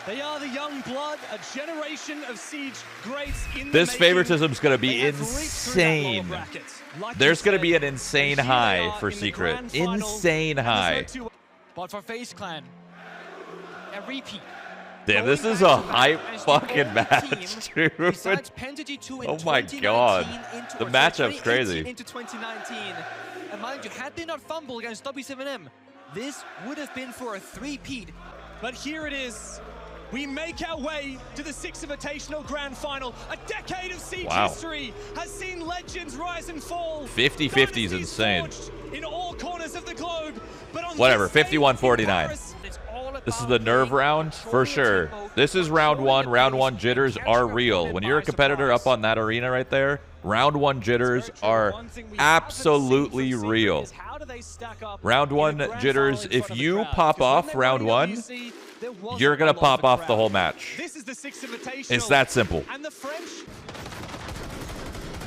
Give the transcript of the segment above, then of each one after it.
They are the young blood, a generation of Siege greats in the This making. favoritism is going to be insane. There's going to be an insane high for Secret. Insane high. But for FaZe Clan, a repeat. Damn, this is a hype fucking match, dude. Oh my god. The matchup's crazy. Into 2019. And mind you, had they not fumbled against W7M, this would have been for a three-peat. But here it is. We make our way to the Six Invitational Grand Final. A decade of Siege history has seen legends rise and fall. 50-50 is insane. In all corners of the globe. But on whatever, 51-49. This is the nerve round for sure. This is round one. Round one jitters are real. When you're a competitor up on that arena right there, round one jitters are absolutely real. Round one jitters, if you pop off round one, you're going to pop off the whole match. It's that simple. And the French,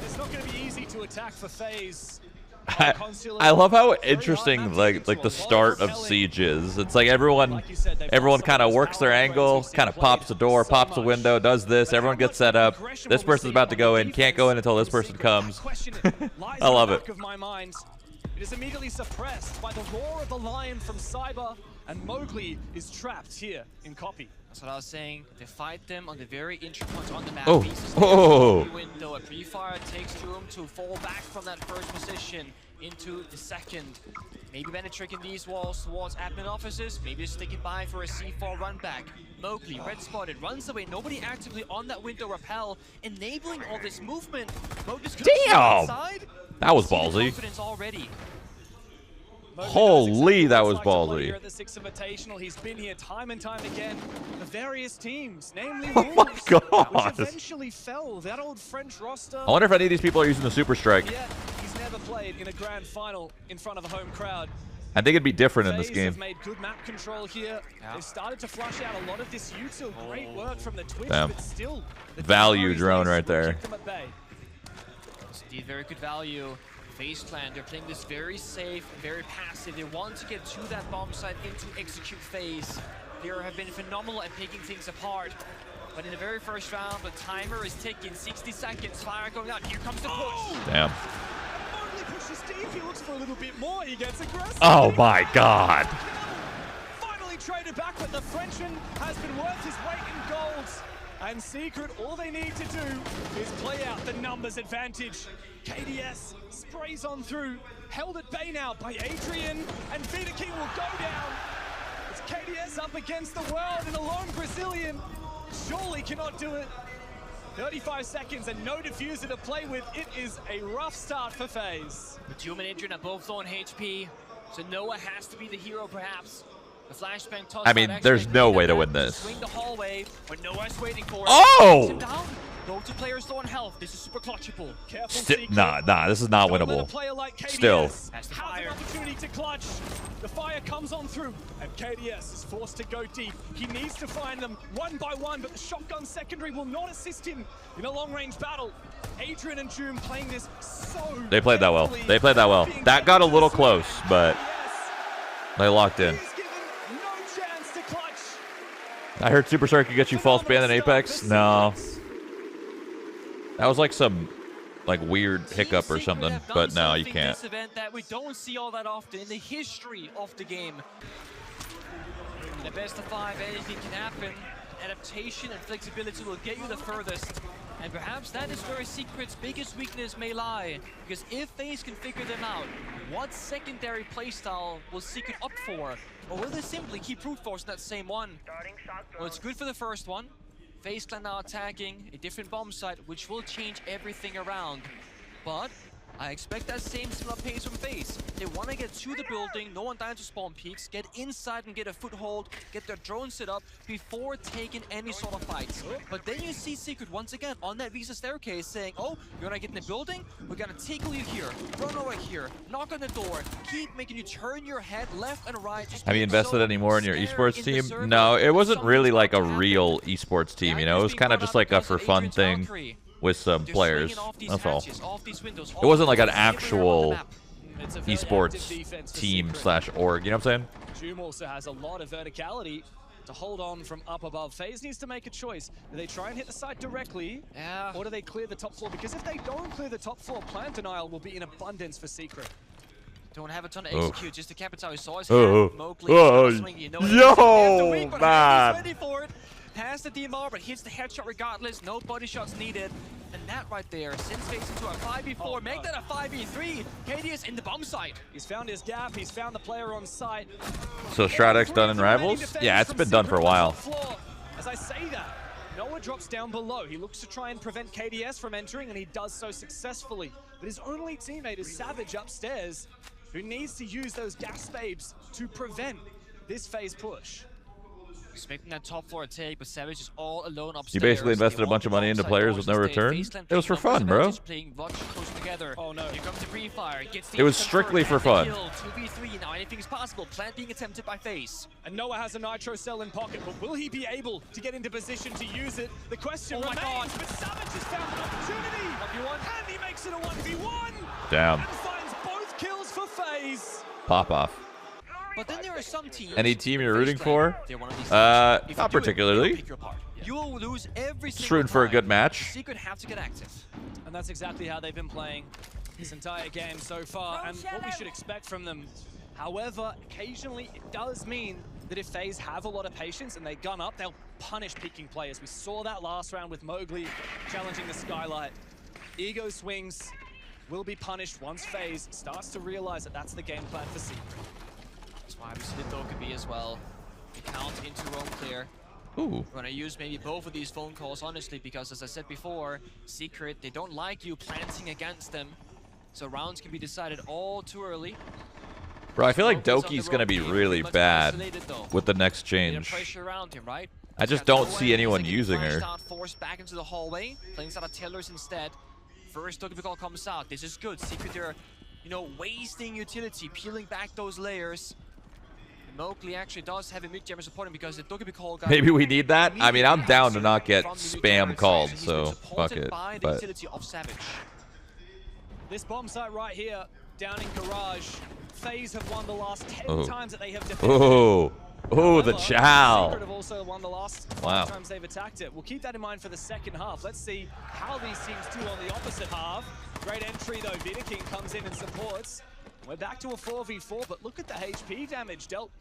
it's not going to be easy to attack for FaZe. I love how interesting like the start of Siege is. It's like everyone kind of works their angle, kind of pops the door, pops the window, does this. Everyone gets set up. This person's about to go in, can't go in until this person comes. I love it. It is immediately suppressed by the roar of the lion from Cyber, and Mowgli is trapped here in Copy. That's what I was saying. They fight them on the very entry points on the map. Window. A pre-fire takes room to fall back from that first position into the second. Maybe penetrating these walls towards admin offices. Maybe sticking by for a C4 run back. Mowgli, red spotted, runs away. Nobody actively on that window rappel, enabling all this movement. Damn! That was ballsy. Holy, that was ballsy. At the Six Invitational, he's been here time and time again. The various teams, namely oh my god! Which eventually fell. That old French roster. I wonder if any of these people are using the Super Strike. Yeah, he's never played in a grand final in front of a home crowd. I think it'd be different in this game. Have made good map control here. They've started to flush out a lot of this util. Great work from the Twitch, but still, value drone right there. Indeed, very good value. FaZe Clan, they're playing this very safe, very passive. They want to get to that bomb site into execute phase. They have been phenomenal at picking things apart. But in the very first round, the timer is ticking. 60 seconds, fire going out. Here comes the push. Damn. Mowgli pushes deep. He looks for a little bit more. He gets aggressive. Oh my god. Finally traded back, but the Frenchman has been worth his weight in gold. And Secret, all they need to do is play out the numbers advantage. KDS sprays on through, held at bay now by Adrian, and Vita King will go down. It's KDS up against the world in a long Brazilian. Surely cannot do it. 35 seconds and no diffuser to play with. It is a rough start for FaZe. But Doom and Adrian are both low on HP, so Noah has to be the hero perhaps. The flashbang toss. I mean, there's no way to win this. Swing the hallway, but Noah's waiting for it. Oh! Go to players low on health. This is super clutchable. Nah, this is not winnable. Still. Has an opportunity to clutch. The fire comes on through, and KDS is forced to go deep. He needs to find them one by one, but the shotgun secondary will not assist him in a long-range battle. Adrian and Doom playing this so They played that well. They played that well. That got a little close, but they locked in. I heard Super Strike could get you false ban in Apex. No. That was like some weird hiccup or something, but no, you can't. This event that we don't see all that often in the history of the game. In the best of 5, anything can happen. Adaptation and flexibility will get you the furthest. And perhaps that is where Secret's biggest weakness may lie. Because if FaZe can figure them out, what secondary playstyle will Secret opt for? Or will they simply keep brute forcing that same one? Well, it's good for the first one. FaZe Clan now attacking a different bomb site, which will change everything around. But I expect that same similar pace from FaZe. They want to get to the building, no one dying to spawn peaks, get inside and get a foothold, get their drone set up before taking any sort of fights. But then you see Secret once again on that Visa staircase saying, oh, you're gonna get in the building, we're gonna tickle you here, run over here, knock on the door, keep making you turn your head left and right. Have you invested any more in your esports team? No, it wasn't really like a real esports team, you know? It was kind of just like a for fun thing with some players. That's all. It wasn't like an actual esports team / org. You know what I'm saying? Doom also has a lot of verticality. to hold on from up above. FaZe needs to make a choice. Do they try and hit the site directly? Yeah. Or do they clear the top floor? Because if they don't clear the top floor, plant denial will be in abundance for Secret. Don't have a ton to execute, just to capitalize. We saw his Mowgli swing, you know, yo, man. ready for it. Has the DMR, but hits the headshot regardless. No body shots needed. And that right there sends FaZe into a 5v4. Make that a 5v3. KDS in the bomb site. He's found his gap. He's found the player on site. So Shroud done in Rivals? Yeah, it's been done for a while. As I say that, Noah drops down below. He looks to try and prevent KDS from entering, and he does so successfully. But his only teammate is Savage upstairs, who needs to use those gas babes to prevent this FaZe push. Expecting that top floor take, but Savage is all alone upstairs. You basically invested a bunch of money into players with no return? It was for fun, bro. Oh no. Here comes the pre-fire. It was strictly for fun. 2v3 now, anything is possible. Plant being attempted by FaZe. And Noah has a nitro cell in pocket, but will he be able to get into position to use it? The question remains, but Savage has found an opportunity. 1v1, and he makes it a 1v1. Damn. And finds both kills for FaZe. Pop off. But then there are some teams. Any team you're rooting for? Not particularly. You will lose every single Just rooting for a good match. Secret have to get active. And that's exactly how they've been playing this entire game so far, and what we should expect from them. However, occasionally it does mean that if FaZe have a lot of patience and they gun up, they'll punish peeking players. We saw that last round with Mowgli challenging the Skylight. Ego swings will be punished once FaZe starts to realize that that's the game plan for Secret. That's why we see the Dokkaebi as well. We count into roam clear. Ooh. We're gonna use maybe both of these phone calls, honestly, because as I said before, Secret, they don't like you planting against them. So rounds can be decided all too early. Bro, I feel like Doki's gonna be really bad with the next change. Pressure around him, right? I just don't see anyone using her. Forced back into the hallway, playing out of Tellers instead. First Dokkaebi call comes out. This is good. Secret, they're, you know, wasting utility, peeling back those layers. Mowgli actually does have a mid-jammer supporting because the Dokkaebi call got... Maybe we need that? I mean, I'm down to not get spam called, so fuck it. But this bomb site right here, down in Garage, FaZe have won the last 10 times that they have defended. Oh, the chow. Secret have also won the last 5 times they've attacked it. We'll keep that in mind for the second half. Let's see how these teams do on the opposite half. Great entry though. Vidaking comes in and supports. We're back to a 4v4, but look at the HP damage dealt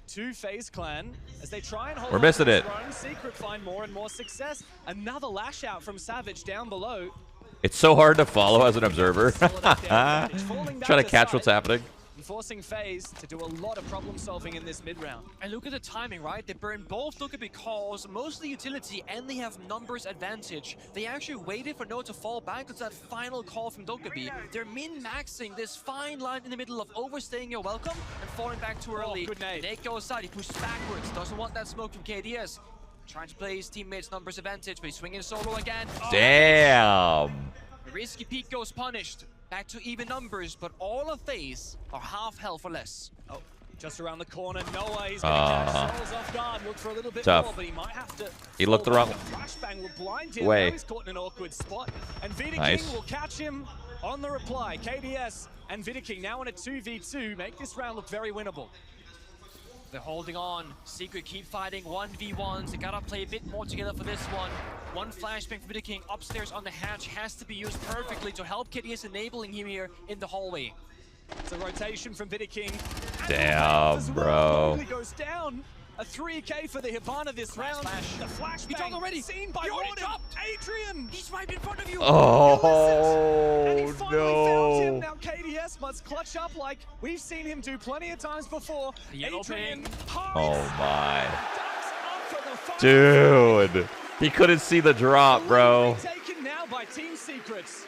to FaZe Clan as they try and hold We're missing it. Secret find more and more success. Another lash out from Savage down below. It's so hard to follow as an observer. Trying to catch what's happening. Forcing FaZe to do a lot of problem solving in this mid-round. And look at the timing, right? They burn both Dokkaebi calls, mostly utility, and they have numbers advantage. They actually waited for Noah to fall back to that final call from Dokkaebi. They're min-maxing this fine line in the middle of overstaying your welcome and falling back too early. Good nade. Nate goes side, he pushes backwards, doesn't want that smoke from KDS. Trying to play his teammates' numbers advantage, but he's swinging solo again. Damn. The risky peek goes punished. Back to even numbers, but all of FaZe are half health or less. Oh, just around the corner, Noah, he's going to catch Souls off guard. Look for a little bit more, but he might have to... He looked the wrong flashbang will blind him. way. Now he's caught in an awkward spot. And Vidaking will catch him on the reply. KDS and Vidaking now in a 2v2 make this round look very winnable. They're holding on. Secret keep fighting 1v1s. They gotta play a bit more together for this one. One flashbang for Vidaking upstairs on the hatch has to be used perfectly to help KDS, enabling him here in the hallway. It's a rotation from Vidaking. Damn, bro. He goes down. A 3K for the Hibana this round. The flashbang He's already seen by Rowdy. Adrian. He's right in front of you. Oh, and he finally found him. Now KDS must clutch up like we've seen him do plenty of times before. Adrian. Oh my. Dude. He couldn't see the drop, bro. Taken now by Team Secrets.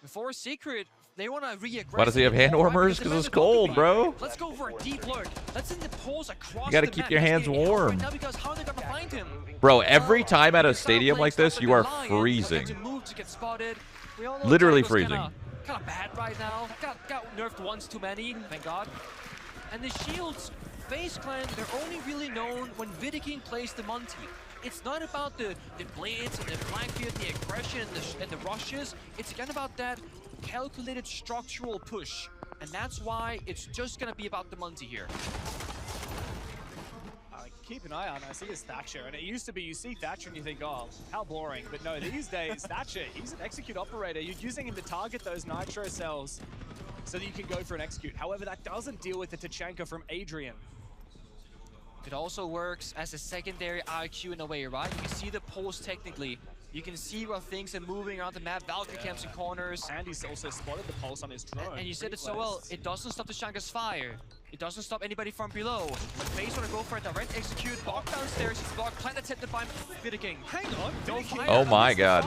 Before Secret, they want to re-aggress. Why does he have hand warmers? Because it's cold, bro. Let's go for a deep lurk. Let's send the pulls across. You got to keep your hands warm. Right now because how are they gonna find him? Bro, every time at a stadium like this, you are freezing. Literally freezing. Kind of bad right now. Got nerfed once too many, thank God. And the shields, FaZe Clan, they're only really known when Vidaking plays the Monty. It's not about the blades and the Blackbeard, the aggression and the rushes. It's again about that calculated structural push. And that's why it's just gonna be about the Monty here. keep an eye on, I see is Thatcher. And it used to be, you see Thatcher and you think, oh, how boring. But no, these days, Thatcher, he's an execute operator. You're using him to target those nitro cells so that you can go for an execute. However, that doesn't deal with the Tachanka from Adrian. It also works as a secondary IQ in a way, right? You can see the pulse technically. You can see where things are moving around the map. Valkyrie camps in corners. And he's also spotted the pulse on his drone. And you said it so well. It doesn't stop the Tachanka's fire. It doesn't stop anybody from below. But FaZe want to go for a direct execute. Block downstairs. He's blocked. Plant attempted by Vidiking. Hang on. Oh my god.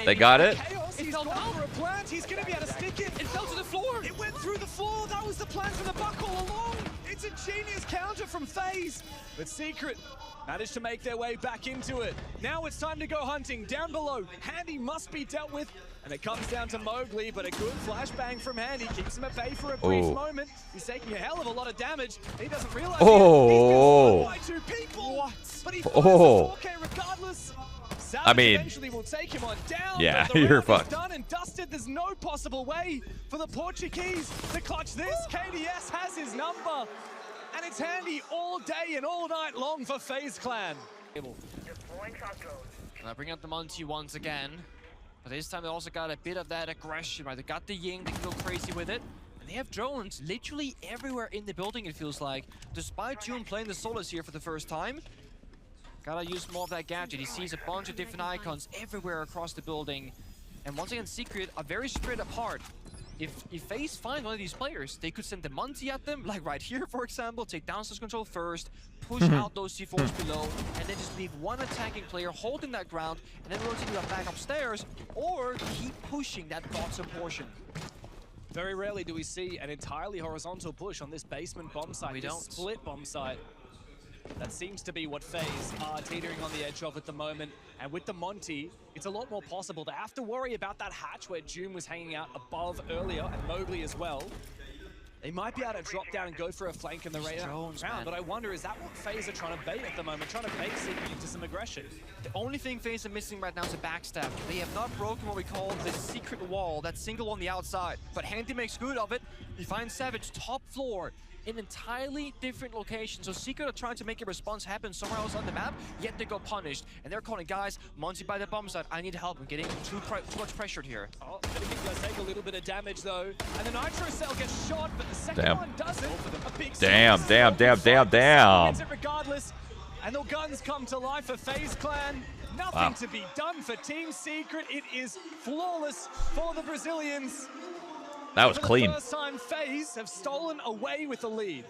They got it? He's fell down for a plant. He's going to be able to stick it. It fell to the floor. It went through the floor. That was the plan for the buck all along. It's a genius counter from FaZe. But Secret managed to make their way back into it. Now it's time to go hunting. Down below, Handy must be dealt with. And it comes down to Mowgli, but a good flashbang from Handy keeps him at bay for a brief moment. He's taking a hell of a lot of damage. He doesn't realize he's been by two people. What? But he finds the 4K regardless. I mean, eventually will take him on down. Yeah, but the you're round is fucked. Done and dusted. There's no possible way for the Portuguese to clutch this. KDS has his number. And it's Handy all day and all night long for FaZe Clan. And I bring up the Monty once again. But this time they also got a bit of that aggression, right? They got the Ying, they can go crazy with it. And they have drones literally everywhere in the building, it feels like. Despite June playing the solos here for the first time. Gotta use more of that gadget. He sees a bunch of different icons everywhere across the building. And once again, Secret are very spread apart. If FaZe find one of these players, they could send the Monty at them, like right here, for example, take downstairs control first, push out those C4s below, and then just leave one attacking player holding that ground, and then rotate them back upstairs, or keep pushing that bottom portion. Very rarely do we see an entirely horizontal push on this basement bomb site. We this don't. Split bomb site. That seems to be what FaZe are teetering on the edge of at the moment. And with the Monty, it's a lot more possible. They have to worry about that hatch where June was hanging out above earlier, and Mowgli as well. They might be able to drop down and go for a flank in the round, but I wonder, is that what FaZe are trying to bait at the moment? Trying to bait Secret into some aggression? The only thing FaZe are missing right now is a backstab. They have not broken what we call the secret wall, that single on the outside. But Handy makes good of it. He finds Savage top floor in entirely different locations. So Secret are trying to make a response happen somewhere else on the map, yet they got punished. And they're calling, guys, Monty by the bomb site, I need help. I'm getting too much pressured here. Oh, Vidiking does take a little bit of damage though. And the Nitro Cell gets shot, but the second one doesn't. A big Damn. Gets it regardless. And the guns come to life for FaZe Clan. Nothing to be done for Team Secret. It is flawless for the Brazilians. That was clean. For the first time, FaZe have stolen away with the lead.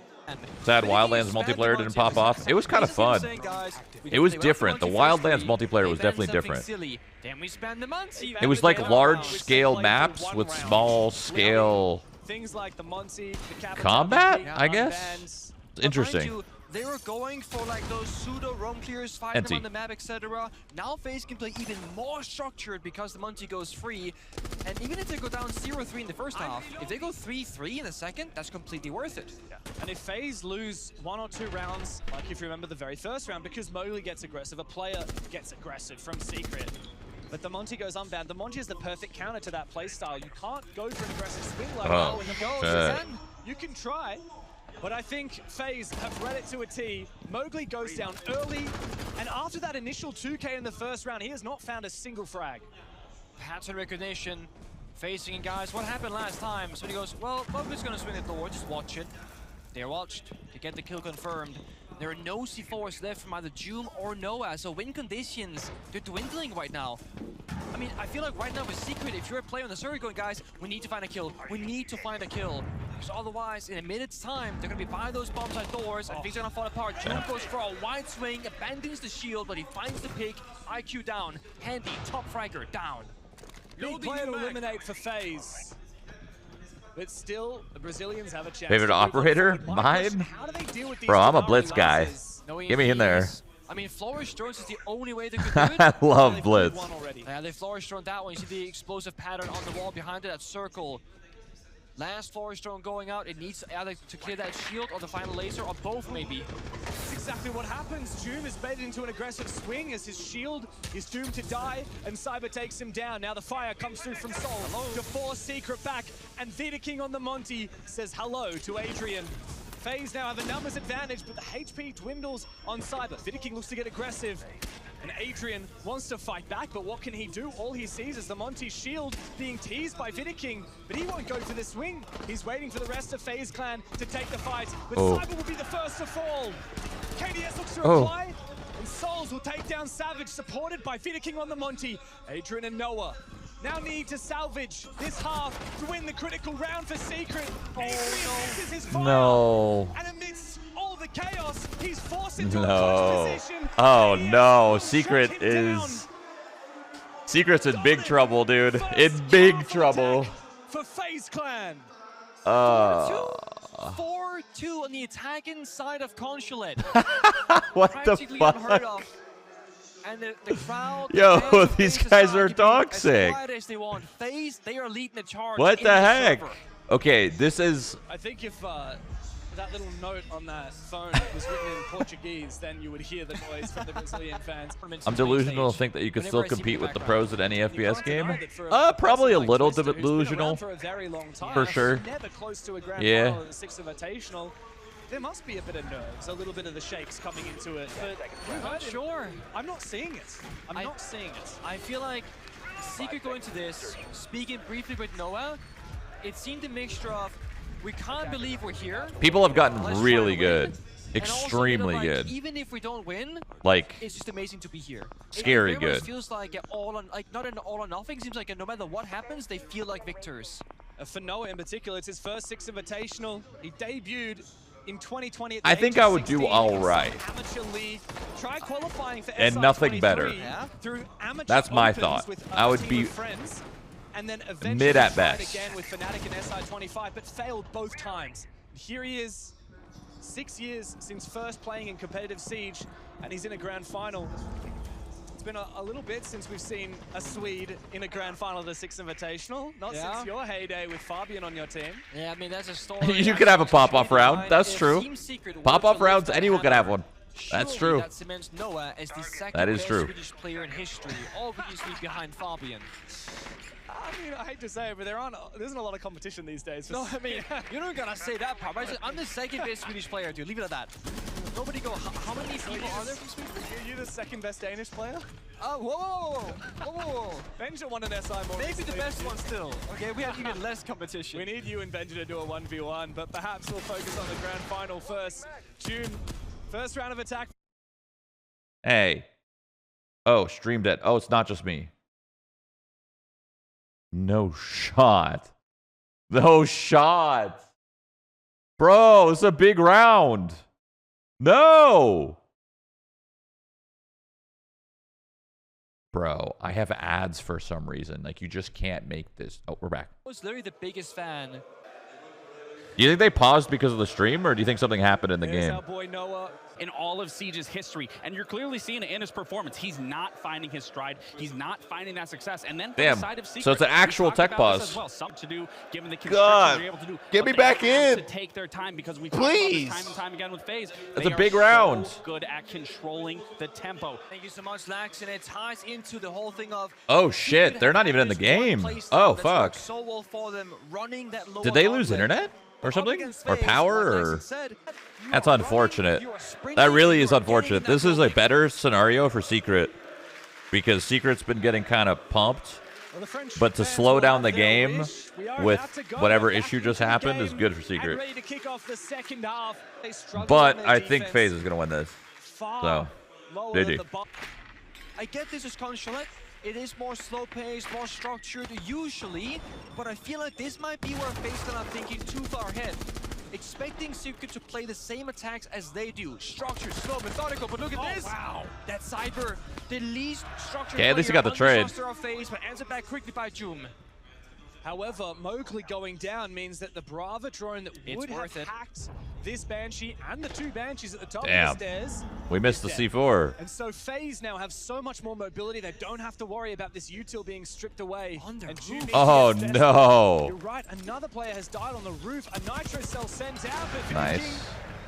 Sad Wildlands multiplayer didn't pop off. It was kind of fun. It was different. The Wildlands multiplayer was definitely different. It was like large-scale maps with small-scale things like the Monty, the combat, I guess. It's interesting. They were going for like those pseudo roam clears, fighting them on the map, etc. Now FaZe can play even more structured because the Monty goes free. And even if they go down 0-3 in the first half, if they go 3-3 in the second, that's completely worth it. Yeah. And if FaZe lose 1 or 2 rounds, like if you remember the very first round, because Mowgli gets aggressive, a player gets aggressive from Secret. But the Monty goes unbanned. The Monty is the perfect counter to that playstyle. You can't go for an aggressive swing like that when the goal. You can try. But I think FaZe have read it to a T. Mowgli goes down early, and after that initial 2K in the first round, he has not found a single frag. Pattern recognition, facing guys. What happened last time? So he goes, well, Mowgli's gonna swing the door, just watch it. They're watched to get the kill confirmed. There are no C4s left from either Doom or Noah, so win conditions, they're dwindling right now. I mean, I feel like right now with Secret, if you're a player on the server going, guys, we need to find a kill. We need to find a kill. Because otherwise, in a minute's time, they're going to be by those bombs at doors, and things are going to fall apart. Doom goes for a wide swing, abandons the shield, but he finds the pick. IQ down. Handy, top fragger, down. Big player to eliminate for FaZe. But still, the Brazilians have a chance. Favorite operator? Mine? How do they deal with these Bro, I'm a blitz guy. Get me in there. I mean, Flourish drones is the only way they could do it. I love blitz. Yeah, they Flourish drone that one. You see the explosive pattern on the wall behind it, that circle. Last Flourish drone going out, it needs either to clear that shield or the final laser, or both maybe. That's exactly what happens. Doom is baited into an aggressive swing as his shield is doomed to die, and Cyber takes him down. Now the fire comes through from Soul to force Secret back, and Vidiking on the Monty says hello to Adrian. FaZe now have a numbers advantage, but the HP dwindles on side. But Vidiking looks to get aggressive. And Adrian wants to fight back, but what can he do? All he sees is the Monty shield being teased by Vidiking, but he won't go for the swing. He's waiting for the rest of FaZe Clan to take the fight, but Cyber will be the first to fall. KDS looks to reply, and Souls will take down Savage, supported by Vidiking on the Monty. Adrian and Noah now need to salvage this half to win the critical round for Secret. Adrian misses his fire, and amidst all the chaos, he's forced into a clutch position. Oh no, Secret's in big trouble, dude. In big trouble. For FaZe Clan. 4-2 on the attacking side of Consulate. What Practically the fuck? unheard of. And the crowd, Yo, these guys are toxic. As they want. FaZe, they are leading the charge. What the heck? Okay, this is... I think if that little note on that phone was written in Portuguese, then you would hear the noise from the Brazilian fans. I'm delusional to think that you could still compete with the pros at any FPS game. Probably a little delusional. For sure. Never close to a grand Yeah. final of the Sixth Invitational. There must be a bit of nerves, a little bit of the shakes coming into it, but I'm not sure. I'm not seeing it. I'm not seeing it. I feel like Secret going to this, speaking briefly with Noah, it seemed a mixture of we can't believe we're here. People have gotten really good. Extremely good. Even if we don't win, like, it's just amazing to be here. Scary it good. Feels like not an all or nothing. Seems like no matter what happens, they feel like victors. For Noah in particular, it's his first Sixth Invitational. He debuted in 2020. I think I would do all right. Try qualifying for and nothing better. That's my thought. I would be and then mid at best. Again with Fnatic and SI25, but failed both times. Here he is, 6 years since first playing in competitive Siege, and he's in a grand final. It's been a little bit since we've seen a Swede in a grand final of the Sixth Invitational. Not since your heyday with Fabian on your team. Yeah, I mean, that's a story. You could have a pop-off round. That's true. Pop-off rounds, anyone can have one. That's true. That cements Noah as the second that is true. Swedish player in history, obviously behind Fabian. I mean, I hate to say it, but there isn't a lot of competition these days. No, I mean, you're not gonna say that part. Right? I'm the second best Swedish player, dude. Leave it at that. Nobody go. How many people are there from Sweden? Are you the second best Danish player? Whoa. Benja won an SI more. Maybe the best one still. Okay, we have even less competition. We need you and Benja to do a 1v1, but perhaps we'll focus on the grand final first. June, first round of attack. Hey. Oh, streamed it. Oh, it's not just me. No shot. No shot. Bro, it's a big round. No. Bro, I have ads for some reason. Like, you just can't make this. Oh, we're back. I was literally the biggest fan. Do you think they paused because of the stream, or do you think something happened in the game? Our boy Noah. In all of Siege's history, and you're clearly seeing it in his performance. He's not finding his stride. He's not finding that success. And then damn, the side of Secret, so it's an actual tech pause. As well. Something to do, given the God, they're able to do. get me back in. To take their time, because we please time and time again with FaZe. It's a big round. So good at controlling the tempo. Thank you so much, Lax, and it ties into the whole thing of. Oh shit, they're not even in the game. Oh fuck. So well for them, running that low. Did they lose internet or something, or power, or? That's unfortunate. That really is unfortunate. This is a better scenario for Secret, because Secret's been getting kind of pumped, but to slow down the game with whatever issue just happened is good for Secret. But I think FaZe is going to win this. So, GG. I get this is Consulate. It is more slow paced, more structured usually, but I feel like this might be where FaZe are thinking too far ahead. Expecting Secret to play the same attacks as they do. Structured, slow, methodical, but look at this! Wow. That Cyber, the least structured at least he got the trade. of FaZe, but answered back quickly by Joom. However, Mowgli going down means that the Brava drone that would have hacked this Banshee and the two Banshees at the top of the stairs. We missed the C4. And so FaZe now have so much more mobility, they don't have to worry about this util being stripped away. Oh no. You're right, another player has died on the roof. A Nitro cell sends out, but nice.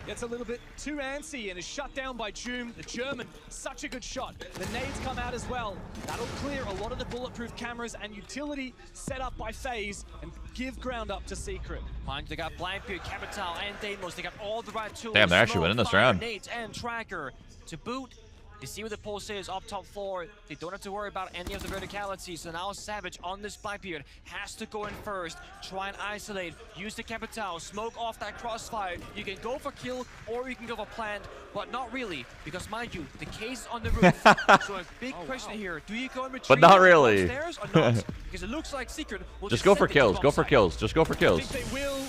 Gets a little bit too antsy and is shut down by Joom, the German. Such a good shot. The nades come out as well. That'll clear a lot of the bulletproof cameras and utility set up by FaZe and give ground up to Secret. Mind, they got Blackbeard, Capital, and Deimos. They got all the right tools. Damn, they're actually winning this round. Nades and Tracker to boot. You see what the pulse is up top floor. They don't have to worry about any of the verticality. So now Savage on this Blackbeard has to go in first. Try and isolate. Use the Capital. Smoke off that crossfire. You can go for kill or you can go for plant, but not really. Because mind you, the case is on the roof. So a big question here. Do you go and retreat? But not really. Upstairs or not? Because it looks like Secret will Just go for kills. Go for kills. Just go for kills. I think they will.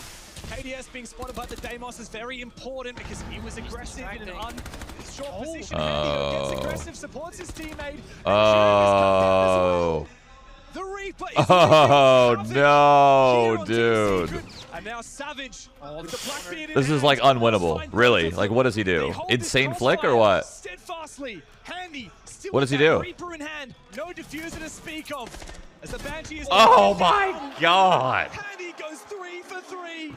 KDS being spotted by the Deimos is very important because he was aggressive in an short position. Gets aggressive, supports his teammate. Oh. The Reaper is no, dude. And now Savage with the Blackbeard in This is like unwinnable. Really? Like, what does he do? Insane flick or what? Steadfastly, Handy, still what does he do? Reaper in hand, no diffuser to speak of. As the Banshee is oh my god. Handy goes 3 for 3.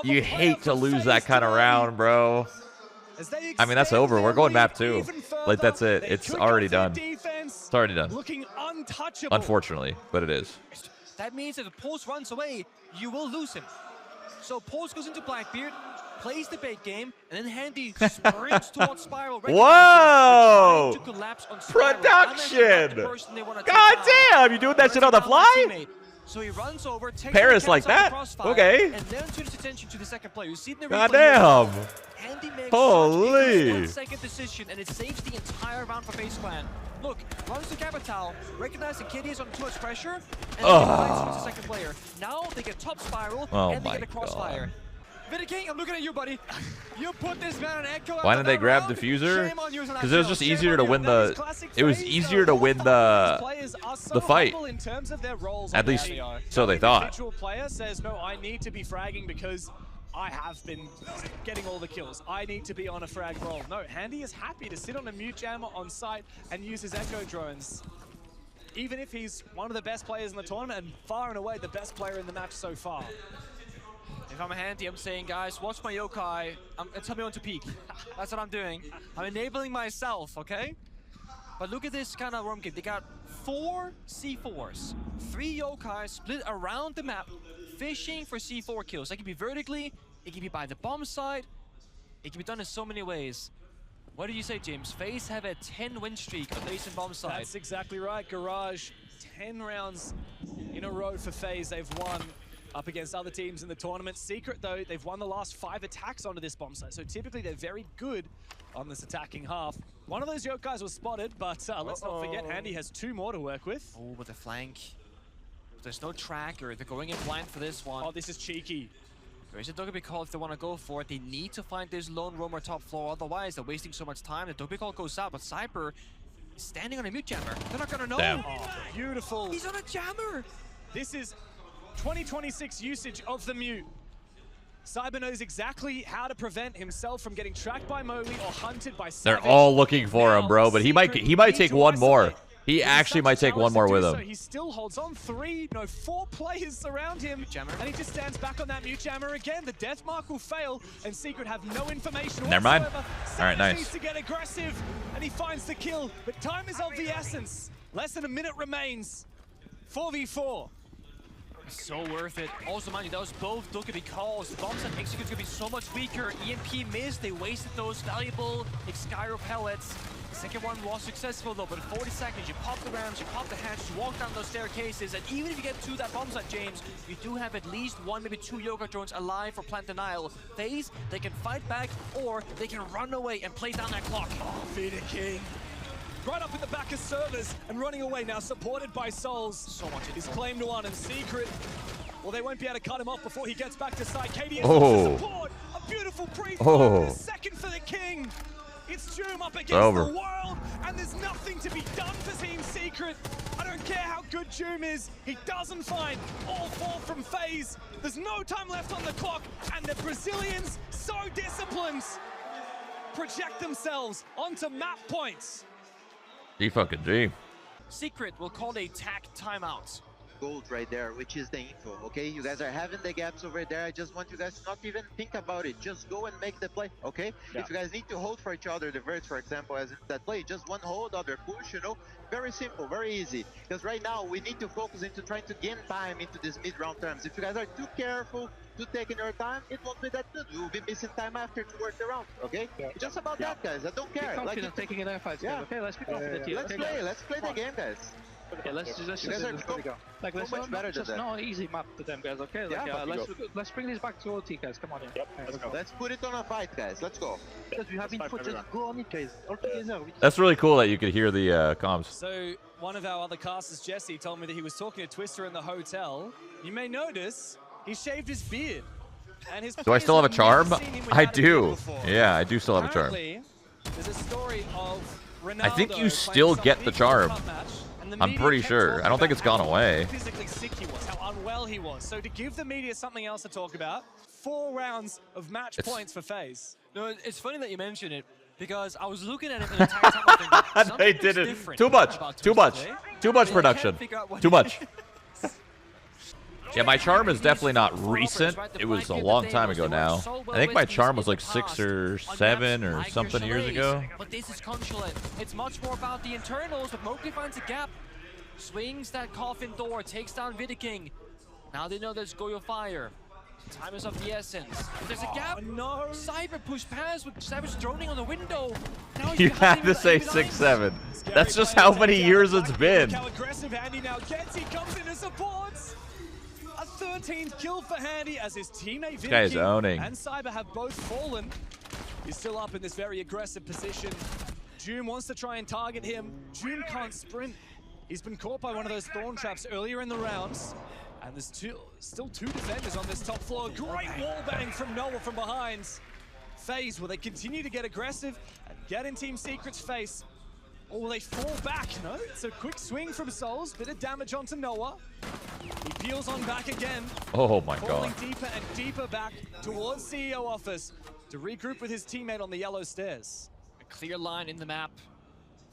You hate to lose that kind of round, bro. I mean, that's over. We're going map 2. Like, that's it. It's already done. It's already done. Looking untouchable. Unfortunately, but it is. That means if the Pulse runs away, you will lose him. So Pulse goes into Blackbeard, plays the bait game, and then Handy sprints towards Spiral. Whoa! To collapse on Spiral. Production! God damn, you doing that shit on the fly? So he runs over, takes Paris like that? Okay. And then turns his attention to the second player. You see the God damn. Handy makes holy. such a 1-second decision, and it saves the entire round for FaZe Clan. Look, runs to Capital, recognizes Kitty is under too much pressure, and then fights the second player. Now they get top Spiral, and they get a crossfire. Vinny King, I'm looking at you, buddy. You put this man on Echo. Why didn't they grab diffuser? Because it was just easier to win the. It was easier to win the fight. At least so they thought. Individual player says, no, I need to be fragging because I have been getting all the kills. I need to be on a frag roll. No, Handy is happy to sit on a mute jammer on site and use his Echo drones. Even if he's one of the best players in the tournament and far and away the best player in the match so far. If I'm a Handy, I'm saying, guys, watch my yokai and tell me when to peek. That's what I'm doing. I'm enabling myself, okay? But look at this kind of roam game. They got 4 C4s, 3 yokai split around the map, fishing for C4 kills. That can be vertically, it can be by the bomb side, it can be done in so many ways. What do you say, James? FaZe have a 10 win streak on base and bomb side. That's exactly right, Garage. 10 rounds in a row for FaZe. They've won up against other teams in the tournament. Secret, though, they've won the last 5 attacks onto this bomb site, so typically they're very good on this attacking half. One of those yokais was spotted, but let's not forget, Handy has 2 more to work with. Oh, with the flank. There's no tracker. They're going in blind for this one. Oh, this is cheeky. There is a Doggy call if they want to go for it. They need to find this lone roamer top floor, otherwise they're wasting so much time. The Doggy call goes out, but Cyber is standing on a mute jammer. They're not gonna know. Damn. Oh, beautiful. He's on a jammer. This is 2026 usage of the mute. Cyber knows exactly how to prevent himself from getting tracked by Mowgli or hunted by Savage. They're all looking for him, bro, but he might take one more. He actually might take one more with him. He still holds on 4 players surround him, and he just stands back on that mute jammer again. The death mark will fail, and Secret have no information. Never mind. All right, nice. Needs to get aggressive, and he finds the kill, but time is of the essence. Less than a minute remains. 4v4. So worth it. Also, mind you, that was both Dokkaebi calls. The bomb set execute's gonna be so much weaker. EMP missed. They wasted those valuable Exkyro pellets. The second one was successful though, but in 40 seconds, you pop the ramps, you pop the hatch, you walk down those staircases, and even if you get to that bomb site, James, you do have at least 1, maybe 2 Yoga drones alive for plant denial. FaZe, they can fight back, or they can run away and play down that clock. Oh, Vader King. Right up in the back of servers and running away now, supported by Souls. So much. He's claimed one, and Secret, well, they won't be able to cut him off before he gets back to side. KDS to support. A beautiful pre-fire, second for the King. It's Joom up against the world, and there's nothing to be done for Team Secret. I don't care how good Joom is, he doesn't find all 4 from FaZe. There's no time left on the clock, and the Brazilians, so disciplined, project themselves onto map points. G fucking G. Secret will call a tack timeout. gold right there, which is the info, okay? You guys are having the gaps over there. I just want you guys to not even think about it. Just go and make the play, okay? If you guys need to hold for each other, the verts, for example, as in that play, just one hold, other push, you know? Very simple, very easy. Because right now, we need to focus into trying to gain time into these mid-round terms. If you guys are too careful to taking your time, it won't be that good. We will be missing time after to work the round, okay? It's just about that, guys. I don't care. Be confident taking it out fights, guys. Okay, let's be confident here. Let's play the game, guys. Yeah, let's just go. Like, let's much better than just no easy map to them, guys. Okay, like, let's bring this back to OT, guys. Come on, Let's put it on a fight, guys. Let's go. Because we have been put, just go on it, guys. All together. That's really cool that you could hear the comms. So one of our other casters, Jesse, told me that he was talking to Twister in the hotel. You may notice he shaved his beard. And his Do I still have a charm? I do. Before. Yeah, I do still have a charm. There's a story of Ronaldo I think you still get the charm. I'm pretty sure. I don't think it's gone away. How physically sick he was, how unwell he was. So to give the media something else to talk about, 4 rounds of match points for FaZe. No, it's funny that you mention it because I was looking at it the entire time. I think, They did it. Too much. Too much. Too much production. Too much. Yeah, my charm is definitely not recent. It was a long time ago now. I think my charm was like 6 or 7 or something years ago. But this is Consulate. It's much more about the internals, but Mowgli finds a gap. Swings that coffin door, takes down Vidiking. Now they know there's Goyo Fire. Time is of the essence. But there's a gap. No. Cyber push past with Cyber's droning on the window. Now You had to say 6-7. That's just how many years it's been. How aggressive Handy now gets. He comes in to support. A 13th kill for Handy as his teammate Vidiking and Cyber have both fallen. He's still up in this very aggressive position. Doom wants to try and target him. Doom can't sprint. He's been caught by one of those thorn traps earlier in the rounds. And there's still 2 defenders on this top floor. Great wall bang from Noah from behind. FaZe, will they continue to get aggressive and get in Team Secret's face? Or will they fall back? No, it's a quick swing from Souls. Bit of damage onto Noah. He peels on back again. Oh my god. Falling deeper and deeper back towards CEO office to regroup with his teammate on the yellow stairs. A clear line in the map.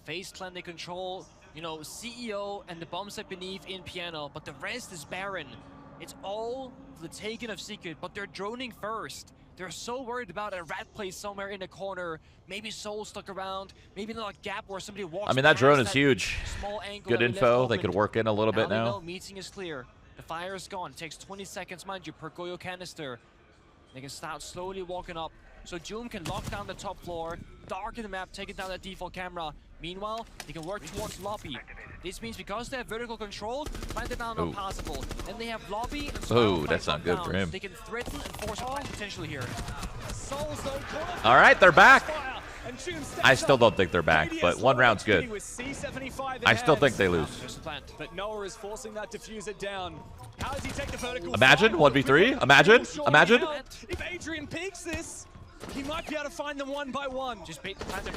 FaZe Clan, they control, you know, CEO and the bomb set beneath in piano, but the rest is barren. It's all the taking of Secret, but they're droning first. They're so worried about a rat place somewhere in the corner. Maybe Soul stuck around. Maybe not a gap where somebody walks. I mean, that drone is huge. Good info. They could work in a little bit now. Meeting is clear. The fire is gone. It takes 20 seconds, mind you, per Goyo canister. They can start slowly walking up. So Doom can lock down the top floor, darken the map, taking down that default camera. Meanwhile, they can work towards lobby. This means because they have vertical control, find it now not possible. Then they have lobby and oh, that's not good for him. They can threaten and force a fight potentially here. All right, they're back. I still don't think they're back, but 1 round's good. I still think they lose. But Noah is forcing that diffuser down. How does he take the vertical? Imagine 1v3. Imagine. Imagine. If Adrian peeks this, he might be able to find them 1 by 1. Just bait the plant.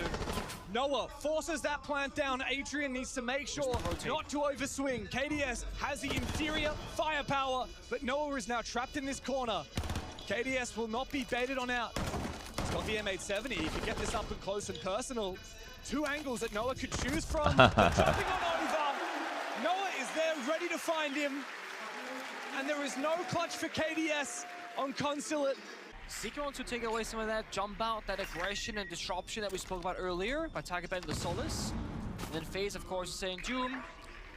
Noah forces that plant down. Adrian needs to make sure not to overswing. KDS has the inferior firepower, but Noah is now trapped in this corner. KDS will not be baited on out. He's got the M870. He could get this up and close and personal. 2 angles that Noah could choose from. Jumping on over. Noah is there ready to find him. And there is no clutch for KDS on Consulate. Secret wants to take away some of that jump out, that aggression and disruption that we spoke about earlier by targeting the Solace. And then FaZe, of course, is saying, Doom,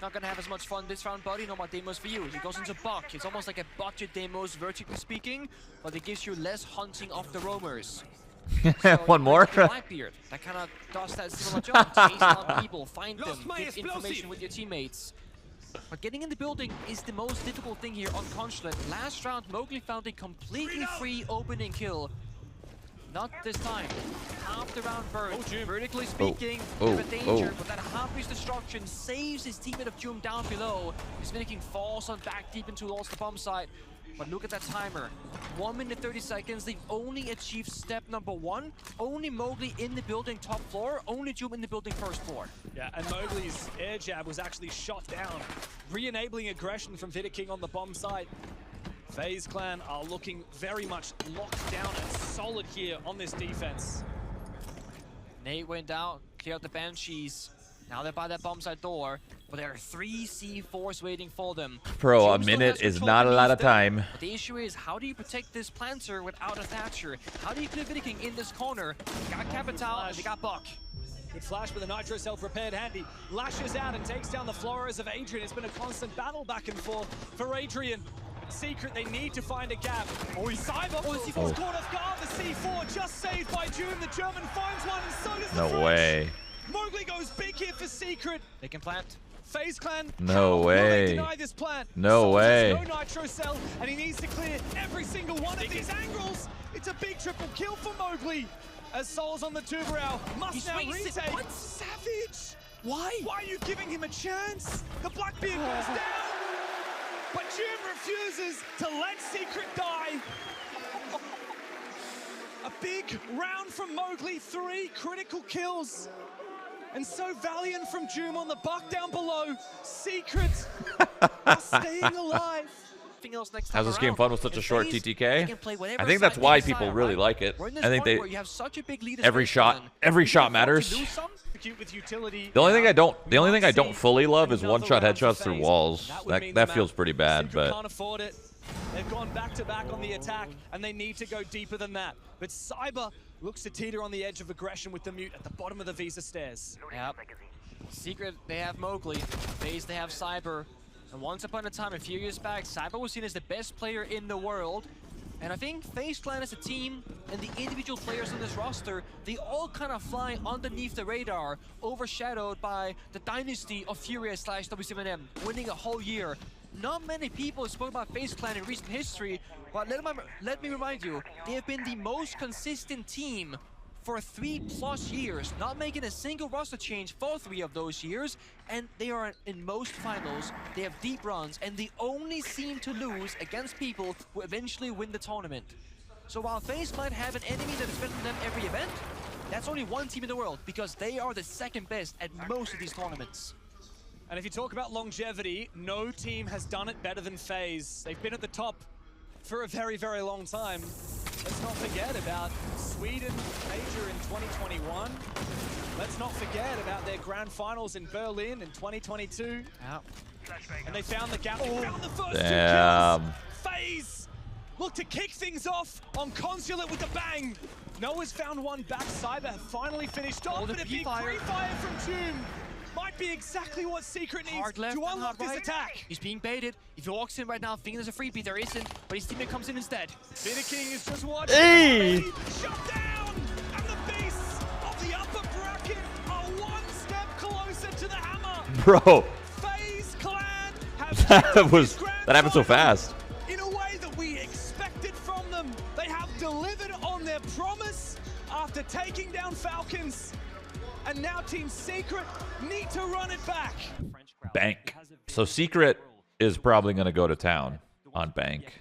not gonna have as much fun this round, buddy. No more demos for you. He goes into Buck. It's almost like a budget demos, vertically speaking, but it gives you less hunting of the roamers. So one more. Blackbeard, that kind of does that similar job. Chase down people, find them, give information with your teammates. But getting in the building is the most difficult thing here on Consulate. Last round, Mowgli found a completely free opening kill. Not this time. Half the round burn. Vertically speaking, bit of a danger, but that half-piece destruction saves his teammate of Doom down below. His Vidiking falls on back deep into towards the bomb site. But look at that timer. 1 minute 30 seconds. They've only achieved step number 1. Only Mowgli in the building top floor. Only Doom in the building first floor. Yeah, and Mowgli's air jab was actually shot down, re-enabling aggression from Vidiking on the bomb site. FaZe Clan are looking very much locked down and solid here on this defense. Nate went out, cleared out the Banshees. Now they're by that bomb side door, but there are 3 C4s waiting for them. Bro, a minute is not a lot of time. But the issue is, how do you protect this planter without a Thatcher? How do you clear Vidiking in this corner? They got Capital and they got Buck. Good flash with a Nitro Cell prepared handy. Lashes out and takes down the Flores of Adrian. It's been a constant battle back and forth for Adrian. Secret, they need to find a gap. Oh, he's Cyber. Oh, the C4's caught off guard. The C4 just saved by Doom. The German finds one, and so does the No French. way. Mowgli goes big here for Secret. They can plant. FaZe Clan. No way. Will they deny this plant? No Soul way. has no Nitro Cell, and he needs to clear every single one of these angles. It's a big triple kill for Mowgli. As Soul's on the Tuberau, must now retake. What? Savage. Why? Why are you giving him a chance? The Blackbeard goes down. But Jim refuses to let Secret die. A big round from Mowgli, 3 critical kills. And so valiant from Doom on the Buck down below. Secret are staying alive. How's this game fun with such a short TTK? I think that's why people really like it. I think they every shot matters. The only thing I don't fully love is one-shot headshots through walls. That feels pretty bad, but can't afford it. They've gone back-to-back on the attack, and they need to go deeper than that. But Cyber looks to teeter on the edge of aggression with the mute at the bottom of the Visa stairs. Yep. Secret, they have Mowgli. FaZe, they have Cyber. And once upon a time, a few years back, Cyber was seen as the best player in the world. And I think FaZe Clan as a team and the individual players on this roster, they all kind of fly underneath the radar, overshadowed by the dynasty of Furious/W7M, winning a whole year. Not many people have spoken about FaZe Clan in recent history, but let me remind you, they have been the most consistent team for 3+ years, not making a single roster change for 3 of those years, and they are in most finals. They have deep runs, and they only seem to lose against people who eventually win the tournament. So while FaZe might have an enemy that is better than them every event, that's only one team in the world, because they are the second best at most of these tournaments. And if you talk about longevity, no team has done it better than FaZe. They've been at the top for a very, very long time. Let's not forget about Sweden major in 2021. Let's not forget about their grand finals in Berlin in 2022. Yeah. And they found the gap. They found the first 2 damn. kills. FaZe look to kick things off on Consulate with a bang. Noah's found one back. Cyber have finally finished off, but a big pre-fire from Doom might be exactly what Secret needs to unlock this attack. He's being baited. If he walks in right now thinking there's a freebie, there isn't, but his teammate comes in instead. Vidiking is just watching. Hey! Shut down! And the beasts of the upper bracket are one step closer to the hammer. bro, FaZe Clan have that happened so fast. in a way that we expected from them. They have delivered on their promise after taking down Falcons. And now Team Secret need to run it back. Bank. So Secret is probably going to go to town on Bank.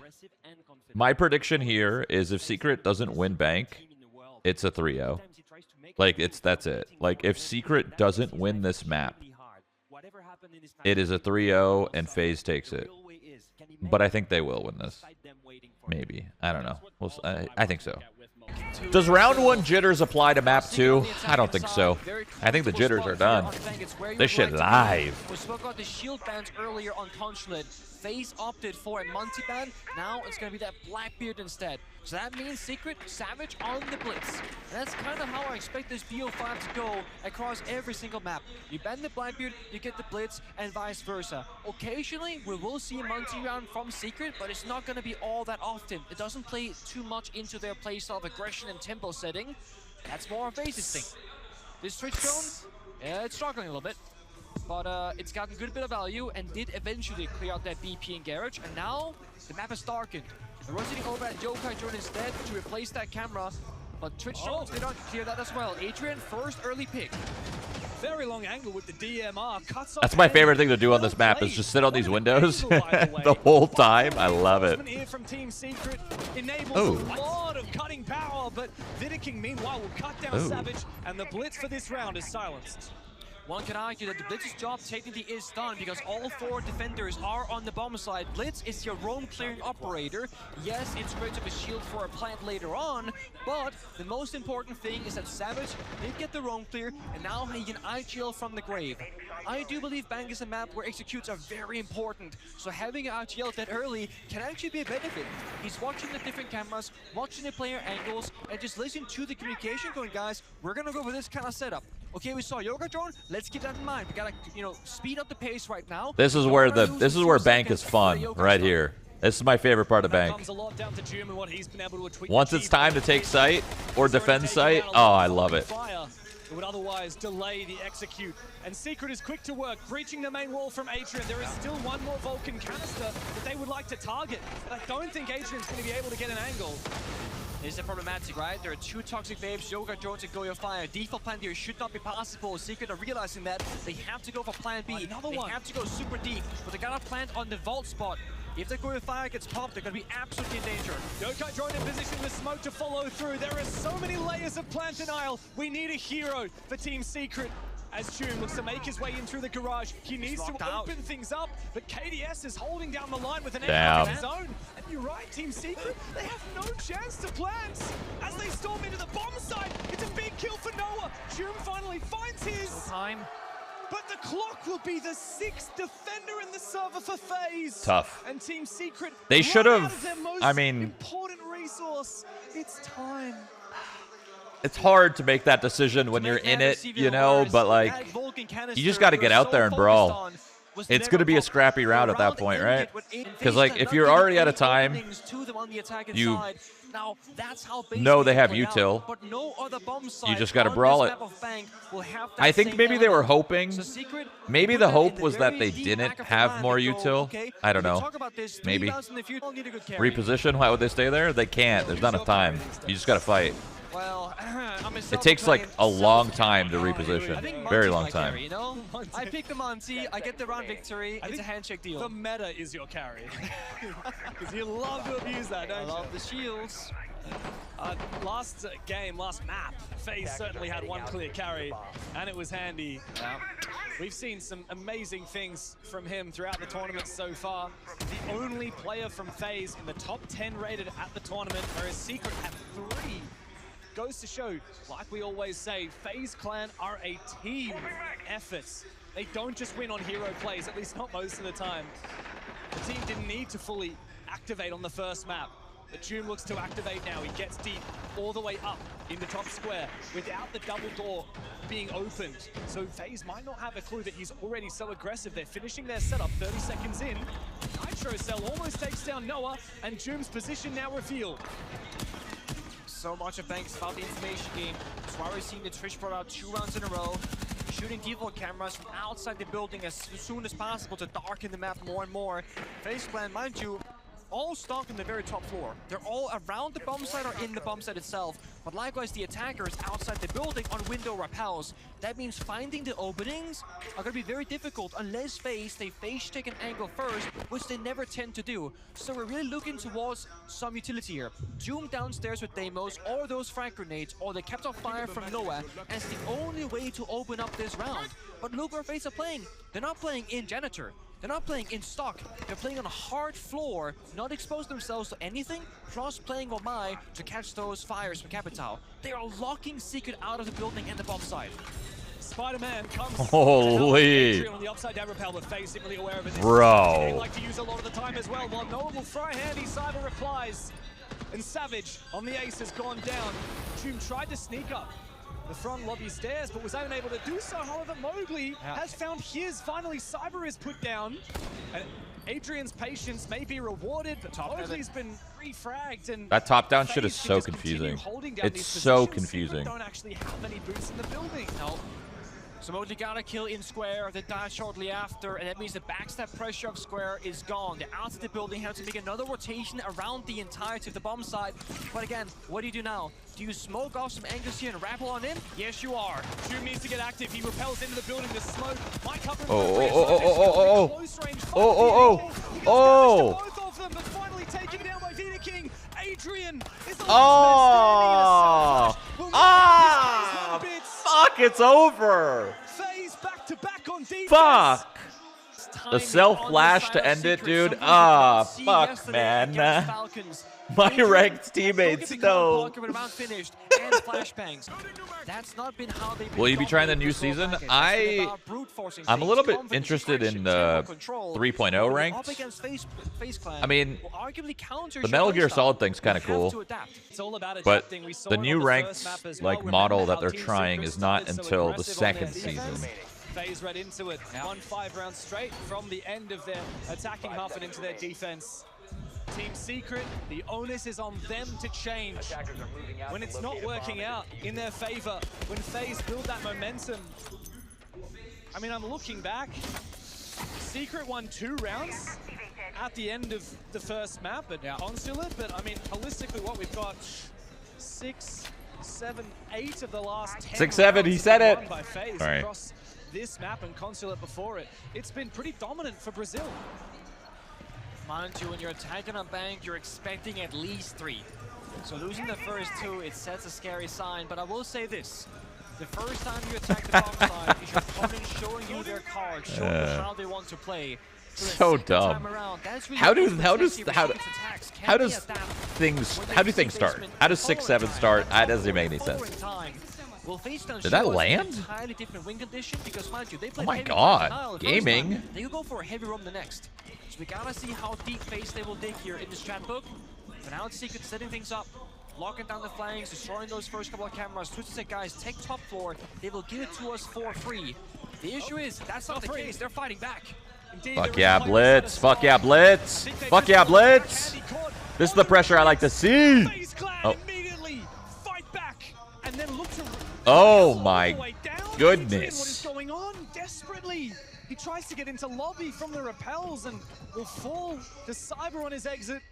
My prediction here is if Secret doesn't win Bank, it's a 3-0. Like, that's it. Like, if Secret doesn't win this map, it is a 3-0 and FaZe takes it. But I think they will win this. Maybe. I don't know. I think so. Does round 1 jitters apply to map 2? I don't think so. I think the jitters are done. This shit live. We spoke about the shield bans earlier on Consulate. FaZe opted for a multi-ban. Now it's going to be that Blackbeard instead. So that means Secret, Savage on the Blitz. And that's kind of how I expect this BO5 to go across every single map. You ban the Blackbeard, you get the Blitz, and vice versa. Occasionally, we will see a multi-round from Secret, but it's not going to be all that often. It doesn't play too much into their playstyle of aggression and tempo setting. That's more of FaZe's thing. This Twitch zone, it's struggling a little bit. But it's gotten a good bit of value and did eventually clear out that BP and garage. And now the map is darkened. They're rotating over at Yokai Drone instead to replace that camera. But Twitch Jones did not clear that as well. Adrian, first early pick. Very long angle with the DMR. Cuts off. That's my favorite thing to do on this map is just sit on these windows the whole time. I love it. Here from Team Secret enables a lot of cutting power, but Vidiking meanwhile will cut down Savage, and the blitz for this round is silenced. One can argue that the Blitz's job technically is done because all 4 defenders are on the bomb side. Blitz is your roam clearing operator. Yes, it's great to have a shield for a plant later on, but the most important thing is that Savage did get the roam clear, and now he can IGL from the grave. I do believe Bank is a map where executes are very important, so having an IGL that early can actually be a benefit. He's watching the different cameras, watching the player angles, and just listen to the communication going, guys, we're gonna go for this kind of setup. Okay, we saw Yoga Drone. Let's keep that in mind. We gotta, speed up the pace right now. This is where Bank is fun, right here. This is my favorite part of Bank. Once it's time to take site or defend site, oh, I love it. It would otherwise delay the execute. And Secret is quick to work, breaching the main wall from Adrian. There is still one more Vulcan canister that they would like to target. But I don't think Adrian's going to be able to get an angle. This is problematic, right? There are 2 toxic waves, Yoga Drones and Goyo Fire. Default plan here should not be possible. Secret are realizing that they have to go for plan B. They have to go super deep, but they gotta plant on the vault spot. If the Goyo Fire gets popped, they're gonna be absolutely in danger. Yokai Drone in position with smoke to follow through. There are so many layers of plant denial. We need a hero for Team Secret. As June looks to make his way in through the garage, he needs to open things up, but KDS is holding down the line with an angle of his own. And you're right, Team Secret, they have no chance to plant. As they storm into the bomb site, it's a big kill for Noah. June finally finds his. Time. But the clock will be the 6th defender in the server for FaZe. Tough. And Team Secret, they should have, important resource. It's time. It's hard to make that decision when you're in it, but like, you just got to get out there and brawl. It's going to be a scrappy round at that point, right? Because like, if you're already out of time, you know they have util. You just got to brawl it. I think maybe they were hoping, maybe the hope was that they didn't have more util. I don't know. Maybe. Reposition, why would they stay there? They can't. There's not enough time. You just got to fight. Well, it takes like a long time to reposition. Very long time. Carry, I pick the Monty, I get the round victory. It's a handshake deal. The meta is your carry. Because you love to abuse that, don't you? I love the shields. Last game, last map, FaZe certainly had one clear carry, and it was handy. We've seen some amazing things from him throughout the tournament so far. The only player from FaZe in the top 10 rated at the tournament, whereas Secret at 3. Goes to show, like we always say, FaZe Clan are a team effort. They don't just win on hero plays, at least not most of the time. The team didn't need to fully activate on the first map. But June looks to activate now. He gets deep all the way up in the top square without the double door being opened. So FaZe might not have a clue that he's already so aggressive. They're finishing their setup 30 seconds in. Nitro Cell almost takes down Noah, and June's position now revealed. So much of Banks about the information game. That's why we're seeing the Trish brought out 2 rounds in a row. Shooting default cameras from outside the building as soon as possible to darken the map more and more. FaZe Clan, mind you, all stuck on the very top floor. They're all around the bomb site or in the bomb site itself. But likewise, the attackers outside the building on window rappels. That means finding the openings are going to be very difficult unless they face take an angle first, which they never tend to do. So we're really looking towards some utility here. Doom downstairs with Deimos, or those frag grenades, or the kept off fire from Noah as the only way to open up this round. But look where FaZe are playing. They're not playing in Janitor. They're not playing in stock. They're playing on a hard floor, not expose themselves to anything, plus playing Omai to catch those fires from Capital. They are locking Secret out of the building and the bomb side. Spider-Man comes Holy on the upside down rappel, but FaZe simply aware of it. Bro. They like to use a lot of the time as well. While Noah will throw a handy, Cyber replies. And Savage on the ace has gone down. Doom tried to sneak up the front lobby stairs, but was unable to do so. However, Mowgli has found his. Finally, Cyber is put down. And Adrian's patience may be rewarded, but Mowgli's been refragged. And that top-down shit is so confusing. It's so confusing. Don't actually have any boots in the building. No. So Mowgli got a kill in Square, they died shortly after, and that means the backstab pressure of Square is gone. They're out of the building, have to make another rotation around the entirety of the bomb site. But again, what do you do now? Do you smoke off some angles here and rappel on him? Yes, you are. Doom needs to get active. He repels into the building. The smoke might cover him. Both of them, but finally taken down by Vita King. Adrian is the last man standing. Fuck, it's over. FaZe back defense. Fuck! The self-flash to end it, dude. Ah, fuck, man. My ranked teammates, no. Will you be trying the new season? I'm a little bit interested in the 3.0 ranked. I mean, the Metal Gear Solid thing's kind of cool, but the new ranked like model that they're trying is not until the second season. FaZe right into it. 1-5 rounds straight from the end of their attacking half and into their defense. Team Secret, the onus is on them to change. When it's not working out in their favor, when FaZe build that momentum. I mean, I'm looking back. Secret won 2 rounds at the end of the first map at Consulate, but I mean, holistically, what we've got 6, 7, 8 of the last 10 6, 7, he said it. By FaZe all right. Across this map and Consulate before it. It's been pretty dominant for Brazil. Mind you, when you're attacking a bank, you're expecting at least 3. So losing the first 2, it sets a scary sign. But I will say this. The first time you attack the bomb side is your opponent showing you their cards, showing you how they want to play. So dumb. Really how do things start? How does 6, 7 start? That doesn't make any sense. Did that land? Different win condition because, mind you, they play oh my god, gaming. They could go for a heavy roam the next. So we gotta see how deep FaZe they will dig here in this strat book. But now it's Secret setting things up, locking down the flanks, destroying those first couple of cameras. Twisted said, guys, take top floor. They will give it to us for free. The issue is that's not the case. They're fighting back. Indeed, fuck yeah, Blitz. Fuck yeah, Blitz. Fuck yeah, Blitz. This is the pressure I like to see. Oh. Immediately fight back and then look to oh my goodness. What is going on desperately? He tries to get into lobby from the repels and will fall to Cyber on his exit.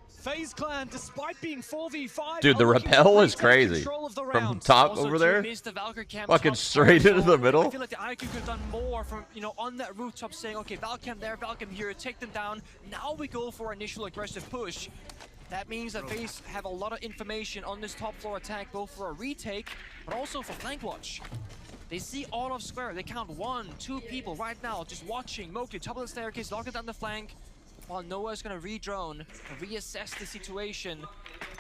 FaZe Clan, despite being 4v5, dude, the rappel is crazy. From top also over there, the fucking straight into the middle. I feel like the IQ could have done more from, you know, on that rooftop saying, okay, Valcam there, Valcam here, take them down. Now we go for initial aggressive push. That means that FaZe have a lot of information on this top floor attack, both for a retake, but also for flank watch. They see all of Square. They count 1, 2 people right now just watching. Mowgli, top of the staircase, locking down the flank, while Noah's gonna re-drone, reassess the situation.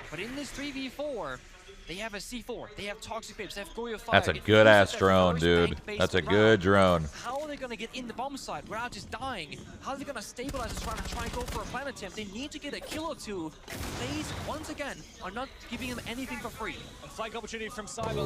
But in this 3v4, they have a C4, they have Toxic Babes, they have Goyo 5. That's a good-ass drone, dude. That's a good drone. How are they going to get in the bomb site without just dying? How are they going to stabilize this round and try and go for a plan attempt? They need to get a kill or 2. FaZe, once again, are not giving them anything for free. A flank opportunity from Cyber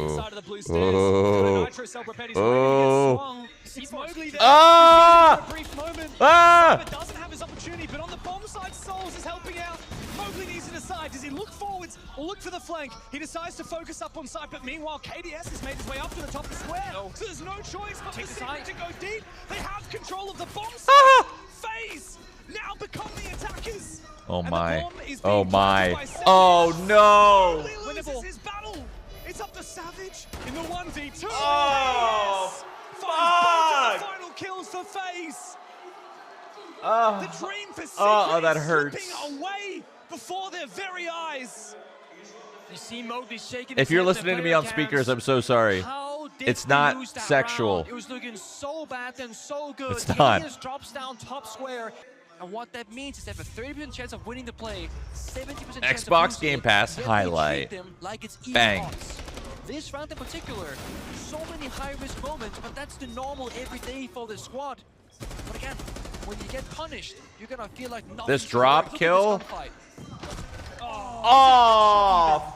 inside of the blue stairs. Nitro cell prepared, he's ready to get swung. It's Mowgli there. Ah! For a brief moment. Ah! Cyber doesn't have his opportunity, but on the bomb side, Souls is helping out. Mowgli needs to decide. Does he look forwards or look for the flank? He decides to focus up on site, but meanwhile, KDS has made his way up to the top of the square. So there's no choice but for Secret to go deep. They have control of the bomb site. Ah! FaZe now become the attackers. Oh my. Oh my. Oh no. He loses his battle. It's up to Savage in the 1v2. Oh, fuck. The final kills for FaZe. The dream for Secret that is hurts. slipping away before their very eyes. You see Mowgli shaking. If you're listening to me on speakers, I'm so sorry. It's not sexual. Round? It was looking so bad and so good. It's not. KDS drops down top square. And what that means is they have a 30% chance of winning the play, 70% chance Xbox of Game losing Pass it, highlight. them like it's Bang. odds. This round in particular, so many high-risk moments, but that's the normal every day for the squad. But again, when you get punished, you're gonna feel like nothing. This drop kill.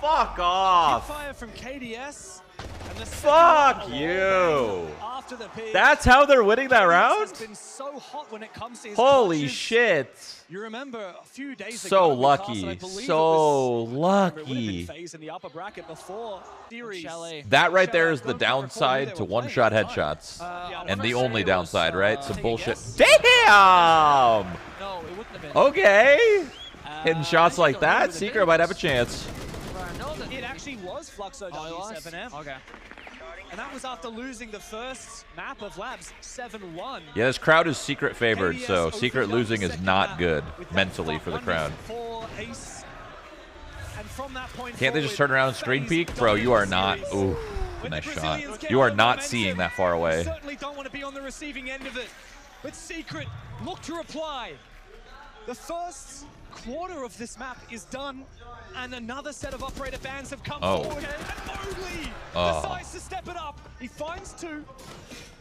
Fuck off. Fire from KDS. And the fuck you. After the peak, that's how they're winning that round? has been so hot when it comes to his holy clutches. shit. You remember a few days so ago, lucky. So lucky. FaZe in the upper bracket before series. That right there is the downside to one-shot headshots. And the only downside, right? Some bullshit. Damn! No, it wouldn't have been. Okay. Hitting shots like that, Secret might have a chance. It actually was Fluxo W7M. Okay. And that was after losing the first map of Labs 7-1. Yeah, this crowd is Secret favored, so Secret losing is not good mentally for the crowd. And from that point Can't they just turn around and screen peek? Bro, you are not. Ooh. Nice shot. You are not seeing that far away. Certainly don't want to be on the receiving end of it. But Secret look to reply. The first quarter of this map is done, and another set of operator bans have come forward. And Mowgli decides to step it up. He finds two,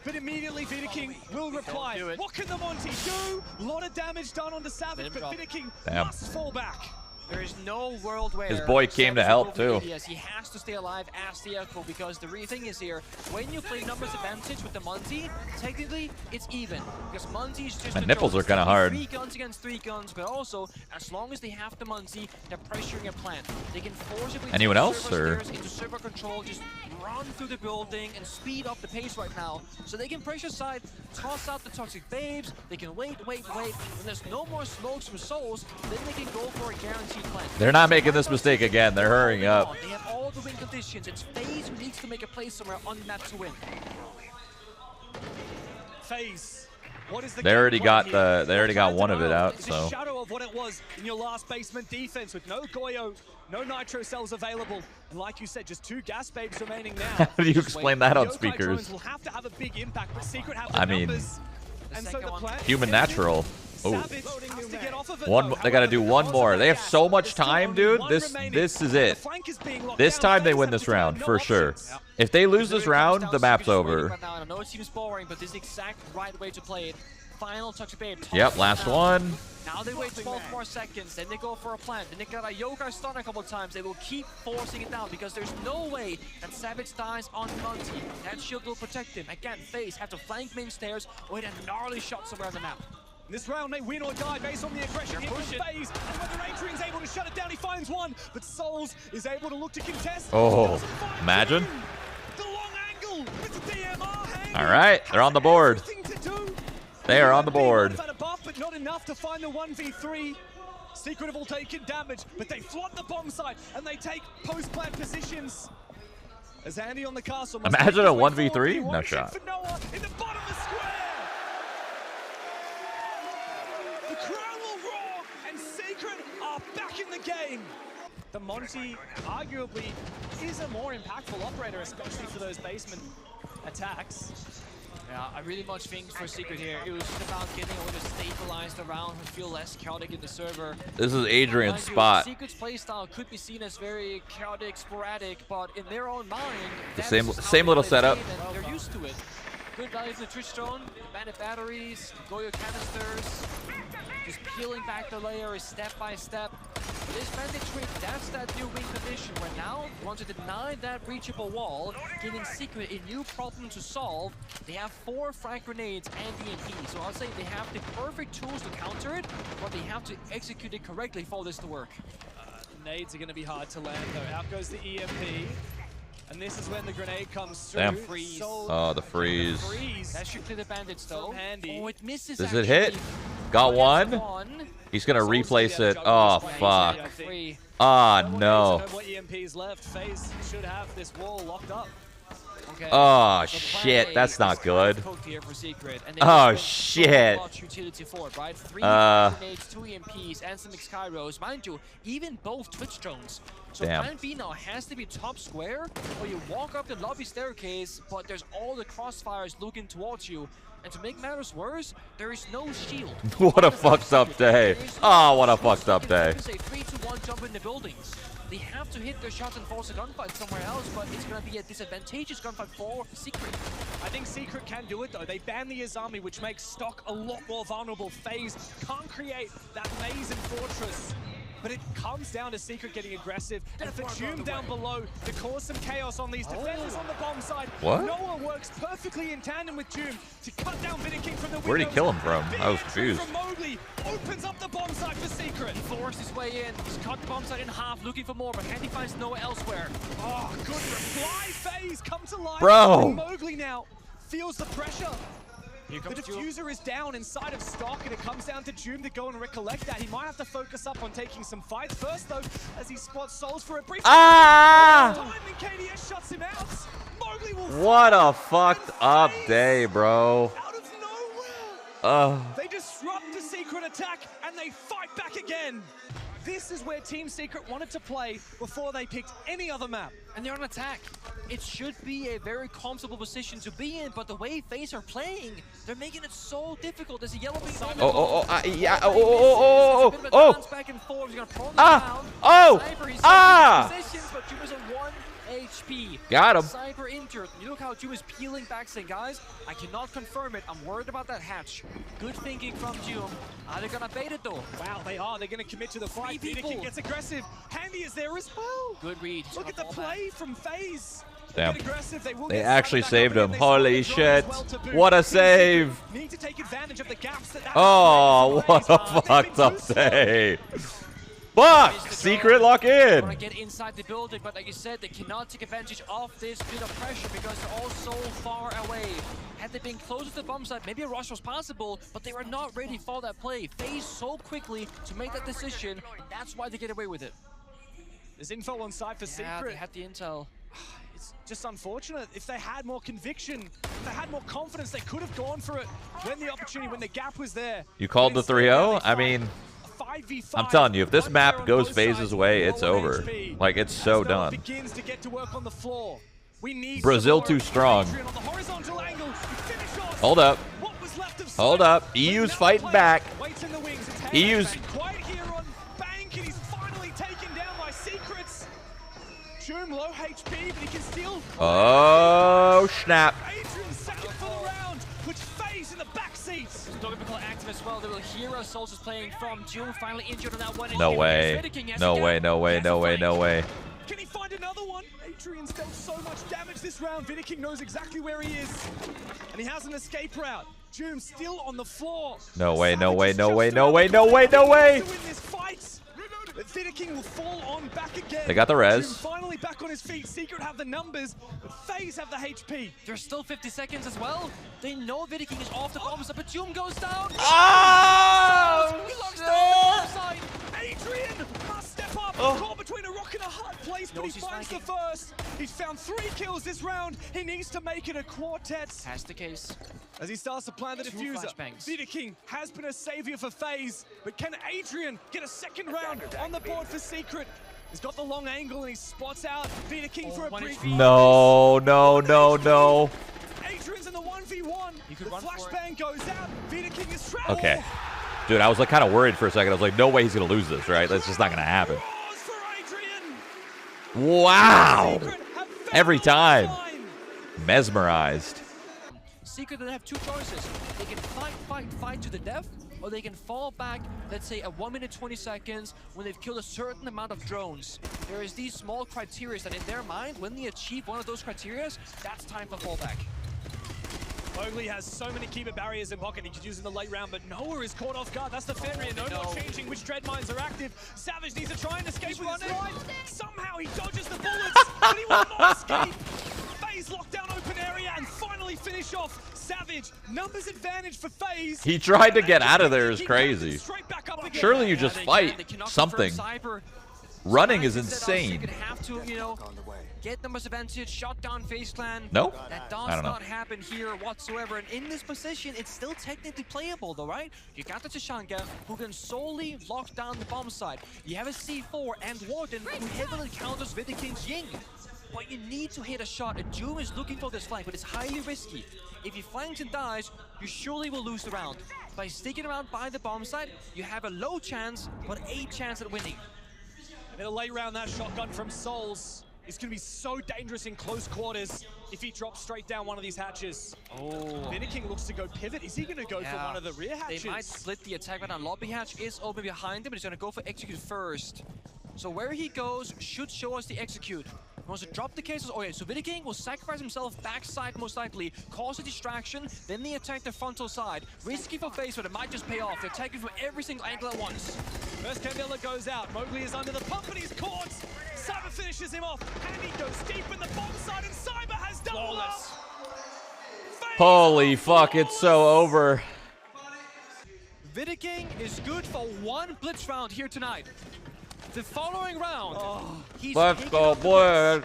but immediately Vidiking will reply. What can the Monty do? A lot of damage done on the Savage, but Vidiking must fall back. There is no world where his boy came to help too. He has to stay alive as the Echo, because the thing is here, when you play numbers advantage with the Monty, technically it's even, because Monty is just my nipples are kind of hard. 3 guns against 3 guns, but also as long as they have the Monty, they're pressuring a plant. They can forcibly anyone else or into server control, just run through the building and speed up the pace right now, so they can pressure side, toss out the toxic babes. They can wait. When there's no more smokes from Souls, then they can go for a guaranteed. They're not making this mistake again. They're hurrying up. They have all the win conditions. It's FaZe who needs to make a play somewhere on that to win. FaZe. What is the they already got here? They already got one of it out. It's So a shadow of what it was in your last basement defense with no Goyo, no nitro cells available, and like you said, just 2 gas babes remaining now. How do you explain that on speakers? Will have to have a big impact, but Secret have the I mean, numbers. And so the human natural. Oh. One, they got to do one more. They have so much time, dude. This is it. This time they win this round for sure. If they lose this round, the map's over. I know it seems boring, but this is the exact right way to play it. Final touch babe. Yep, last one. Now they wait 12 more seconds, then they go for a plant. Then they got a Yokai stun a couple times. They will keep forcing it down because there's no way that Savage dies on Monty. That shield will protect him. Again, FaZe have to flank main stairs or hit a gnarly shot somewhere on the map. This round may win or die based on the aggression here from FaZe. And whether Adrian's able to shut it down, he finds one. But Souls is able to look to contest. Oh, imagine. The long angle with the DMR hanging. All right, they're on the board. They are on the board. But not enough to find the 1v3. Secret have all taken damage, but they flaunt the bomb site and they take post-plant positions. As Andy on the castle. Imagine a 1v3. No shot. In the bottomless square. The crowd will roar, and Secret are back in the game. The Monty arguably is a more impactful operator, especially for those basement attacks. Yeah, I really much think for Secret here, it was just about getting a little stabilized around and feel less chaotic in the server. This is Adrian's spot. Secret's playstyle could be seen as very chaotic, sporadic, but in their own mind, the same little setup. They're used to it. Good value for the Twitch drone, bandit batteries, Goyo canisters, just peeling back the layers step by step. This bandit trick, that's that new win condition where now they want to deny that reachable wall, giving Secret a new problem to solve. They have 4 frag grenades and EMP, so I'll say they have the perfect tools to counter it, but they have to execute it correctly for this to work. Nades are going to be hard to land though. Out goes the EMP. And this is when the grenade comes through. Damn. Freeze. Oh, the freeze. That should clear the bandits though. Handy. Oh, it misses. Does it hit? Got one. He's gonna replace it. Oh fuck. Ah no. What EMPs left? FaZe should have this wall locked up. Okay. Oh shit, that's not good. Oh shit. 3 grenades, 2 EMPs, and some X-Kairos. Mind you, even both Twitch drones. So plan B now has to be top square, or you walk up the lobby staircase, but there's all the crossfires looking towards you. And to make matters worse, there is no shield. What a fucked up day. Oh, what a fucked up day. It's a 3-2-1 jump in the buildings. They have to hit their shots and force a gunfight somewhere else, but it's going to be a disadvantageous gunfight for Secret. I think Secret can do it though. They ban the Izami, which makes stock a lot more vulnerable. FaZe can't create that maze and fortress. But it comes down to Secret getting aggressive, and for Doom down below to cause some chaos on these defenders on the bomb side. What? Noah works perfectly in tandem with Doom to cut down Vidiking from the windows. Where'd he kill him from? I was confused. From Mowgli opens up the bomb side for Secret. He forced his way in. He's cut the bomb side in half, looking for more, but Handy finds Noah elsewhere. Oh, good reply. FaZe come to life. Bro. And Mowgli now feels the pressure. The diffuser is down inside of stock, and it comes down to Doom to go and recollect that. He might have to focus up on taking some fights first, though, as he spots Souls for a brief time, and KDS shuts him out. Mowgli will what a fucked up day, bro. Out of nowhere. They disrupt the Secret attack, and they fight back again. this is where Team Secret wanted to play before they picked any other map. And they're on attack. It should be a very comfortable position to be in, but the way FaZe are playing, they're making it so difficult. There's a yellow beam. Yeah. Back and forth. He's gonna prone him Ah. down. Oh. Cyber, he's Ah. positions, but Juma's on 1 HP. Got him. Cyber injured. You look how Juma's peeling back, saying, guys, I cannot confirm it. I'm worried about that hatch. Good thinking from Jum. Are they gonna bait it though? Wow, they are. They're gonna commit to the fight. Vidiking gets aggressive. Handy is there as well. Good read. Look at the play from FaZe. Damn. They actually saved him. Holy shit. What a save. Need to take advantage of the gaps that Oh, what a fucked up day. Fuck! Secret lock in. Want to get inside the building, but like you said, they cannot take advantage of this bit of pressure because they're all so far away. Had they been closer to the bomb site, maybe a rush was possible, but they were not ready for that play. FaZe so quickly to make that decision. That's why they get away with it. There's info on site for Secret. Yeah, they had the intel. It's just unfortunate. If they had more conviction, if they had more confidence, they could have gone for it when the opportunity, when the gap was there. You called the 3-0? I mean, I'm telling you, if this map goes FaZe's way, it's over. Like, it's so done. Begins to get to work on the floor. We need Brazil too strong. Hold up. Hold up. EU's fighting back. EU's... Low HP, but he can still... Oh, snap. Adrian second for the round, puts FaZe in the backseat. Typical active as well. They will hear us soldiers playing from June, finally injured on that one. No way. No way, no way, no way, no way. Can he find another one? Adrian's dealt so much damage this round. Vidiking knows exactly where he is. And he has an escape route. June still on the floor. No way, no way, no way, no way, no way, no way. Vidiking will fall on back again. They got the res. Finally back on his feet. Secret have the numbers, but FaZe have the HP. There's still 50 seconds as well. They know Vidiking is off the bomb, but Jum goes down. Oh! He locks down the bomb site. Adrian must step up. Caught between a rock and a hard place, but he finds the first. He's found 3 kills this round. He needs to make it a quartet. That's the case. As he starts to plan the diffuser, Vidiking has been a savior for FaZe, but can Adrian get a second round on the board for Secret? He's got the long angle and he spots out Vidiking for a brief. No, no, no, no. Adrian's in the 1v1. The flashbang goes out. Vidiking is trapped. Okay. Dude, I was like kind of worried for a second. I was like, no way he's going to lose this, right? That's just not going to happen. Wow. Every time. Mesmerized. Secret, they have 2 choices. They can fight to the death, or they can fall back, let's say, at 1 minute 20 seconds when they've killed a certain amount of drones. There is these small criteria that in their mind, when they achieve one of those criteria, that's time for fallback. Mowgli has so many keeper barriers in pocket he could use in the late round, but Noah is caught off guard. That's the Fenrir. No more changing which dread mines are active. Savage needs to try and escape with his life. Somehow he dodges the bullets, but he will not escape. FaZe locked down open area and finally finish off Savage. Numbers advantage for FaZe. He tried to get out of there is crazy. Surely you just fight something. Running is insane. They have to, you know, get numbers advantage, shut down FaZe Clan. No? That does not happen here whatsoever. And in this position, it's still technically playable though, right? You got the Tashanka, who can solely lock down the bomb site. You have a C4 and Warden, who heavily counters Vidiking's Ying. But you need to hit a shot, and Doom is looking for this flank, but it's highly risky. If he flanks and dies, you surely will lose the round. By sticking around by the bomb site, you have a low chance, but a chance at winning. In a late round, that shotgun from Souls is going to be so dangerous in close quarters if he drops straight down one of these hatches. Vidiking looks to go pivot. Is he going to go for one of the rear hatches? They might split the attack, but on lobby hatch is open behind him, but he's going to go for execute first. So where he goes should show us the execute. He wants to drop the cases. Okay, so Vidiking will sacrifice himself backside most likely, cause a distraction, then they attack the frontal side. Risky for FaZe, but it might just pay off. They're attacking from every single angle at once. First Candela goes out. Mowgli is under the pump and he's caught. Cyber finishes him off. And he goes deep in the bomb side and Cyber has double up. Holy fuck, it's so over. Vidiking is good for 1 blitz round here tonight. The following round, he's let's go, boy.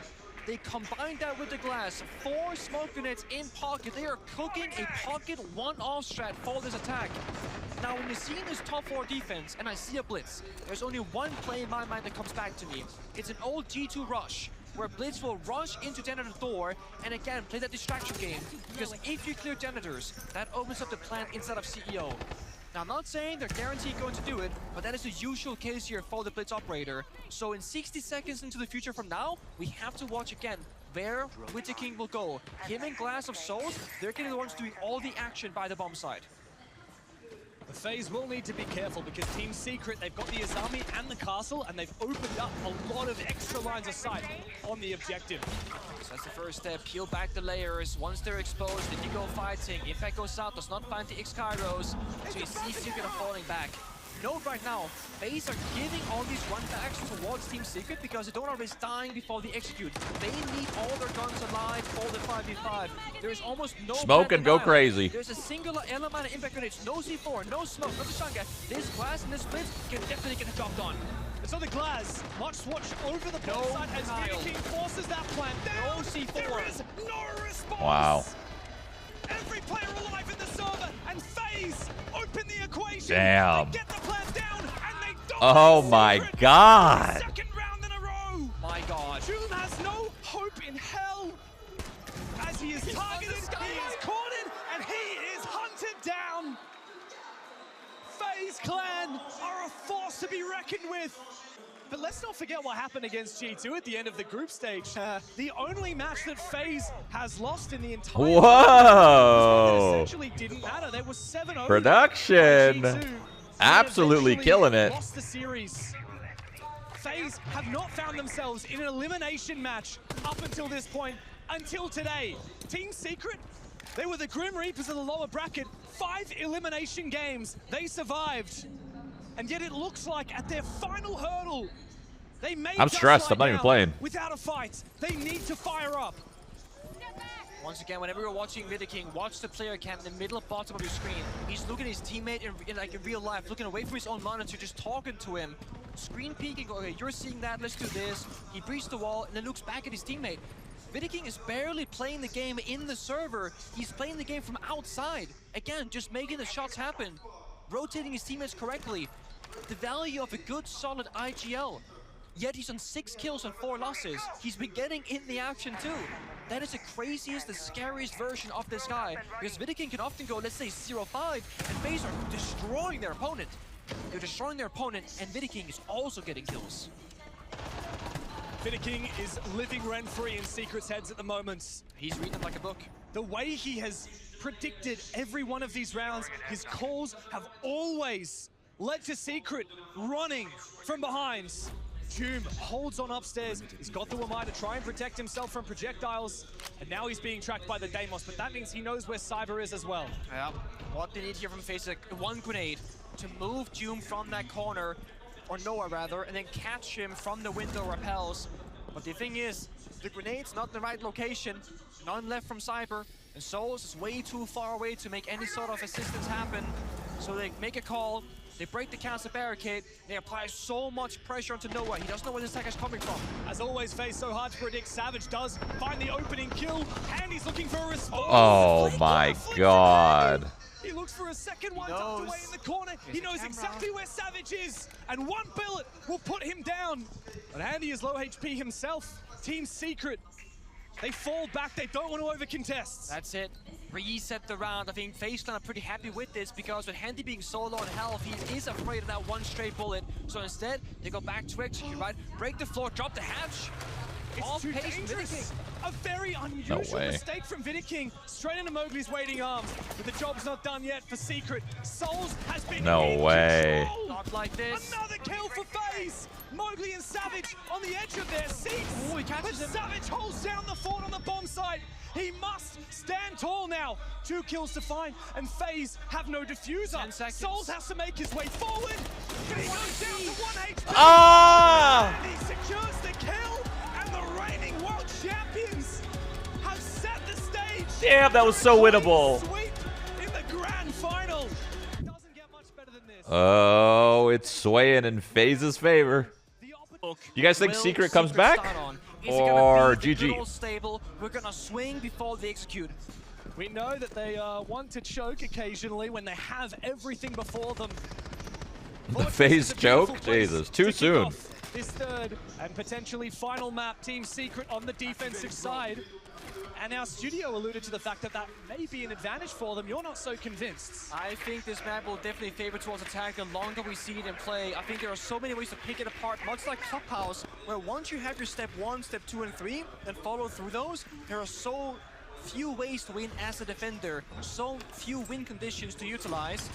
They combine that with the glass. 4 smoke grenades in pocket. They are cooking a pocket one-off strat for this attack. Now, when you're seeing this top 4 defense, and I see a blitz, there's only one play in my mind that comes back to me. It's an old G2 rush, where Blitz will rush into janitor door and again play that distraction game. Because if you clear janitors, that opens up the plant inside of CEO. Now, I'm not saying they're guaranteed going to do it, but that is the usual case here for the Blitz operator. So in 60 seconds into the future from now, we have to watch again where King will go. Him and Glass of Souls, they're getting the ones doing all the action by the bomb side. The FaZe will need to be careful because Team Secret, they've got the Azami and the castle, and they've opened up a lot of extra lines of sight on the objective. So that's the first step. Peel back the layers. Once they're exposed, then you go fighting. Impact goes out, does not find the X-Kairos, so you see Secret are falling back. Note right now, FaZe are giving all these run-backs towards Team Secret because they don't want to risk dying before they execute. They need all their guns alive for the 5v5. There is almost no smoke and go crazy. There's a singular element of impact grenades, no C4, no smoke, no Tashanga. This Glass and this Blitz can definitely get the job done. So the Glass, much watch over the bomb side as King forces that plant down. No C4. There is no response. Wow. Every player alive in the server, and FaZe open the equation. Damn. They get the plant down, and they don't. Oh my God. Second round in a row. My God. Doom has no hope in hell. As he is targeted, he is cornered, and he is hunted down. FaZe Clan are a force to be reckoned with. But let's not forget what happened against G2 at the end of the group stage. The only match that FaZe has lost in the entire Whoa! essentially didn't matter. There was 7-0. Production. Absolutely killing it. Lost the series. FaZe have not found themselves in an elimination match up until this point, until today. Team Secret, they were the Grim Reapers of the lower bracket. 5 elimination games, they survived. And yet it looks like at their final hurdle, they may I'm stressed, I'm not even playing. Without a fight, they need to fire up. Once again, whenever you're watching King, watch the player cam in the middle bottom of your screen. He's looking at his teammate in real life, looking away from his own monitor, just talking to him. Screen peeking, okay, you're seeing that, let's do this. He breached the wall and then looks back at his teammate. King is barely playing the game in the server. He's playing the game from outside. Again, just making the shots happen. Rotating his teammates correctly. The value of a good, solid IGL. Yet he's on 6 kills and 4 losses. He's been getting in the action too. That is the craziest, the scariest version of this guy. Because King can often go, let's say 0-5, and FaZe are destroying their opponent. They're destroying their opponent, and King is also getting kills. King is living rent-free in Secret's heads at the moment. He's reading them like a book. The way he has predicted every one of these rounds, his calls have always led to Secret running from behind. Doom holds on upstairs. He's got the Wamai to try and protect himself from projectiles. And now he's being tracked by the Deimos, but that means he knows where Cyber is as well. Yeah, what they need here from FaZe is one grenade to move Doom from that corner, or Noah rather, and then catch him from the window repels. But the thing is, the grenade's not in the right location. None left from Cyber, and Souls is way too far away to make any sort of assistance happen. So they make a call, they break the castle barricade, they apply so much pressure onto Noah. He doesn't know where this attack is coming from. As always, FaZe so hard to predict. Savage does find the opening kill, and he's looking for a response. Oh my God. He looks for a second one tucked away in the corner. He knows exactly where Savage is, and one bullet will put him down. But Andy is low HP himself. Team Secret, they fall back. They don't want to over-contest. That's it. Reset the round. I think FaZe Clan are pretty happy with this because with Handy being so low on health, he is afraid of that one stray bullet. So instead, they go back to execute, right? Break the floor, drop the hatch. It's too dangerous. A very unusual mistake from King. Straight into Mowgli's waiting arms. But the job's not done yet for Secret. Souls has been No way. Not like this. Another kill for FaZe. Mowgli and Savage on the edge of their seats. Ooh, he catches him. Savage holds down the fort on the bomb site. He must stand tall now. 2 kills to find, and FaZe have no diffuser. 10 seconds. Souls has to make his way forward. He goes down to 1 HP. Ah! And he secures the kill, and the reigning world champions have set the stage. Damn, that was so winnable. Sweep in the grand final. Doesn't get much better than this. Oh, it's swaying in FaZe's favor. You guys think Secret comes back? or GG. Stable? We're gonna swing before they execute. We know that they want to choke occasionally when they have everything before them. The FaZe choke? Jesus, too soon. This third and potentially final map, Team Secret on the defensive side. And our studio alluded to the fact that that may be an advantage for them. You're not so convinced. I think this map will definitely favor towards attack the longer we see it in play. I think there are so many ways to pick it apart, much like Clubhouse, where once you have your step 1, step 2, and 3, and follow through those, there are so few ways to win as a defender, so few win conditions to utilize.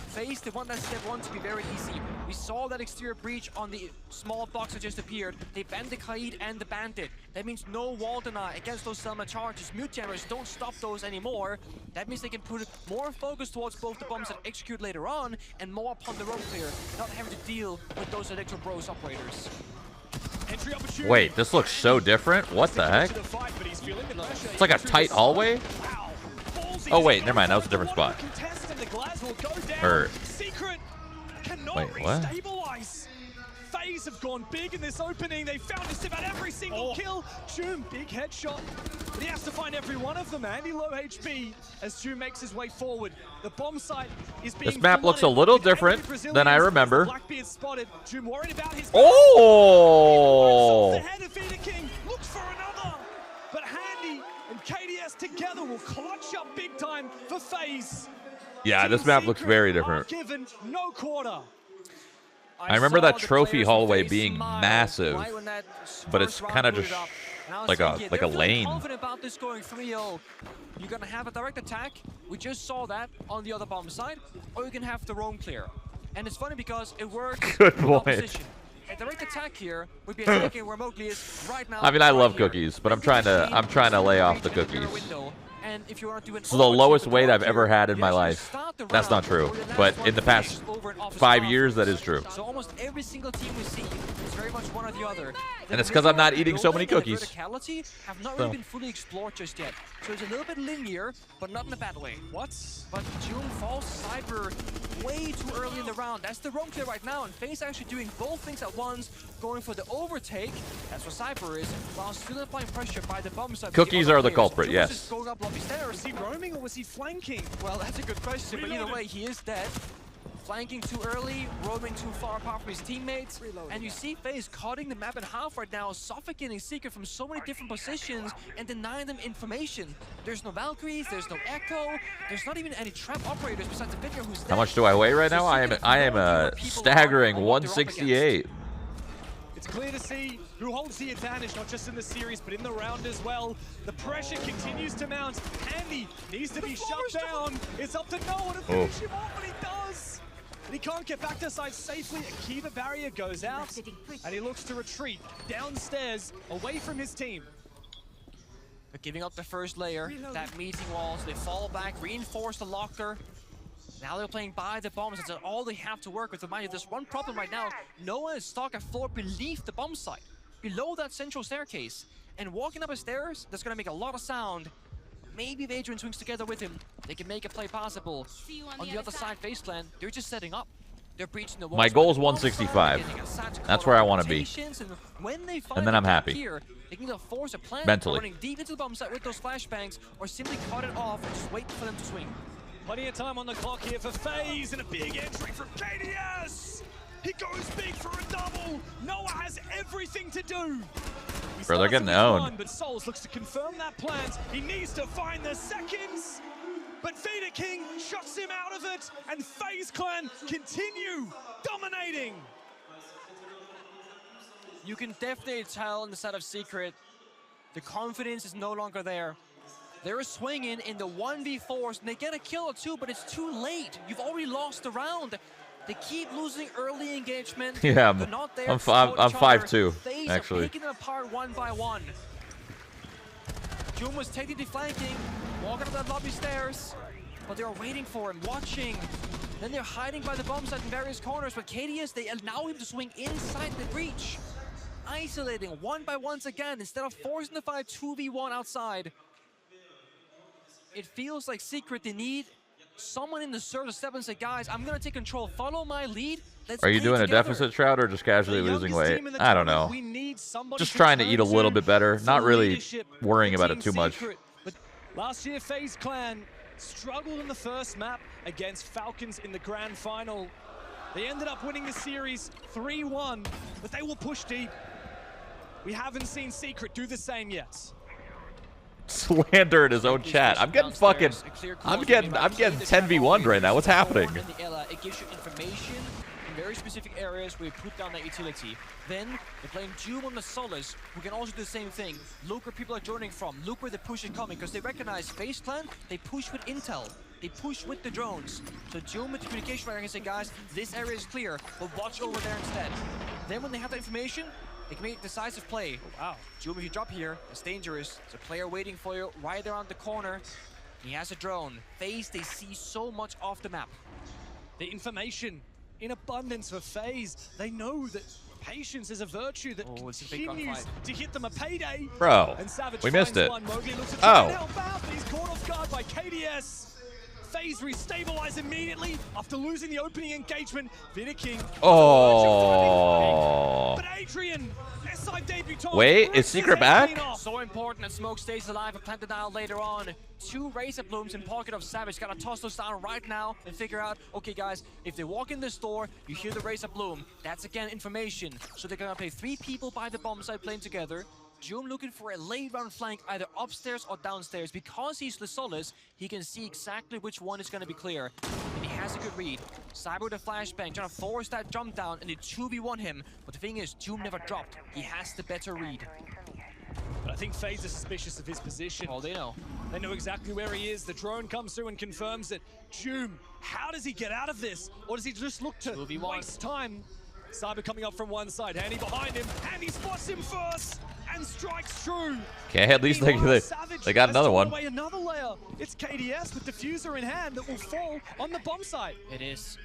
FaZe, they want that step 1 to be very easy. We saw that exterior breach on the small box that just appeared. They banned the Kaid and the Bandit. That means no wall deny against those Selma charges. Mute jammers don't stop those anymore. That means they can put more focus towards both the bombs that execute later on and more upon the roam clear, not having to deal with those Electro Bros operators. Wait, this looks so different. What the heck? It's like a tight hallway? Oh wait, never mind. That was a different spot. Or... Wait, what? FaZe have gone big in this opening. They found just about every single kill. Joom, big headshot. But he has to find every one of them. Andy low HP as Joom makes his way forward. The bomb site is being This map looks a little different than I remember. Blackbeard spotted. Joom worried about his Oh! the head of FaZe looks for another. But Handy and KDS together will clutch up big time for FaZe. Yeah, this map looks very different. Given no quarter. I remember that trophy hallway being massive, but it's kind of just like a lane. Confident about this going 3-0. You're gonna have a direct attack. We just saw that on the other bomb side, or you can have the roam clear. And it's funny because it works. Good point. A direct attack here would be attacking remotely is right now. I mean, I love cookies, but I'm trying to lay off the cookies. And if you want to do This is the lowest weight I've ever had in my life. That's not true, but in the past 5 years, that is true. So almost every single team we see is very much one or the other. And it's because I'm not eating so many cookies. Verticality have not really been fully explored just yet. So it's a little bit linear, but not in a bad way. What? But Joom falls Cyber way too early in the round. That's the roam clear right now, and FaZe actually doing both things at once, going for the overtake. That's what Cyber is, while still applying pressure by the bomb side. Cookies are the culprit, yes. Was he roaming or was he flanking? Well, that's a good question, but either way, he is dead. Flanking too early, roaming too far apart from his teammates, and you see FaZe cutting the map in half right now, suffocating Secret from so many different positions and denying them information. There's no Valkyries, there's no Echo, there's not even any trap operators besides the video who's dead. How much do I weigh right now? I am a staggering 168. It's clear to see who holds the advantage, not just in the series, but in the round as well. The pressure continues to mount. Andy needs to be shut down. It's up to Noah to finish him off, but he does. And he can't get back to side safely. A Kiva barrier goes out, and he looks to retreat downstairs, away from his team. They're giving up the first layer, that meeting wall, so they fall back, reinforce the locker. Now they're playing by the bombs. That's all they have to work with. Remind you, there's one problem right now. Noah is stuck a floor beneath the bomb site, below that central staircase. And walking up a stairs, that's going to make a lot of sound. Maybe if Adrian swings together with him, they can make a play possible. On the other side, FaZe Clan, they're just setting up. They're breaching the walls. My goal is 165. That's where I want to be. And then I'm happy. Here, they can either force a plan mentally running deep into the bomb site with those flashbangs, or simply cut it off and just wait for them to swing. Plenty of time on the clock here for FaZe, and a big entry from KDS. He goes big for a double. Noah has everything to do. Bro, they're getting owned. But Souls looks to confirm that plan. He needs to find the seconds. But Vita King shuts him out of it, and FaZe Clan continue dominating. You can definitely tell on the side of Secret, the confidence is no longer there. They're swinging in the 1v4s, and they get a kill or two, but it's too late. You've already lost the round. They keep losing early engagement. Yeah, They're not there I'm 5'2", actually. Taking them apart one by one. Joom was technically flanking, walking up that lobby stairs, but they were waiting for him, watching. Then they're hiding by the bomb site in various corners, but KDS, they allow him to swing inside the breach. Isolating one by ones again, instead of forcing the fight 2v1 outside. It feels like Secret, they need someone in the server step and say, guys, I'm going to take control. Follow my lead. Let's Are you play doing a together. deficit, Shroud, or just casually losing weight? I don't know. Just trying to eat a little bit better. Not really worrying about it too much. Last year, FaZe Clan struggled in the first map against Falcons in the grand final. They ended up winning the series 3-1, but they will push deep. We haven't seen Secret do the same yet. Slander in his own chat. I'm getting fucking. I'm getting 10v1'd right now. What's happening? It gives you information in very specific areas where you put down that utility. Then they're playing Doom on the Solace, who can also do the same thing. Look where people are joining from. Look where the push is coming, because they recognize FaZe Clan. They push with intel. They push with the drones. So Doom with the communication radar can say, guys, this area is clear, but watch over there instead. Then when they have that information, they can make a decisive play. Oh, wow. Doom, if you drop here, it's dangerous. There's a player waiting for you right around the corner. He has a drone. FaZe, they see so much off the map. The information in abundance for FaZe. They know that patience is a virtue that continues to hit them a payday. Bro, and Savage we missed it. Oh. Help out, but he's caught off guard by KDS. FaZe restabilize immediately after losing the opening engagement. Vinicking. Oh. But Adrian, SI debutant. Wait, is Secret back? So important that Smoke stays alive and plant the dial later on. 2 Razor Blooms in pocket of Savage. Gotta toss those down right now and figure out, okay guys, if they walk in this door, you hear the Razor Bloom. That's again information. So they're gonna play 3 people by the bomb site playing together. Doom looking for a late round flank either upstairs or downstairs. Because he's the Solace, he can see exactly which one is going to be clear. And he has a good read. Cyber with a flashbang, trying to force that jump down and they 2v1 him. But the thing is, Doom never dropped. He has the better read. But I think FaZe is suspicious of his position. Oh, they know. They know exactly where he is. The drone comes through and confirms it. Doom, how does he get out of this? Or does he just look to 2v1. waste time? Cyber coming up from one side, Handy behind him. Handy spots him first and strikes true. Okay, at least they got another one. Away another layer. It's KDS with diffuser in hand that will fall on the bomb site. It is.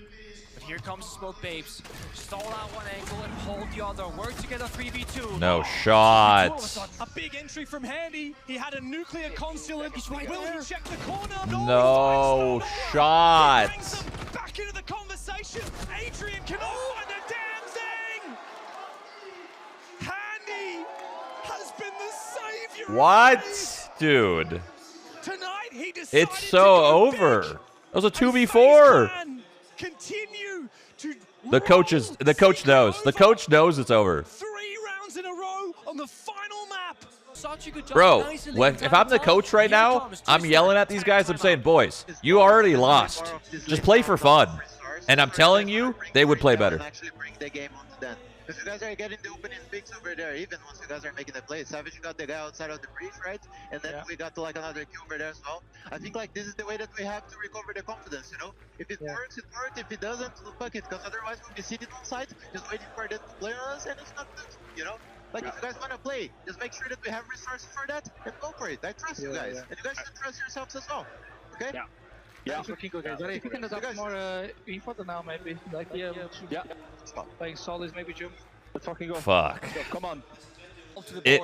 But here comes the Smoke Babes. Stall out one angle and hold the other. Work together 3v2. No shots. A big entry from Handy. He had a nuclear consulate. He's right Will there. he check the corner? No shots. He brings them back into the conversation. Adrian cannot find a damn thing. Handy has been the savior. What? Dude. Tonight he decided It's so over. Big. That was a 2v4. Continue to The coach knows. The coach knows it's over. 3 rounds in a row on the final map. Such a good job. Bro, if I'm the coach right now, I'm yelling at these guys. I'm saying, boys, you already lost. Just play for fun. And I'm telling you, they would play better. Actually bring the game onto them. Because you guys are getting the opening picks over there, even once you guys are making the play. Savage got the guy outside of the breach, right? And then we got like another kill over there as well. I think like this is the way that we have to recover the confidence, you know? If it works, it works. If it doesn't, fuck it. Because otherwise we'll be sitting on site, just waiting for them to play on us, and it's not good, you know? Like if you guys want to play, just make sure that we have resources for that, and go for it. I trust you guys. And you guys should trust yourselves as well, okay? Yeah, looking good, guys. If you can adopt more info now, maybe. Like, playing solos, maybe Jim. Let's fucking go. Fuck. Come on. It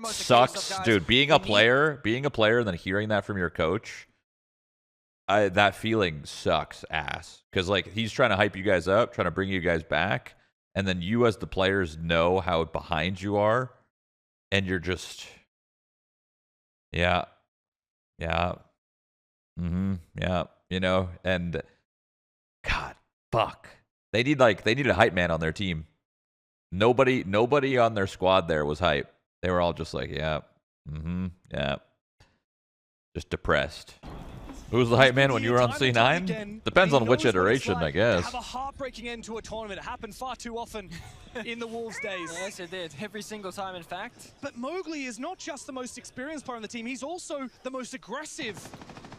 sucks, dude. Being a player and then hearing that from your coach, that feeling sucks ass. Because, like, he's trying to hype you guys up, trying to bring you guys back, and then you as the players know how behind you are, and you're just, you know, and God, fuck. They need a hype man on their team. Nobody on their squad there was hype. They were all just like, just depressed. Who was the hype man when you were on C9? Depends on which iteration, I guess. Have a heartbreaking end to a tournament. It happened far too often in the Wolves days. Yes, it did. Every single time, in fact. But Mowgli is not just the most experienced player on the team. He's also the most aggressive,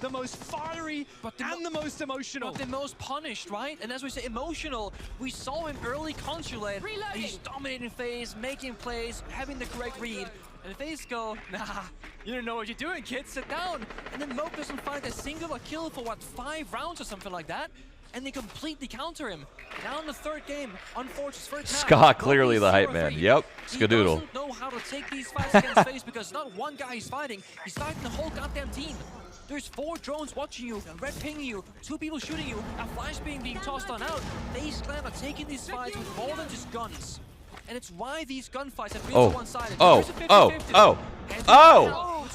the most fiery, and the most emotional. But the most punished, right? And as we say, emotional. We saw him early consulate. He's dominating FaZe, making plays, having the correct read. And FaZe go, nah, you don't know what you're doing, kid. Sit down. And then Moke doesn't find a singular kill for, what, 5 rounds or something like that? and they completely counter him. Now in the third game, unfortunately, Scott, clearly the hype man. Yep, Skadoodle. He doesn't know how to take these fights against FaZe because not one guy he's fighting the whole goddamn team. There's 4 drones watching you, red pinging you, 2 people shooting you, a flashbang being tossed on out. FaZe Clan are taking these fights with more than just guns. And it's why these gunfights have been so one-sided.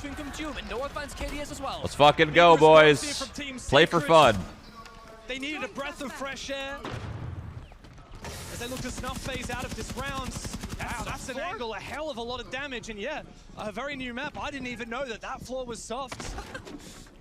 Between Doom and no advanced KDS as well. Let's fucking go, boys. Play for fun. They needed a breath of fresh air as they look to snuff FaZe out of this round. Wow, that's an angle, a hell of a lot of damage, and yeah, a very new map. I didn't even know that that floor was soft.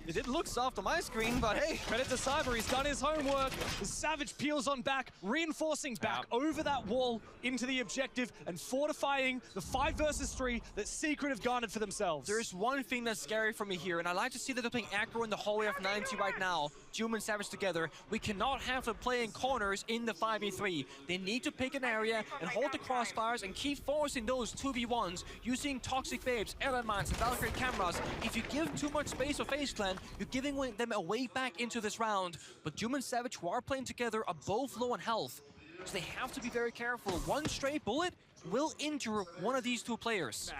It didn't look soft on my screen, but hey, credit to Cyber, he's done his homework. The Savage peels on back, reinforcing back over that wall into the objective and fortifying the 5 versus 3 that Secret have garnered for themselves. There's one thing that's scary for me here, and I like to see that they're playing aggro in the hallway of 90 right now. Doom and Savage together. We cannot have them playing corners in the 5v3. They need to pick an area and hold the crossfires and keep forcing those 2v1s using Toxic Babes, Elements, and Valkyrie cameras. If you give too much space for FaZe Clan, you're giving them a way back into this round. But Doom and Savage, who are playing together, are both low on health. So they have to be very careful. One stray bullet will injure one of these 2 players.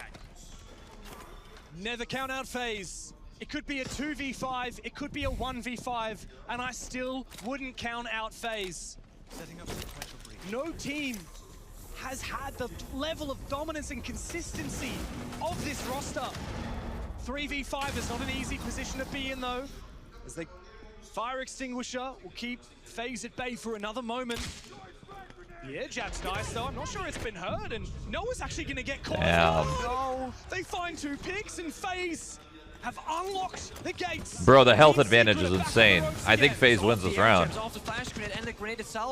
Never count out FaZe. It could be a 2v5, it could be a 1v5, and I still wouldn't count out FaZe. Setting up a sequential breach. No team has had the level of dominance and consistency of this roster. 3v5 is not an easy position to be in, though, as the fire extinguisher will keep FaZe at bay for another moment. The air jab's nice, though. I'm not sure it's been heard, and Noah's actually going to get caught. No, they find 2 picks, and FaZe have unlocked the gates. Bro, the health advantage is insane. I think FaZe wins this round.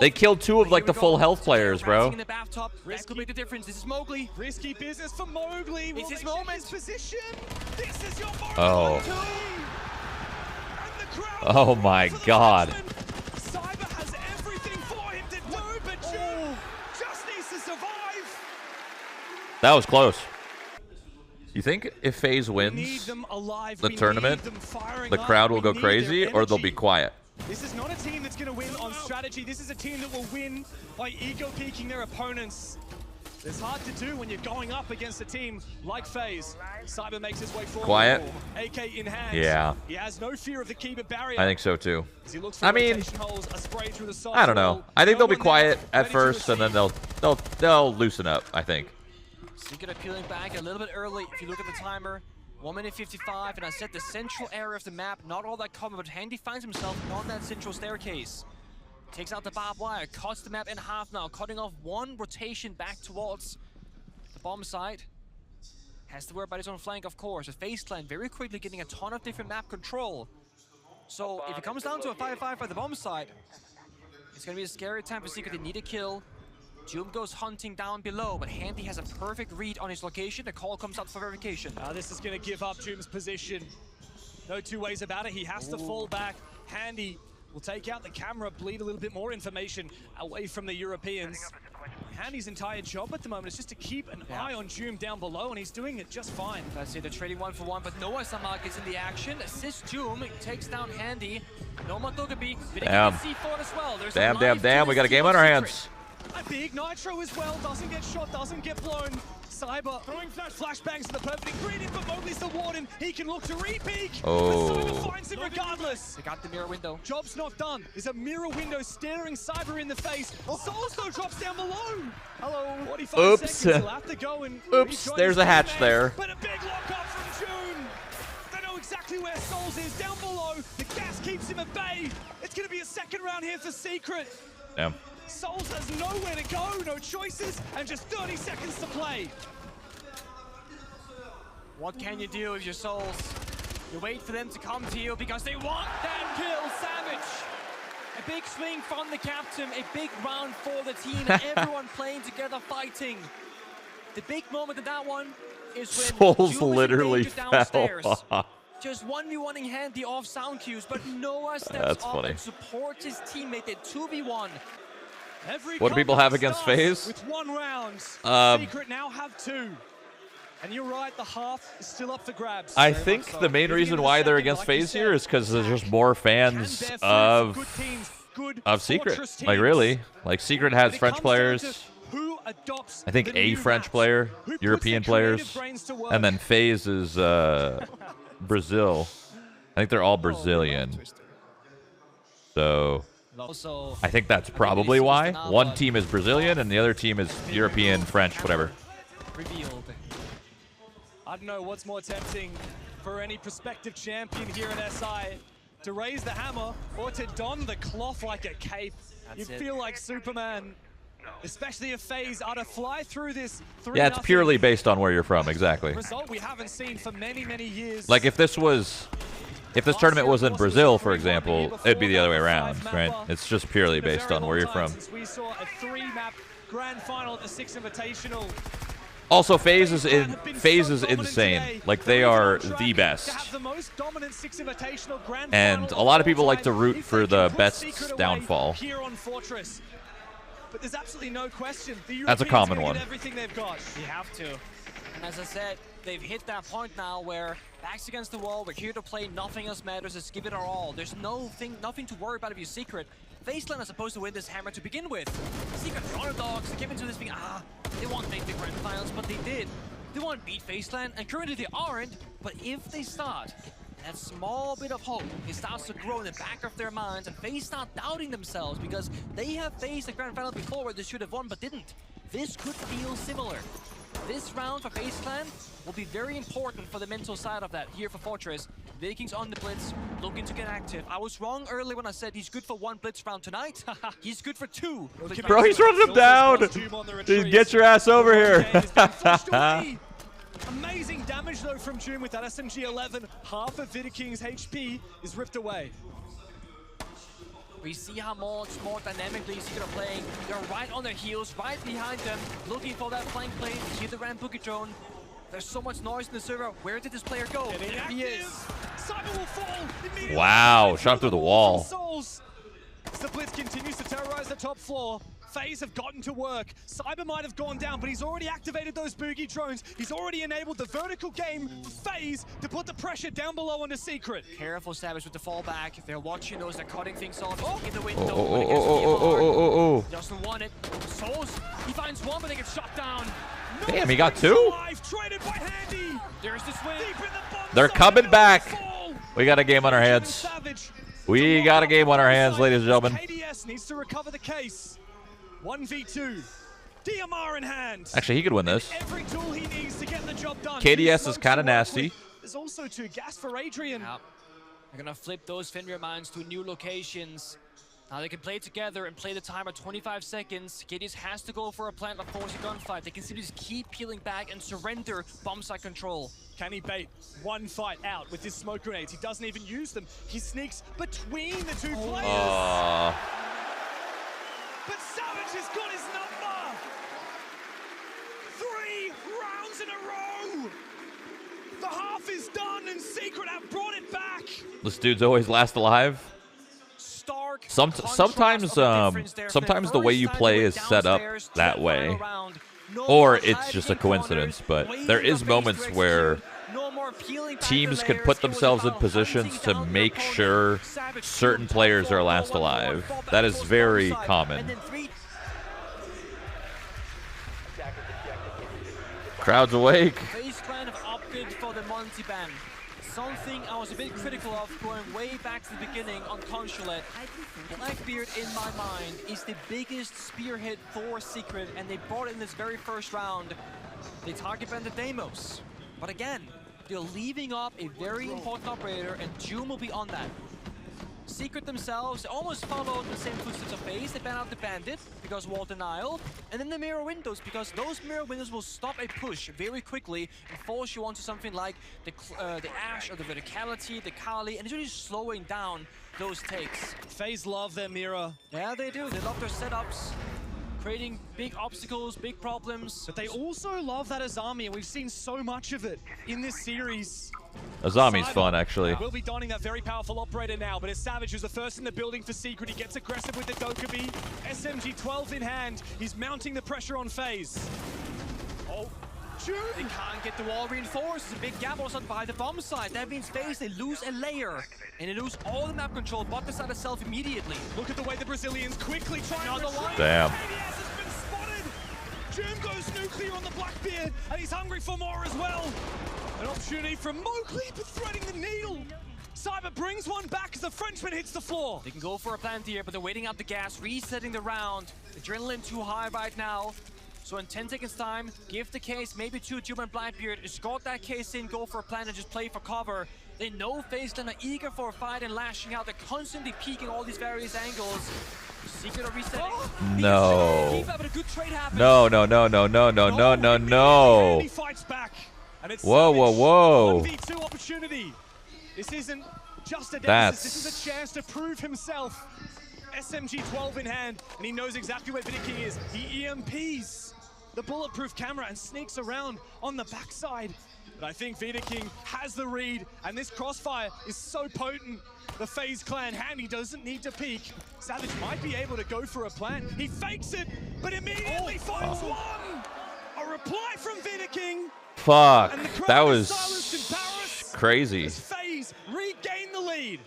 They killed 2 of like the full health players, bro. That could make the difference. This is Mowgli. Risky business for Mowgli. It's his moment. Position. This is your moment. Oh. Oh my God. Cyber has everything for him to do, but June just needs to survive. That was close. You think if FaZe wins the tournament, the crowd will go crazy, or they'll be quiet? This is not a team that's going to win on strategy. This is a team that will win by ego-peaking their opponents. It's hard to do when you're going up against a team like FaZe. Cyber makes his way forward. Quiet? AK in hand. Yeah. He has no fear of the Keeper barrier. I think so too. I mean, I don't know. I think they'll be quiet at first, and then they'll loosen up, I think. Secret peeling back a little bit early. If you look at the timer, 1 minute 55, and I said the central area of the map, not all that common, but Handy finds himself on that central staircase. Takes out the barbed wire, cuts the map in half now, cutting off 1 rotation back towards the bomb site. Has to worry about his own flank, of course. The FaZe Clan very quickly getting a ton of different map control. So if it comes down to a 5-5 by the bomb site, it's going to be a scary time for Secret. They need a kill. Doom goes hunting down below, but Handy has a perfect read on his location. The call comes out for verification. This is going to give up Doom's position. No 2 ways about it. He has to fall back. Handy will take out the camera, bleed a little bit more information away from the Europeans. Handy's entire job at the moment is just to keep an eye on Doom down below, and he's doing it just fine. That's it, they're trading 1 for 1, but Noah somehow gets in the action. Assists Doom, takes down Handy. Noah Dogaby, damn. C4 as well. Damn, we got a game on our hands. A big Nitro as well, doesn't get shot, doesn't get blown. Cyber throwing flashbangs to the perfect ingredient, but Mowgli's the warden. He can look to re-peek. Oh. Cyber finds him regardless. They got the mirror window. Job's not done. There's a mirror window staring Cyber in the face. Souls though drops down below. Hello. 45 Oops. seconds. He'll have to go and oops, there's a hatch there. But a big lock up from June. They know exactly where Souls is, down below. The gas keeps him at bay. It's going to be a second round here for Secret. Damn. Souls has nowhere to go, no choices, and just 30 seconds to play. What can you do with your Souls? You wait for them to come to you because they want that kill, Savage. A big swing from the captain, a big round for the team, and everyone playing together, fighting. The big moment of that one is when Souls literally fell. Just 1v1ing Handy off sound cues, but Noah steps up and supports his teammate at 2v1. What do people have against FaZe? With 1 round, Secret now have 2. And you're right, the half is still up for grabs. I think the main reason why they're against FaZe here is because there's just more fans of of Secret. Like, really. Like, Secret has French players. I think a French player, European players, and then FaZe is Brazil. I think they're all Brazilian. So I think that's probably why. One team is Brazilian and the other team is European, French, whatever. I don't know what's more tempting for any prospective champion here at SI, to raise the hammer or to don the cloth like a cape. You feel like Superman, especially if FaZe are to fly through this 3-0. Yeah, it's purely based on where you're from, exactly. Result we haven't seen for many, many years. Like, if this tournament was in Brazil, for example, it'd be the other way around, right? It's just purely based on where you're from. We saw a 3-map grand final at the Six Invitational. Also, FaZe is insane. Like, they are the best. And a lot of people like to root for the best's downfall. But there's absolutely no question. That's a common one. Everything they've got. You have to. And as I said, they've hit that point now where backs against the wall, we're here to play, nothing else matters, let's give it our all. There's nothing to worry about if you're Secret. FaZe Clan are supposed to win this hammer to begin with. Secret, the underdogs, they came into this being, they won't make the grand finals, but they did. They won't beat FaZe Clan, and currently they aren't, but if they start, that small bit of hope, it starts to grow in the back of their minds, and FaZe start doubting themselves because they have faced the grand final before where they should have won but didn't. This could feel similar. This round for FaZe Clan will be very important for the mental side of that here for Fortress. Vikings on the blitz, looking to get active. I was wrong earlier when I said he's good for 1 blitz round tonight. He's good for 2. Bro, he's running him down. Dude, get your ass over here. Amazing damage though from June with that SMG-11. Half of Vidiking's HP is ripped away. We see how much more dynamically Secret are playing. They're right on their heels, right behind them, looking for that flank play. You see the Ram Boogie drone. There's so much noise in the server. Where did this player go? There he is. Cyber will fall immediately. Wow, shot through the wall. The blitz continues to terrorize the top floor. FaZe have gotten to work. Cyber might have gone down, but he's already activated those boogie drones. He's already enabled the vertical game for FaZe to put the pressure down below onto Secret. Careful, Savage, with the fallback. If they're watching those, they're cutting things off. In the window. Doesn't want it. Souls, he finds one, but they get shot down. Damn, he got 2? There's the swing. They're coming back. We got a game on our hands. We got a game on our hands, ladies and gentlemen. KDS needs to recover the case. 1v2. DMR in hand. Actually, he could win this. Every tool he needs to get the job done. KDS is kind of nasty. There's also 2 gas for Adrian. They're gonna flip those Fenrir mines to new locations. Now they can play together and play the timer 25 seconds. KDS has to go for a plant, of course, a gunfight. They can simply just keep peeling back and surrender bomb site control. Can he bait one fight out with his smoke grenades? He doesn't even use them. He sneaks between the 2 players. But Savage has got his number! 3 rounds in a row! The half is done and Secret have brought it back! This dude's always last alive. Sometimes the way you play is set up that way. Or it's just a coincidence, but there is moments where teams can put themselves in positions to make sure certain players are last alive. That is very common. Crowd's awake. FaZe Clan have opted for the multi-ban. Something I was a bit critical of going way back to the beginning on Consulate. Blackbeard, in my mind, is the biggest spearhead for Secret, and they brought it in this very first round. They target banned the Deimos. But again, they're leaving up a very important operator, and June will be on that. Secret themselves almost followed the same footsteps of FaZe. They ban out the Bandit because wall denial, and then the mirror windows because those mirror windows will stop a push very quickly and force you onto something like the Ash or the Verticality, the Kali, and it's really slowing down those takes. FaZe love their mirror. Yeah, they do. They love their setups, creating big obstacles, big problems. But they also love that Azami, and we've seen so much of it in this series. Azami's fun, actually. Will be donning that very powerful operator now, but it's Savage who's the first in the building for Secret. He gets aggressive with the Dokkaebi. SMG-12 in hand. He's mounting the pressure on FaZe. They can't get the wall reinforced. It's a big gap also by the bomb side. That means FaZe, they lose a layer. And they lose all the map control, but the side itself immediately. Look at the way the Brazilians quickly try and retreat. Damn. KDS has been spotted. Jim goes nuclear on the Blackbeard, and he's hungry for more as well. An opportunity from Mowgli, but threading the needle. Cyber brings one back as the Frenchman hits the floor. They can go for a plant here, but they're waiting out the gas, resetting the round. Adrenaline too high right now. So in 10 seconds time, give the case maybe to Jim and Blackbeard. Escort that case in, go for a plant and just play for cover. They know FaZe Clan are eager for a fight and lashing out. They're constantly peeking all these various angles. Secret are resetting. No. Keep up, but a good trade happens. No, no, no, no, no, no, no, no, no. He fights back. And it's Whoa, whoa, whoa. 1v2 opportunity. This isn't just a dance. This is a chance to prove himself. SMG 12 in hand, and he knows exactly where Vidiking is. He EMPs the bulletproof camera and sneaks around on the backside. But I think Vidiking has the read, and this crossfire is so potent. The FaZe Clan Handy doesn't need to peek. Savage might be able to go for a plant. He fakes it, but immediately finds one. A reply from Vidiking. Fuck, And the crowd that is was silenced in Paris crazy. as FaZe regain the lead.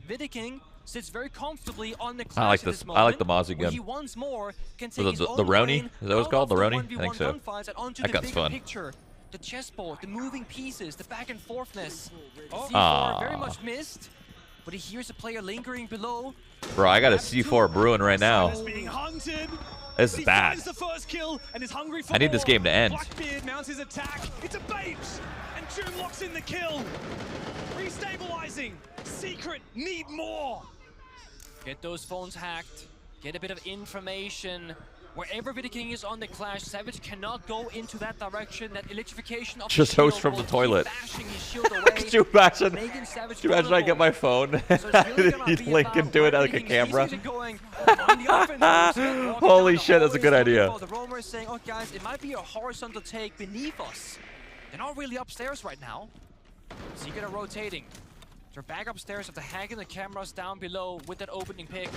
Vidiking sits very comfortably on the I like clash at this. this I like the moment, Mozzie where gun. He once more can So take his the own Rowdy? lane Is that what it's out called? of The Rowdy? I 1v1 think so. gunfights and onto That the gun's bigger fun. picture. The chessboard, the moving pieces, the back and forthness. C4 Aw. very much missed, but he hears a player lingering below. Bro, I got a C4 brewing right now. Is being hunted. This is He bad. finds the first kill and is hungry for I need this more. game to end. Blackbeard mounts his attack. It's a bait, and June locks in the kill. Restabilizing. Secret need more. Get those phones hacked, get a bit of information. Wherever Vidiking is on the clash, Savage cannot go into that direction. That electrification of Just the host shield from the will keep toilet. bashing his shield away, Could you imagine? making Savage Could you imagine I get my phone So it's really gonna and be link about into it where like a Vidiking's camera? easily going on the offense moves, walking Holy down the shit, that's a good hallways, idea. looking for the roamer is saying, oh guys, it might be a horizontal take beneath us. They're not really upstairs right now. Secret are rotating. They're back upstairs after hacking the cameras down below with that opening pick.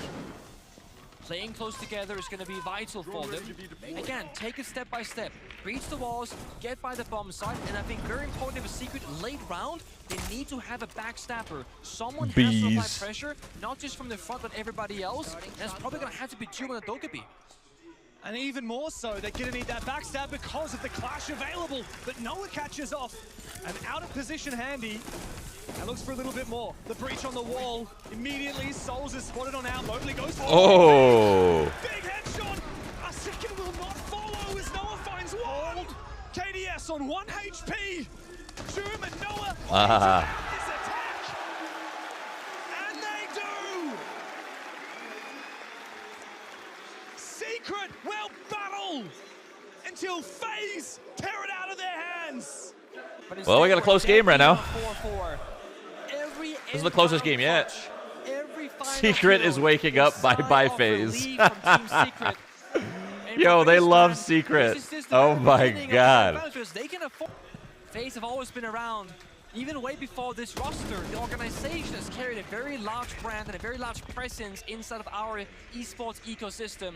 Playing close together is going to be vital for them. Again, take it step by step. Breach the walls, get by the bomb site, and I think very important if a Secret late round, they need to have a backstabber. Someone has to apply pressure, not just from the front but everybody else. And it's probably going to have to be Jum and the Dokebi. And even more so, they're going to need that backstab because of the clash available. But Noah catches off. And out of position Handy. And looks for a little bit more. The breach on the wall. Immediately, Souls is spotted on out. Mowgli goes for Oh. big headshot. A second will not follow as Noah finds one. KDS on 1 HP. Jum and Noah Ah. this attack. And they do. Secret will battle until FaZe tear it out of their hands. Well, we got a close game right now. 4-4. This is the closest game yet. Secret is waking up. Bye-bye FaZe. Yo, they love Secret. Oh my god. They can afford. FaZe have always been around. Even way before this roster, the organization has carried a very large brand and a very large presence inside of our esports ecosystem.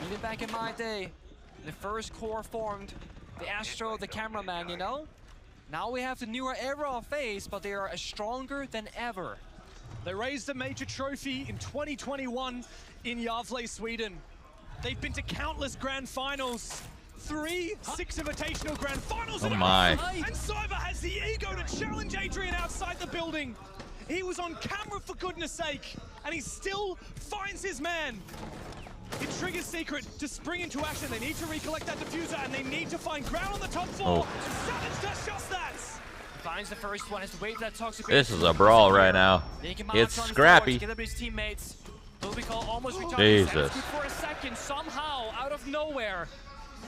Even back in my day, the first core formed, the Astro, the cameraman, you know? Now we have the newer era of FaZe, but they are as stronger than ever. They raised a major trophy in 2021 in Gävle, Sweden. They've been to countless grand finals. 3 6 Invitational grand finals. Oh my. And Cyber has the ego to challenge Adrian outside the building. He was on camera for goodness sake, and he still finds his man. It triggers Secret to spring into action. They need to recollect that diffuser, and they need to find ground on the top floor. Oh. And Savage does just that. Finds the first one, has to wait for that toxic. This is a brawl right now. It's scrappy. Together with his teammates. Almost Jesus. For a second, somehow, out of nowhere,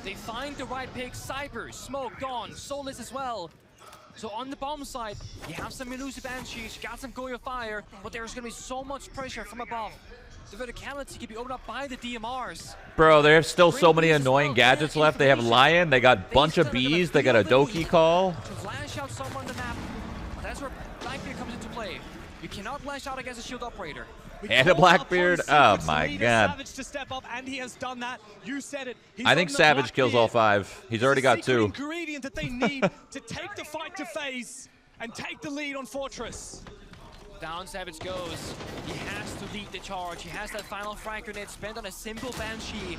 they find the right pick. Cyber, Smoke, gone. Soulless as well. So on the bomb side, you have some elusive Banshees, you got some Goyo Fire, but there's going to be so much pressure from above. The verticality can be opened up by the DMRs. Bro, they have still so many annoying gadgets left. They have Lion, they got a bunch of bees, they got a Doki call. To lash out someone on the map, that's where Blackbeard comes into play. You cannot lash out against a shield operator. And a Blackbeard? Oh my god. Savage to step up, and he has done that. You said it. I think Savage kills all 5. He's already got 2. Ingredient that they need to take the fight to FaZe and take the lead on Fortress. Down Savage goes. He has to lead the charge. He has that final frag grenade spent on a simple Banshee.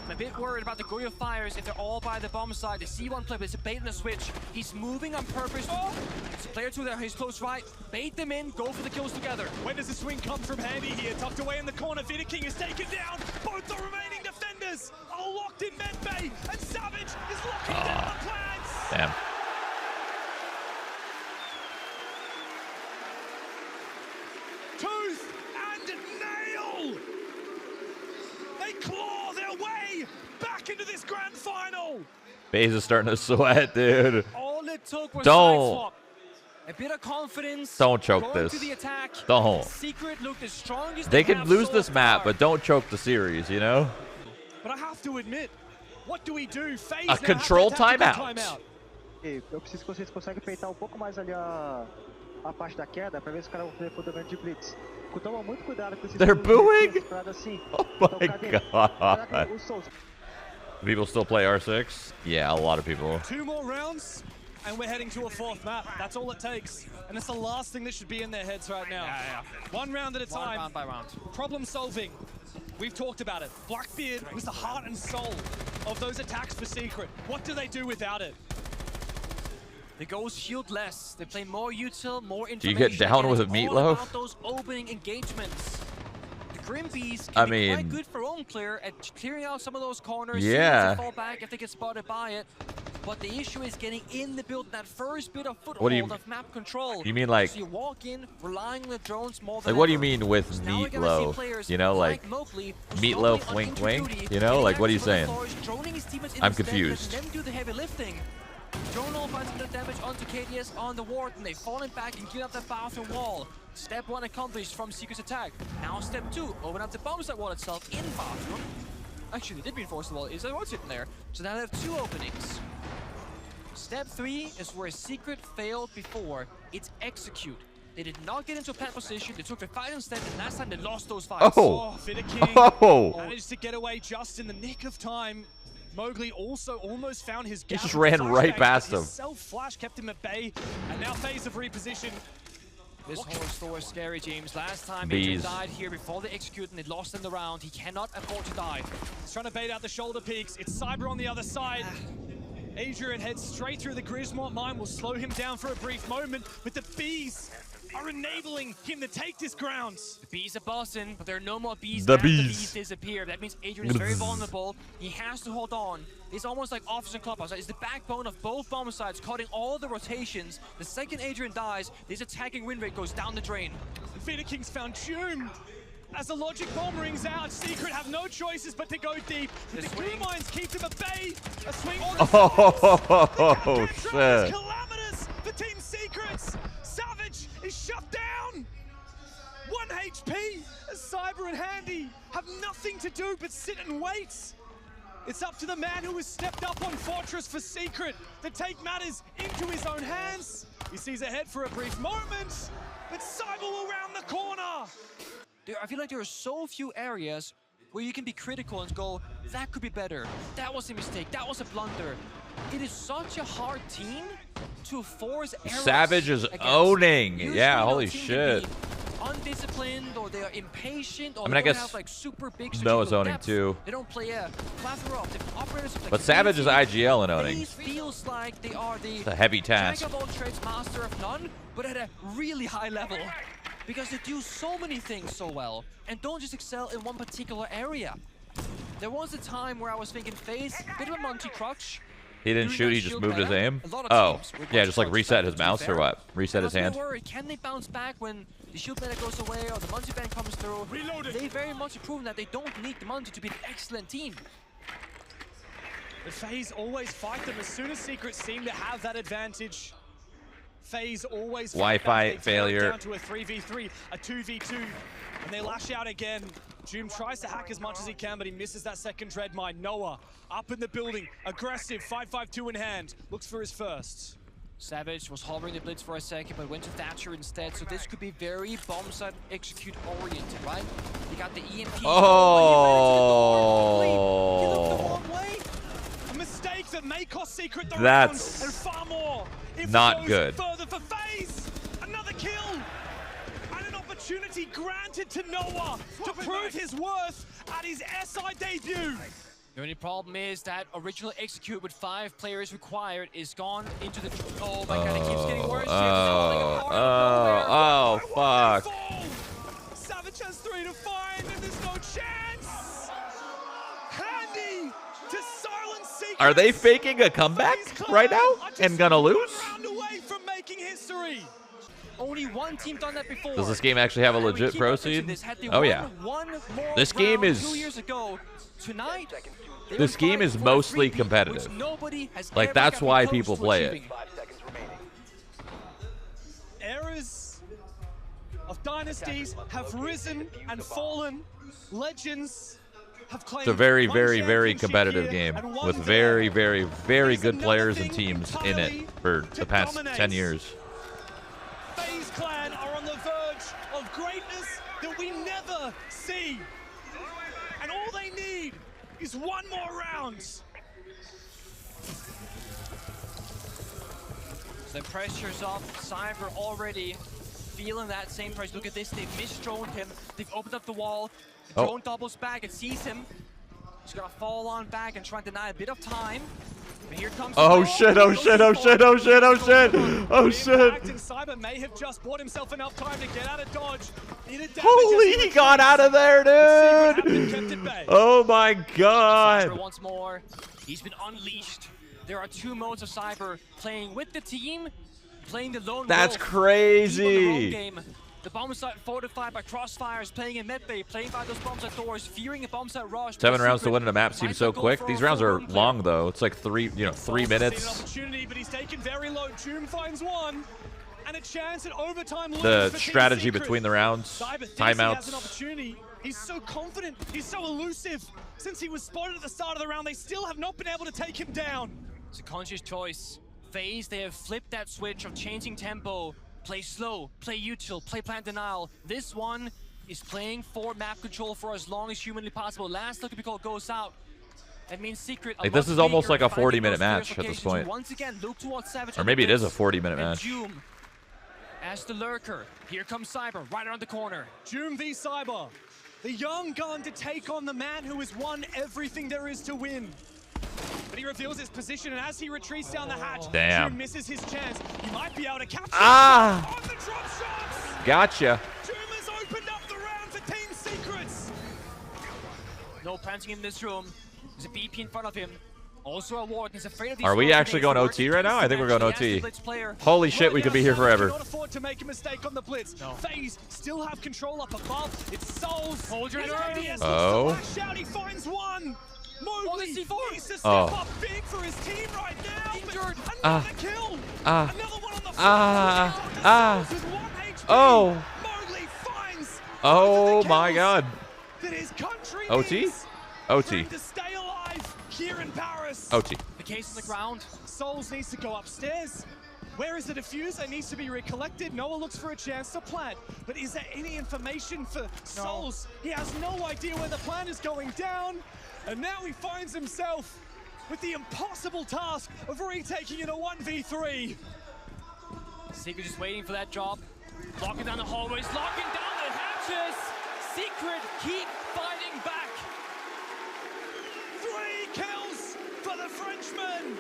I'm a bit worried about the Goyo fires if they're all by the bomb side. They see one player, but it's a bait and a switch. He's moving on purpose. Oh! It's a player 2 there. He's close right. Bait them in. Go for the kills together. When does the swing come from Handy here? Tucked away in the corner. Vidaking is taken down. Both the remaining defenders are locked in medbay, and Savage is locking down the plans. Damn. Tooth and nail! They claw their way back into this grand final! FaZe is starting to sweat, dude. All it took was Don't. side swap. A bit of confidence. Don't choke going this. To the attack. Don't. Secret looked as strong as They can lose so this map, far. but don't choke the series, you know? But I have to admit, what do we do? FaZe A now control have to tactical timeout. Eu preciso que vocês conseguem peitar pouco mais ali a parte da queda pra ver se os caras vão fazer fundamento de blitz. Toma muito cuidado com esses. They're booing? Assim. Oh my god. People still play R6? Yeah, a lot of people. 2 more rounds, and we're heading to a 4th map. That's all it takes. And it's the last thing that should be in their heads right now. Yeah. 1 round at a time. Round by round. Problem solving. We've talked about it. Blackbeard was the heart and soul of those attacks for Secret. What do they do without it? They go shield less. They play more util, more information. Do you get down with a It's all meatloaf? about those opening engagements. The Grim Bees I can be quite mean- good for own clear at clearing out some of those corners. Yeah. Fall back if they get spotted by it. But the issue is getting in the build, that first bit of What do foothold you- of map control. You mean like- So you walk in, relying on the drones more than Like, what do you ever. mean with So now we're gonna see meatloaf? players You know, like, Mowgli, who's meatloaf, doubling on wink, wink? intra-duty, You know, getting like, what are you access to the saying? floors, droning his teammates in I'm instead, confused. letting them do the heavy lifting. Drono finds some damage onto KDS on the ward, and they've fallen back and get up that bathroom wall. Step 1 accomplished from Secret's attack. Now step 2, open up the bomb site wall itself in bathroom. Actually, they did reinforce the wall. Is there what's sitting there? So now they have 2 openings. Step 3 is where Secret failed before. It's execute. They did not get into a plant position. They took the fight instead, and last time they lost those fights. Oh. Vidaking Oh! managed to get away just in the nick of time. Mowgli also almost found his gap. just ran right past him. His self-flash kept him at bay, and now FaZe have repositioned. This whole store is scary, James. Last time Bees. Adrian died here before they execute and they lost in the round. He cannot afford to die. He's trying to bait out the shoulder peaks. It's Cyber on the other side. Adrian heads straight through the Grismont mine, will slow him down for a brief moment, but the Bees are enabling him to take this ground. The bees are busting, but there are no more bees. The and bees. The bees disappear. That means Adrian is very vulnerable. He has to hold on. It's almost like Officer and Clubhouse. It's the backbone of both bomb sides, cutting all the rotations. The second Adrian dies, this attacking win rate goes down the drain. Vidaking's found Doom. As the logic bomb rings out, Secret have no choices but to go deep. But the glue mines keep them at bay. A swing on the Oh, is shit. calamitous for Team Secrets. Savage is shut down. 1 HP as Cyber and Handy have nothing to do but sit and wait. It's up to the man who has stepped up on Fortress for Secret to take matters into his own hands. He sees ahead for a brief moment, but Cyber will round the corner. I feel like there are so few areas where you can be critical and go, that could be better. That was a mistake. That was a blunder. It is such a hard team to force errors Savage is against. owning. Usually Yeah, your holy team can shit. be undisciplined, or they are impatient, or I mean, I they don't guess have like super big Noah's strategical owning depth. too. They don't play a plethora of different operators. But Savage is IGL and owning. FaZe feels like they are the It's a heavy jack task. of all trades, master of none, but at a really high level. Because they do so many things so well, and don't just excel in one particular area. There was a time where I was thinking FaZe, bit of a Monty crutch. He didn't Doing shoot, that he just shield moved his better. aim? A lot of Oh, teams with yeah, Monty just like crutch reset back, his to be mouse or fair. what? Reset And his I was hand? a bit worried, can they bounce back when the shield meta goes away or the Monty ban comes through? Reloaded. They very much have proven that they don't need the Monty to be an excellent team. But FaZe always fight them as soon as Secret seem to have that advantage. FaZe always fight Wi-Fi back. They tear it failure. down to a 3v3, a 2v2, and they lash out again. Doom tries to hack as much as he can, but he misses that second dread mine. Noah up in the building, aggressive, 5-5-2 in hand, looks for his first. Savage was hovering the blitz for a second, but went to Thatcher instead. So this could be very bomb site execute oriented, right? You got the EMP. Oh, he looked the wrong way. A mistake that may cost Secret the that's round, and far more if not it goes good. Further for FaZe. Another kill. And an opportunity granted to Noah to prove his worth at his SI debut. The only problem is that original execute with 5 players required is gone into the... Oh my god, it keeps getting worse. Oh, fuck. Savage has 3 to find, and there's no chance. Handy to silence Secret. Are they faking a comeback right now and gonna lose? Round away from making history. Only one team done that before. Does this game actually have a legit pro seed? Oh yeah. This game is... 2 years ago. Tonight, this game is mostly competitive. Like, that's why people play it. Eras of dynasties have risen and fallen. Legends have claimed. It's a very, very, very competitive game with very, very, very good players and teams in it for the past 10 years. FaZe Clan are on the verge of greatness that we never see. And all they need is one more round. The pressure's up. Cyber already feeling that same pressure. Look at this. They've misdroned him. They've opened up the wall. The drone doubles back. It sees him. He's gonna fall on back and try and deny a bit of time. But here comes oh shit, oh shit, oh shit, oh shit, oh shit, oh shit. Cyber may have just bought himself enough time to get out of dodge. Holy, he got out of there, dude. Oh my god. Cyber once more. He's been unleashed. There are 2 modes of Cyber: playing with the team, playing the lone wolf. That's crazy. The bomb site fortified by crossfires, playing in medbay, playing by those bomb site doors, fearing a bomb site rush. 7 rounds to win in a map seems so quick. These rounds are long though. It's like 3 minutes. Opportunity, but he's taken very low. June finds one, and a chance at overtime. The strategy between the rounds, timeouts. An opportunity. He's so confident. He's so elusive. Since he was spotted at the start of the round, they still have not been able to take him down. It's a conscious choice. FaZe, they have flipped that switch of changing tempo. Play slow, play util, play plant denial. This one is playing for map control for as long as humanly possible. Last look at call goes out. That means Secret. Like, this is almost like a 40-minute match at this point. Once again, look towards Savage. Or maybe it is a 40-minute match. Doom as the lurker. Here comes Cyber right around the corner. Doom v Cyber. The young gun to take on the man who has won everything there is to win. But he reveals his position, and as he retreats down the hatch, Doom misses his chance. He might be able to capture on the drop shots. Gotcha. Doom has opened up the round for Team Secrets. No planting in this room. There's a BP in front of him. Also a ward. He's afraid of these. Are we actually going OT right now? I think we're going OT. Holy shit, we could be here forever. Cannot afford to make a mistake on the blitz. No. FaZe still have control up above. It's Souls. Hold your nerve. Shroudy finds one. Mowgli needs to step up big for his team right now. Injured. Another kill. Another one on the floor. Oh. Mowgli finds. Oh my god. That his country OT? OT. to stay alive here in Paris. OT. The case on the ground. Souls needs to go upstairs. Where is the diffuser? It needs to be recollected. Noah looks for a chance to plant. But is there any information for Souls? He has no idea where the plant is going down. And now he finds himself with the impossible task of retaking in a 1v3. Secret just waiting for that job. Locking down the hallways, locking down the hatches. Secret keep fighting back. 3 kills for the Frenchman.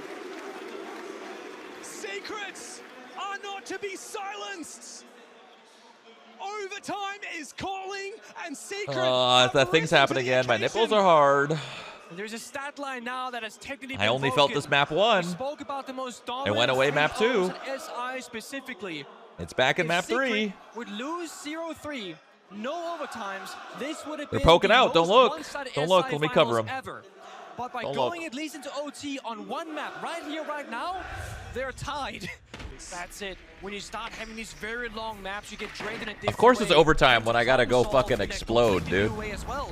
Secrets are not to be silenced. Overtime is calling, and Secret. That thing's happened again. My nipples are hard. There's a stat line now that has technically I only felt this map 1. Spoke about the most it went away map 2. SI specifically. It's back in map 3. Would lose 0-3. No overtimes. This would have been They're poking out. Don't look. Don't look. Let me cover them. But by going at least into OT on one map, right here, right now, they're tied. That's it. When you start having these very long maps, you get drained in a different Of course way. it's overtime when I gotta go fucking explode, dude. As well.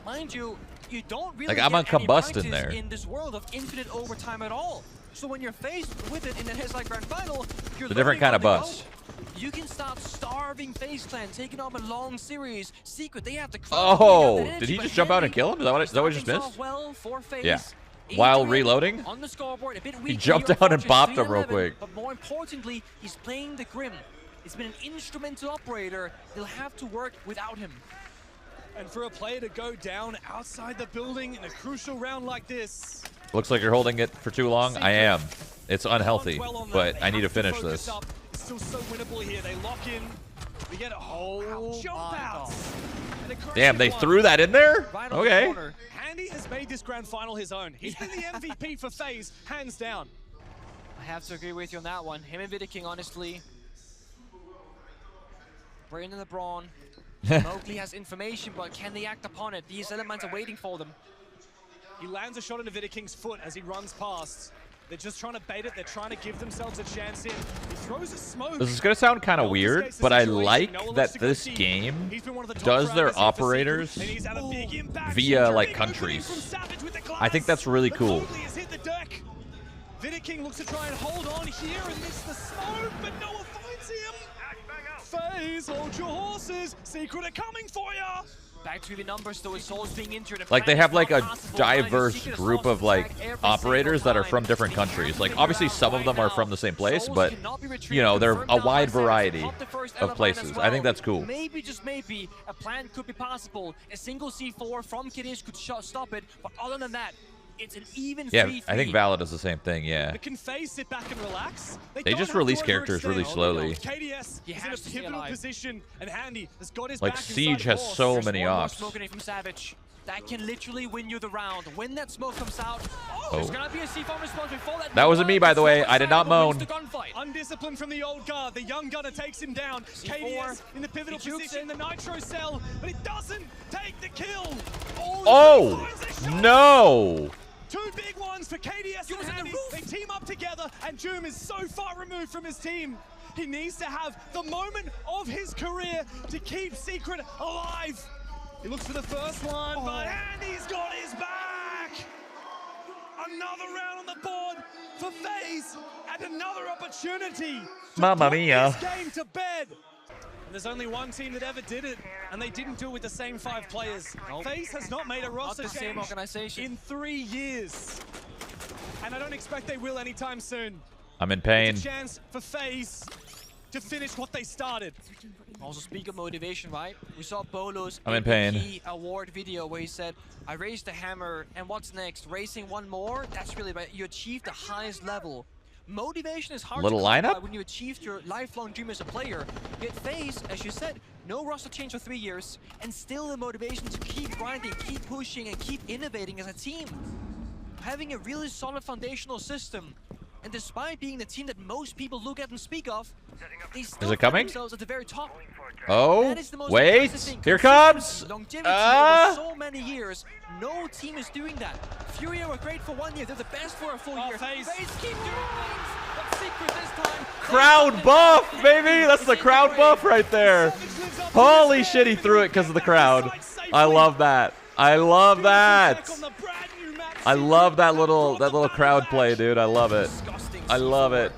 Mind you, you don't really like, I'm on combustion there. in this world of infinite overtime at all. So when you're faced with it in the heist like grand final, you're a different kind of bus. You can start starving FaZe Clan, taking off a long series. Secret, they have to. Oh, did he just jump out and kill him? Is that what I just missed? Well for FaZe. Yeah. While reloading, on the scoreboard, a bit he jumped out and bopped him real quick. But more importantly, he's playing the Grim. It's been an instrumental operator. They'll have to work without him. And for a player to go down outside the building in a crucial round like this. Looks like you're holding it for too long. I am. It's unhealthy, but I need to finish this. It's still so winnable here. They lock in. We get a whole jump out. Damn, they threw that in there? Right okay. Handy has made this grand final his own. He's been the MVP for FaZe, hands down. I have to agree with you on that one. Him and Vidiking, honestly. Brain and LeBron. Mowgli has information, but can they act upon it? These elements are waiting for them. He lands a shot into Vidiking's foot as he runs past. They're just trying to bait it. They're trying to give themselves a chance in. He throws a smoke. This is going to sound kind of weird, but I like that this game does their operators via, like, countries. I think that's really cool. Vidiking looks to try and hold on here and miss the smoke, but no one finds him. FaZe, hold your horses. Secret are coming for ya. Back to the numbers, though. His soul's being injured. Like, they have like a diverse group of like operators that are from different countries. Like, obviously some of them are from the same place, but you know, they're a wide variety of places. I think that's cool. Maybe, just maybe, a plan could be possible. A single C4 from Kiddish could stop it, but other than that, it's an even 3-3. I think Valid does the same thing, yeah. Can FaZe sit back and relax? They just release characters really slowly. KDS is in a pivotal position, and Handy has got his like, back Siege has so many ops. Smoke grenade from Savage. That can literally win you the round. When that smoke comes out, there's gonna be a C4 response before that. That wasn't me, by the way. I did not moan. Undisciplined from the old guard. The young gunner takes him down. KDS in the pivotal position, the nitro cell, but it doesn't take the kill. Oh, no. Two big ones for KDS and Handy. They team up together, and Joom is so far removed from his team. He needs to have the moment of his career to keep Secret alive. He looks for the first one, but Handy's got his back. Another round on the board for FaZe, and another opportunity to put this game to bed. And there's only one team that ever did it, and they didn't do it with the same 5 players. FaZe has not made a roster change same organization in 3 years. And I don't expect they will anytime soon. I'm in pain. It's a chance for FaZe to finish what they started. Also, speak of motivation, right? We saw Bolo's MVP award video where he said, I raised the hammer, and what's next? Racing one more? That's really right. You achieved the highest level. Motivation is hard to come by when you achieved your lifelong dream as a player. Yet FaZe, as you said, no roster change for 3 years, and still the motivation to keep grinding, keep pushing, and keep innovating as a team. Having a really solid foundational system, and despite being the team that most people look at and speak of, they still find themselves at the very top. Oh, wait, here comes! Longevity over so many years, no team is doing that. Furia were great for 1 year, they're the best for a full year. FaZe keep doing things, but Secret this time. Crowd buff, baby! That's the crowd buff right there. Holy shit, he threw it because of the crowd. I love that. I love that. I love that little crowd play, dude. I love it. I love it.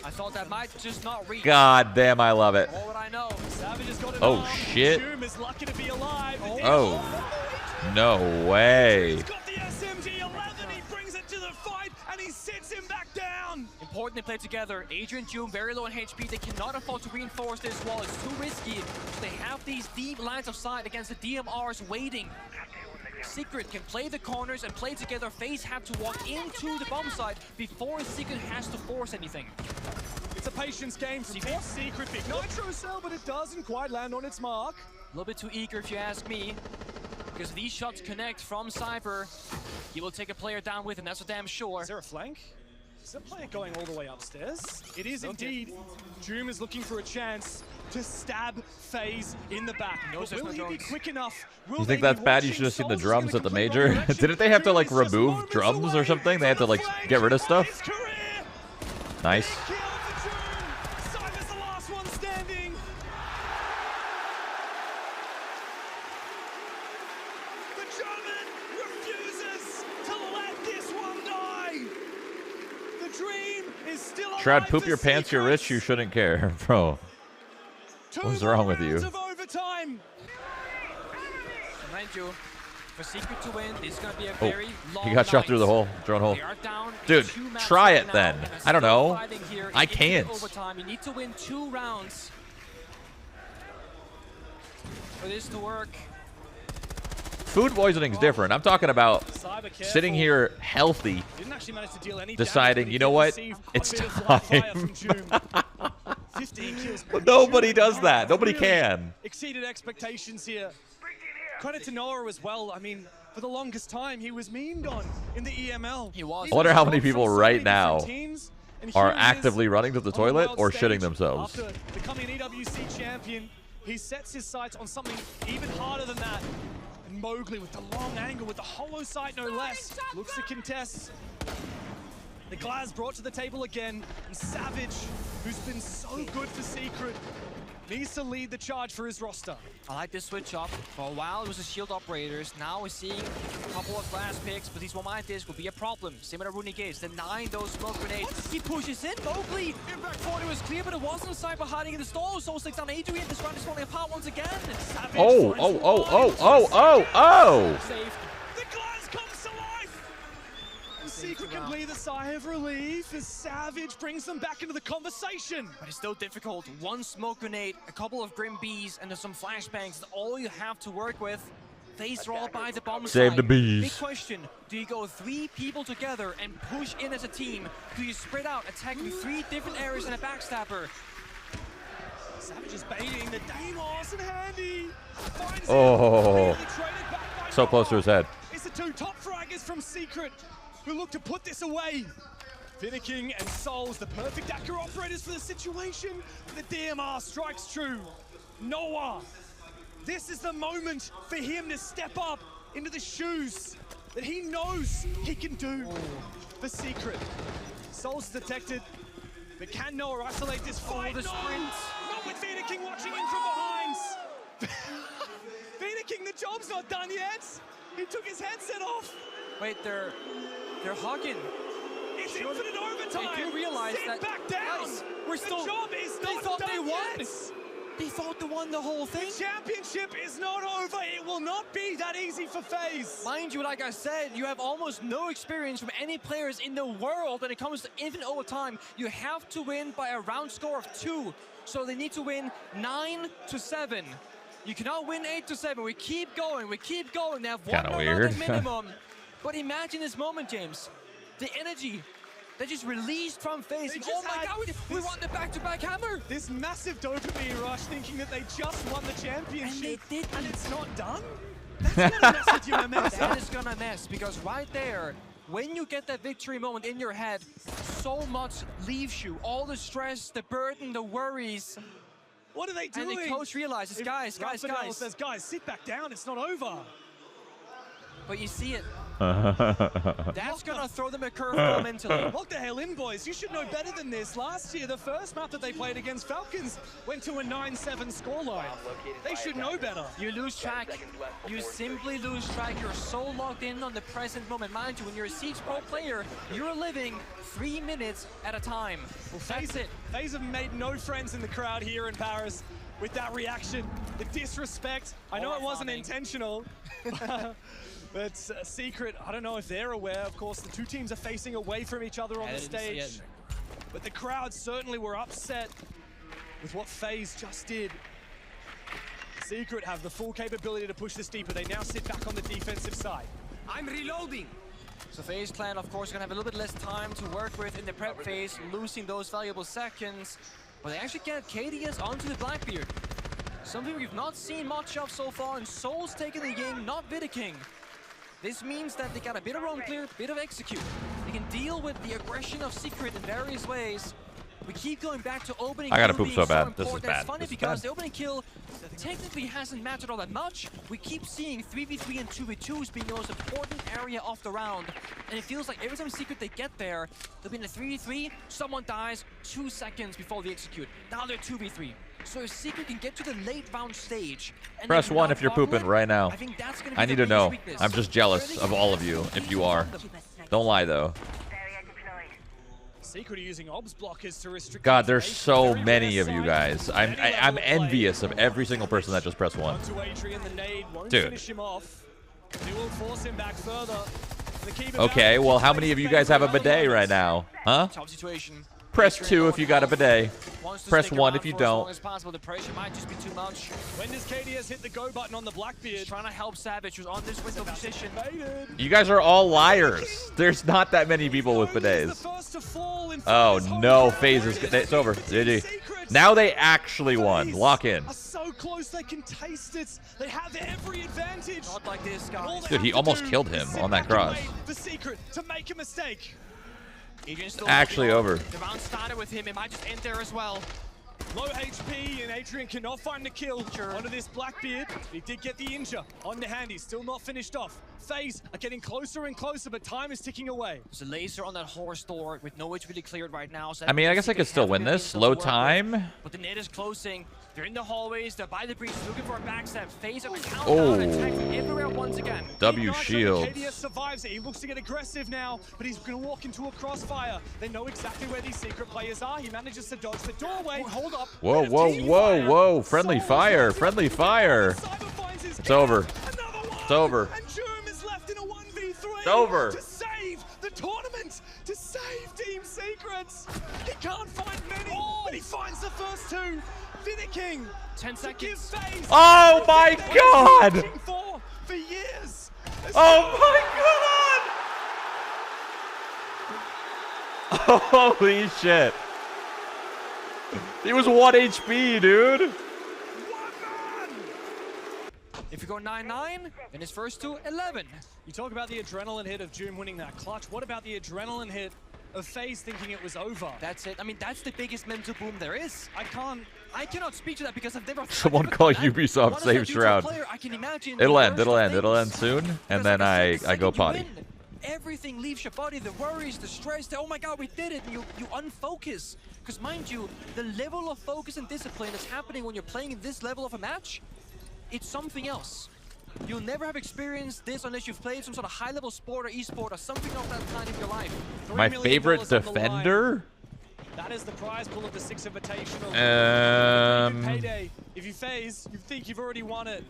I thought that might just not reach. God damn, I love it. All I know. Oh shit. Oh, no way. He's got the SMG-11. He brings it to the fight, and he sits him back down. Important they play together. Adrian, Joom, very low in HP. They cannot afford to reinforce this wall. It's too risky. They have these deep lines of sight against the DMRs waiting. Secret can play the corners and play together. FaZe have to walk into the bomb site before Secret has to force anything. It's a patience game from Team Secret. Big nitro cell, but it doesn't quite land on its mark. A little bit too eager if you ask me, because these shots connect from Cyber. He will take a player down with him, that's for damn sure. Is there a flank? Is the player going all the way upstairs? It is indeed. Joom is looking for a chance to stab FaZe in the back. Will he be quick enough? You think that's bad? You should have seen the drums at the major. Didn't they have to like remove drums or something? They had to like get rid of stuff. Nice. Shroud, poop your pants, you're rich, you shouldn't care. Bro, what's wrong with you? Mind you, for Secret to win, this is going to be a very long He got shot night. through the hole. Drone hole. They are down Dude, 2 matches try right it now, then. and are I don't still know. fighting here I into can't. Overtime. You need to win 2 rounds for this to work. Food poisoning's different. I'm talking about sitting here healthy, deciding, you know what? It's time. Nobody does that. Nobody can. Exceeded expectations here. Credit to Noah as well. I mean, for the longest time, he was memed on in the EML. He was. I wonder how many people right now are actively running to the toilet or shitting themselves. After becoming an EWC champion, he sets his sights on something even harder than that. And Mowgli with the long angle, with the hollow sight no less, looks to contest. The Glaz brought to the table again, and Savage, who's been so good for Secret, needs to lead the charge for his roster. I like this switch up. For a while, it was the shield operators. Now we're seeing a couple of glass picks, but these one mind this will be a problem. Similar to Rooney Gates, denying those smoke grenades. He pushes in. Mowgli, impact forward, it was clear, but it wasn't a cyber hiding in the stall. Soul 6 down Adrian. This round is falling apart once again. Savage Oh. Saved. The Glaz comes to life! And Secret can breathe a sigh of relief as Savage brings them back into the conversation. But it's still difficult. One smoke grenade, a couple of Grim Bees, and there's some flashbangs. That's all you have to work with. FaZe roll by the bomb Save side. the bees. Big question, do you go 3 people together and push in as a team? Do you spread out, attacking 3 different areas and a backstabber? Savage is baiting the Deimos and Handy. Finds Oh. it. Traded back by So close to his head. It's the 2 top fraggers from Secret who look to put this away. Finicking and Souls, the perfect accurate operators for the situation. The DMR strikes true. Noah, this is the moment for him to step up into the shoes that he knows he can do for Secret. Souls detected, but can Noah isolate this fight? The sprint. Not with Finicking watching in from behind. Finicking, the job's not done yet. He took his headset off. Wait, they're hugging. It's infinite overtime. They do realize Sit that back down. guys, we're still. The job is They not thought done they won. yet. They thought they won the whole thing. The championship is not over. It will not be that easy for FaZe. Mind you, like I said, you have almost no experience from any players in the world when it comes to infinite overtime. You have to win by a round score of 2. So they need to win 9-7. You cannot win 8-7. We keep going. We keep going. They have one Kinda round weird. at minimum. But imagine this moment, James. The energy that just released from FaZe. They Oh just my had God, we won the back-to-back hammer. This massive dopamine rush, thinking that they just won the championship, And they didn't. and it's not done. That's gonna mess with you, Amesa. That is gonna mess, because right there, when you get that victory moment in your head, so much leaves you. All the stress, the burden, the worries. What are they And doing? the coach realizes, guys, Says, guys, sit back down. It's not over. but you see it. That's gonna throw them a curveball mentally. Lock the hell in, boys. You should know better than this. Last year, the first map that they played against Falcons went to a 9-7 scoreline. They should know better. You lose track. You simply lose track. You're so locked in on the present moment. Mind you, when you're a Siege Pro player, you're living 3 minutes at a time. Well, That's it. FaZe have made no friends in the crowd here in Paris with that reaction. The disrespect. I know it wasn't intentional. But Secret, I don't know if they're aware. Of course, the 2 teams are facing away from each other on the stage. But the crowd certainly were upset with what FaZe just did. Secret have the full capability to push this deeper. They now sit back on the defensive side. I'm reloading. So FaZe Clan, of course, gonna have a little bit less time to work with in the prep phase, losing those valuable seconds. But they actually get KDS onto the Blackbeard. Something we've not seen much of so far, and Soul's taking the game, not Vidiking. This means that they got a bit of roam clear, bit of execute. They can deal with the aggression of Secret in various ways. We keep going back to opening. I gotta kill poop being so bad. This is important. bad. That's funny This is because bad. the opening kill technically hasn't mattered all that much. We keep seeing 3v3 and 2v2s being the most important area of the round. And it feels like every time Secret they get there, they'll be in a 3v3, someone dies 2 seconds before they execute. Now they're 2v3. So if Secret can get to the late round stage, and Press then 1 not if you're bubble pooping it, right now. I think that's gonna be I the need to biggest know. weakness. I'm just jealous of all of you if you are. Don't lie though. Secret are using obs blockers to restrict. God, there's so many of you guys. I'm envious of every single person that just pressed 1. Dude. Okay, well, how many of you guys have a bidet right now? Huh? Press 2 if you got a bidet. Press 1 if you don't. The pressure might just be too much. When does KDS hit the go button on the Blackbeard? He's trying to help Savage, who's on this window position. You guys are all liars. There's not that many people with bidets. Oh no, FaZe is good. It's over. GG. Now they actually won. Lock in. So close they can taste it. They have every advantage. Not like this, guys. Dude, he almost killed him on that cross. The Secret to make a mistake. Actually over. The round started with him. It might just end there as well. Low HP, and Adrian cannot find the kill onto this Blackbeard. He did get the injure on the handy, still not finished off. FaZe are getting closer and closer, but time is ticking away. There's a laser on that horse door with no HP really cleared right now. So I mean, I guess I could still win this. Low time. But the net is closing. They're in the hallways. They're by the breach, looking for a backstab. FaZe are countdown attack everywhere once again. W shield. KDS survives it. He looks to get aggressive now, but he's going to walk into a crossfire. They know exactly where these Secret players are. He manages to dodge the doorway. Hold up. Whoa, whoa, whoa, whoa. Friendly fire. Friendly fire. It's over. It's over. It's over. To save the tournament, to save Team Secrets. He can't find many, but he finds the first 2. King. 10 seconds. Oh my god! For years. Oh my god! Holy shit. He was 1 HP, dude. If you go 9-9, then his first 2, 11. You talk about the adrenaline hit of Doom winning that clutch. What about the adrenaline hit of FaZe thinking it was over? That's it. I mean, that's the biggest mental boom there is. I cannot speak to that because I've never. Someone call Ubisoft save Shroud. It'll end soon, and then I go potty. Everything leaves your body, the worries, the stress, oh my god, we did it, and you unfocus. Because mind you, the level of focus and discipline that's happening when you're playing in this level of a match, it's something else. You'll never have experienced this unless you've played some sort of high-level sport or e-sport or something of that kind in your life. My favorite defender? That is the prize pool of the 6 Invitational. Payday. If you FaZe, you think you've already won it.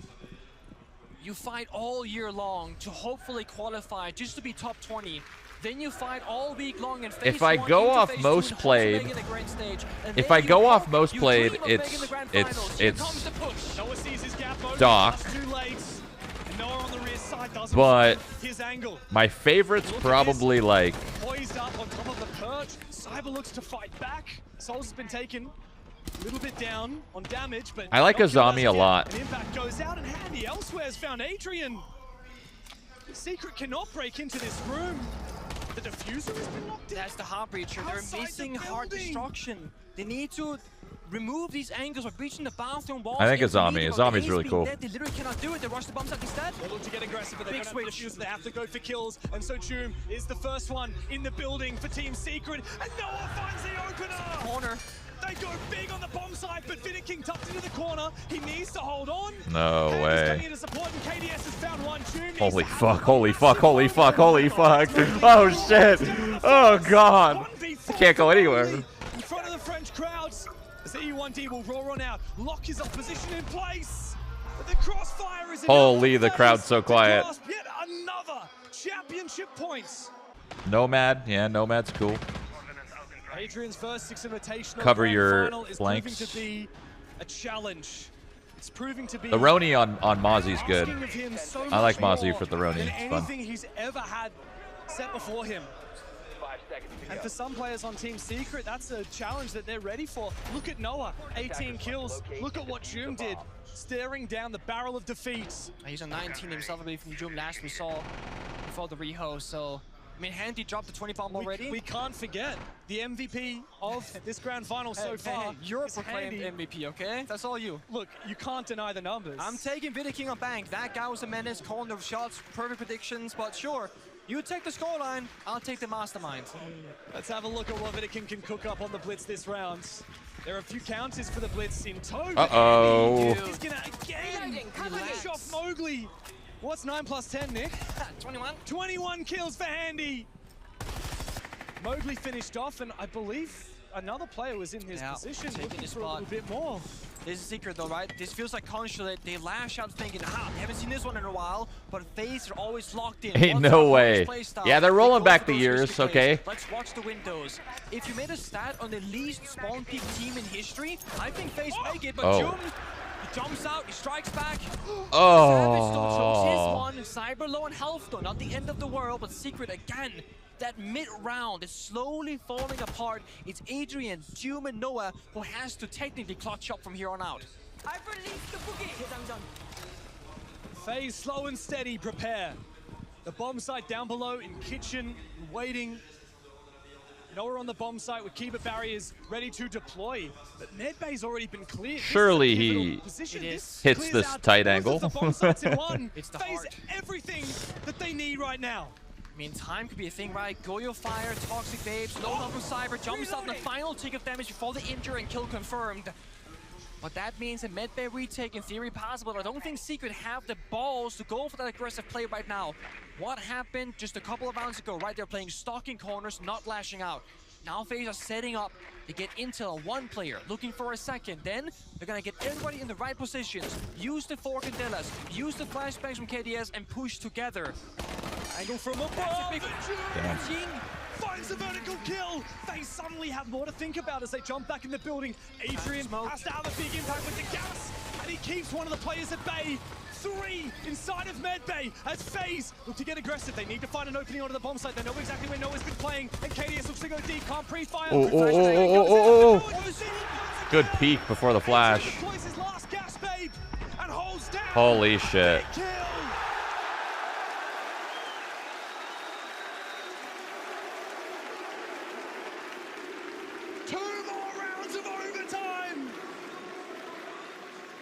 You fight all year long to hopefully qualify just to be top 20. Then you fight all week long and if I go off most played, it's Doc. But my favorite's probably like poised up on top of the perch. Cyber looks to fight back. Souls has been taken a little bit down on damage, but I like Azami a lot. An impact goes out, and Handy elsewhere has found Adrian. The Secret cannot break into this room. The diffuser has been locked in. That's the heart breacher. They're missing heart destruction. They need to remove these angles by breaching the bathroom walls. I think Azami. Azami's really cool. They literally cannot do it. They rush the bombs out instead. They look to get aggressive, but they don't have the diffuser. They have to go for kills. And so Doom is the first one in the building for Team Secret. And Noah finds the opener. Corner. They go big on the bomb side, but King tucked into the corner. He needs to hold on. No way. Into support, and KDS has found one. Holy fuck, holy fuck, holy fuck, holy fuck. Oh shit. Oh god. I can't go anywhere. In front of the French crowds. As the E1D will roar on out. Lock his opposition in place. But the crossfire is holy, the crowd's so quiet. Yet another championship points. Nomad. Yeah, Nomad's cool. Adrian's first 6 Invitational cover your is flanks. Proving to be a challenge. It's proving to be the Rowdy on Mozzie's good. So I like Mozzie for the Rowdy. It's fun. Anything he's ever had set before him. And for some players on Team Secret, that's a challenge that they're ready for. Look at Noah, 18 kills. Look at what Joom did, staring down the barrel of defeat. He's on 19 himself, I believe, from Joom last we saw before the reho, so... I mean, Handy dropped the 20 bomb already. We can't forget the MVP of this grand final so far. You're a proclaimed MVP, okay? That's all you. Look, you can't deny the numbers. I'm taking King on bank. That guy was a menace, calling the shots, perfect predictions, but sure. You take the scoreline, I'll take the mastermind. Let's have a look at what King can cook up on the Blitz this round. There are a few counters for the Blitz in tow. Uh-oh. He's gonna again finish off Mowgli. What's 9 plus 10, Nick? 21. 21 kills for Handy. Mowgli finished off, and I believe another player was in his position looking for a little bit more. This is Secret though, right? This feels like consulate. They lash out thinking, haven't seen this one in a while, but FaZe are always locked in. Ain't no way. Yeah, they're rolling back the years, okay? Let's watch the windows. If you made a stat on the least spawn peak team in history, I think FaZe make it, but Jum, he jumps out, he strikes back. Savage still chose his one. Cyber low on health though, not the end of the world, but Secret again. That mid-round is slowly falling apart. It's Adrian, Doom, and Noah who has to technically clutch up from here on out. I've released the boogie. Yes, I'm done. FaZe slow and steady, prepare. The bomb site down below in kitchen, waiting. Noah on the bomb site with keeper barriers ready to deploy. But medbay's already been cleared. Surely he hits this tight angle. The bomb sites in one. It's the FaZe heart. everything that they need right now. I mean, time could be a thing, right? Goyo fire, toxic babes, low up from Cyber, jumps out in the final tick of damage before the injure and kill confirmed. But that means a medbay retake in theory possible. I don't think Secret have the balls to go for that aggressive play right now. What happened just a couple of rounds ago, right? They're playing stalking corners, not lashing out. Now FaZe are setting up to get intel on one player, looking for a second. Then they're gonna get everybody in the right positions. Use the 4 Candelas, use the flashbangs from KDS, and push together. Angle from above. Ying finds the vertical kill. They suddenly have more to think about as they jump back in the building. Adrian has to have a big impact with the gas, and he keeps one of the players at bay. 3 inside of medbay as FaZe look to get aggressive. They need to find an opening onto the bomb site. They know exactly where Noah's been playing, and KDS looks to go deep. Can't pre-fire. Good peek before the flash. Holy shit.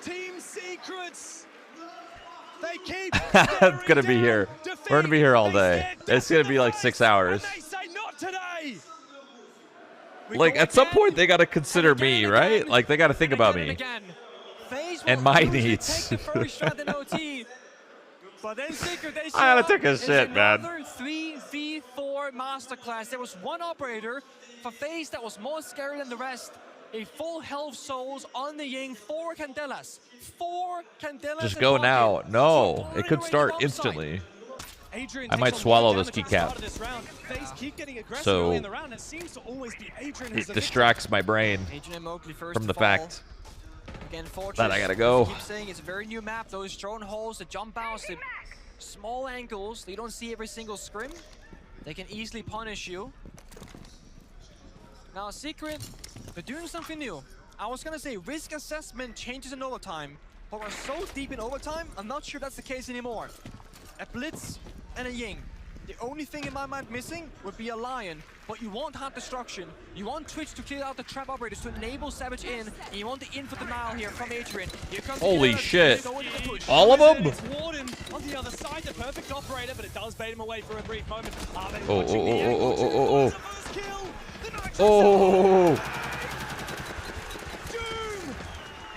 Team Secrets. They keep I'm gonna be here. We're gonna be here all day. It's gonna be like 6 hours. They say not today. Like at some point they gotta consider me, right? Like they gotta think about me and my needs. But then Secret, they I gotta take a shit, man. 3v4 masterclass. There was one operator for FaZe that was more scary than the rest. A full health souls on the Ying, 4 Candelas. 4 Candelas. Just go now. No, it could start instantly. I might swallow this keycap. So it distracts my brain from the fact that I gotta go. Keep saying it's a very new map. Those drone holes, the jump outs, the small angles. You don't see every single scrim. They can easily punish you. Now Secret, they're doing something new. I was gonna say risk assessment changes in overtime, but we're so deep in overtime, I'm not sure that's the case anymore. A blitz and a Ying. The only thing in my mind missing would be a Lion, but you want hard destruction. You want Twitch to clear out the trap operators to enable Savage in, and you want the info denial here from Adrian. Here comes holy shit. All of them? It's Warden on the other side, the perfect operator, but it does bait him away for a brief moment. Doom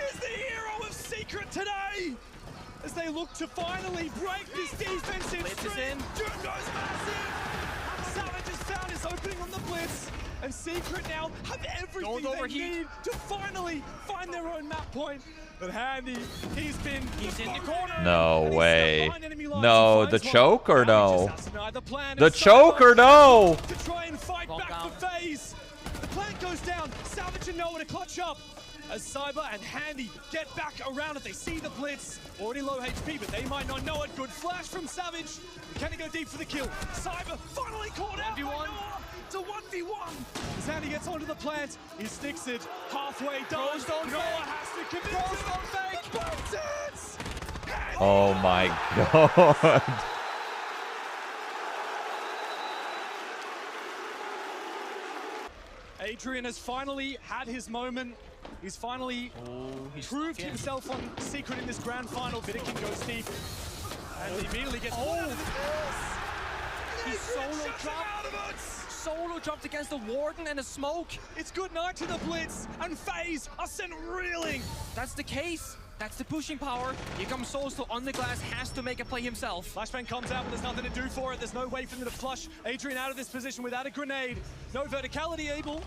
is the hero of Secret today as they look to finally break this defensive streak. Doom goes massive. Savage has found his opening on the blitz, and Secret now have everything they need to finally find their own map point. But Handy, he's in the corner. No way. No, the choke or no? The choke or no? To try and fight back for FaZe. The plant goes down. Savage and Noah to clutch up as Cyber and Handy get back around it. They see the blitz. Already low HP, but they might not know it. Good flash from Savage. Can he go deep for the kill? Cyber finally caught out. 1v1. It's a 1v1. As Handy gets onto the plant, he sticks it halfway down. Noah has to commit to it. Oh my god. Adrian has finally had his moment. He's finally proved himself on Secret in this grand final. Vidikin goes deep. And he immediately gets pulled out of the He's solo dropped against the Warden and the smoke. It's good night to the blitz, and FaZe are sent reeling. That's the case. That's the pushing power. Here comes Solsto on the glass, has to make a play himself. Flashbang comes out, but there's nothing to do for it. There's no way for them to flush Adrian out of this position without a grenade. No verticality able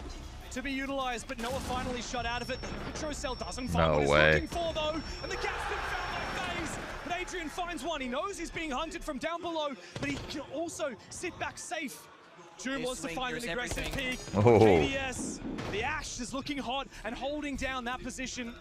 to be utilized, but Noah finally shot out of it. Nitro Cell doesn't find what he's looking for, though. And the gap's been found by FaZe. But Adrian finds one. He knows he's being hunted from down below, but he can also sit back safe. June wants to find an aggressive peek. KDS, the Ash is looking hot and holding down that position.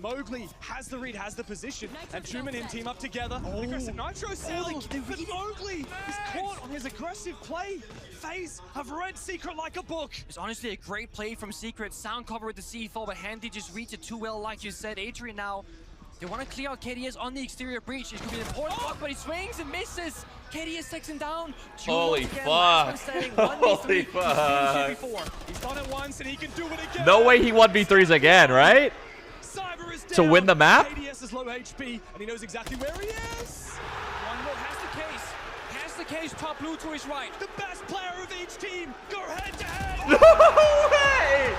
Mowgli has the read, has the position, and Jum and him team up together. An aggressive Nitro Cell, but Mowgli is caught on his aggressive play. FaZe have read Secret like a book. It's honestly a great play from Secret. Sound cover with the C4, but Handy just reads it too well, like you said. Adrian now, they want to clear out KDS on the exterior breach. It could be an important block, but he swings and misses. KDS takes him down. Holy fuck. Holy fuck. He's done it once and he can do it again. No way he 1v3s again, right? To win the map? KDS is low HP and he knows exactly where he is. One more has the case. Has the case, top blue to his right. The best player of each team. Go head to head. No way!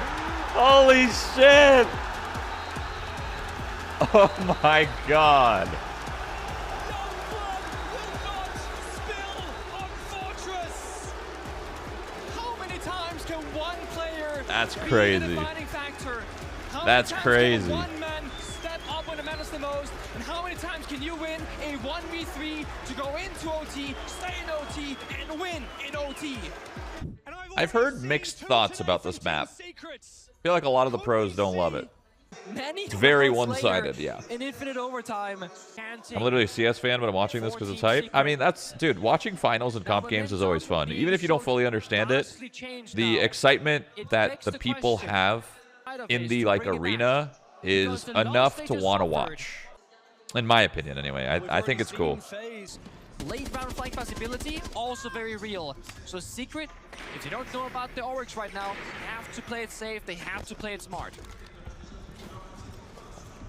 Holy shit! Oh my god. No blood will not spill on Fortress. How many times can one player That's be the crazy. defining factor? How That's many times crazy. Can one man step up when it matters the most? And how many times can you win a 1v3 to go into OT, stay in OT, and win in OT? I've heard mixed thoughts about this map. I feel like a lot of the pros don't love it. It's very one-sided, yeah. In infinite overtime. I'm literally a CS fan, but I'm watching this because it's hype. I mean, dude, watching finals and comp games is always fun. Even if you don't fully understand it, the excitement that the people have in the arena is enough to want to watch. In my opinion, anyway. I think it's cool. Late round flank possibility, also very real. So Secret, if you don't know about the Oryx right now, have to play it safe, they have to play it smart.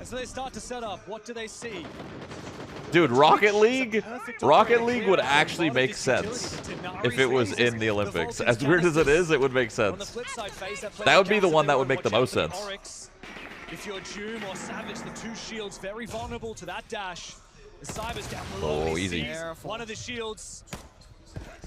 And so they start to set up. What do they see? Dude, Rocket League would actually make sense if it was in the Olympics. As weird as it is, it would make sense. That would be the one that would make the most sense. If you're Jum or Savage, the two shields very vulnerable to that dash. The Cyber's down below. Oh, easy. One of the shields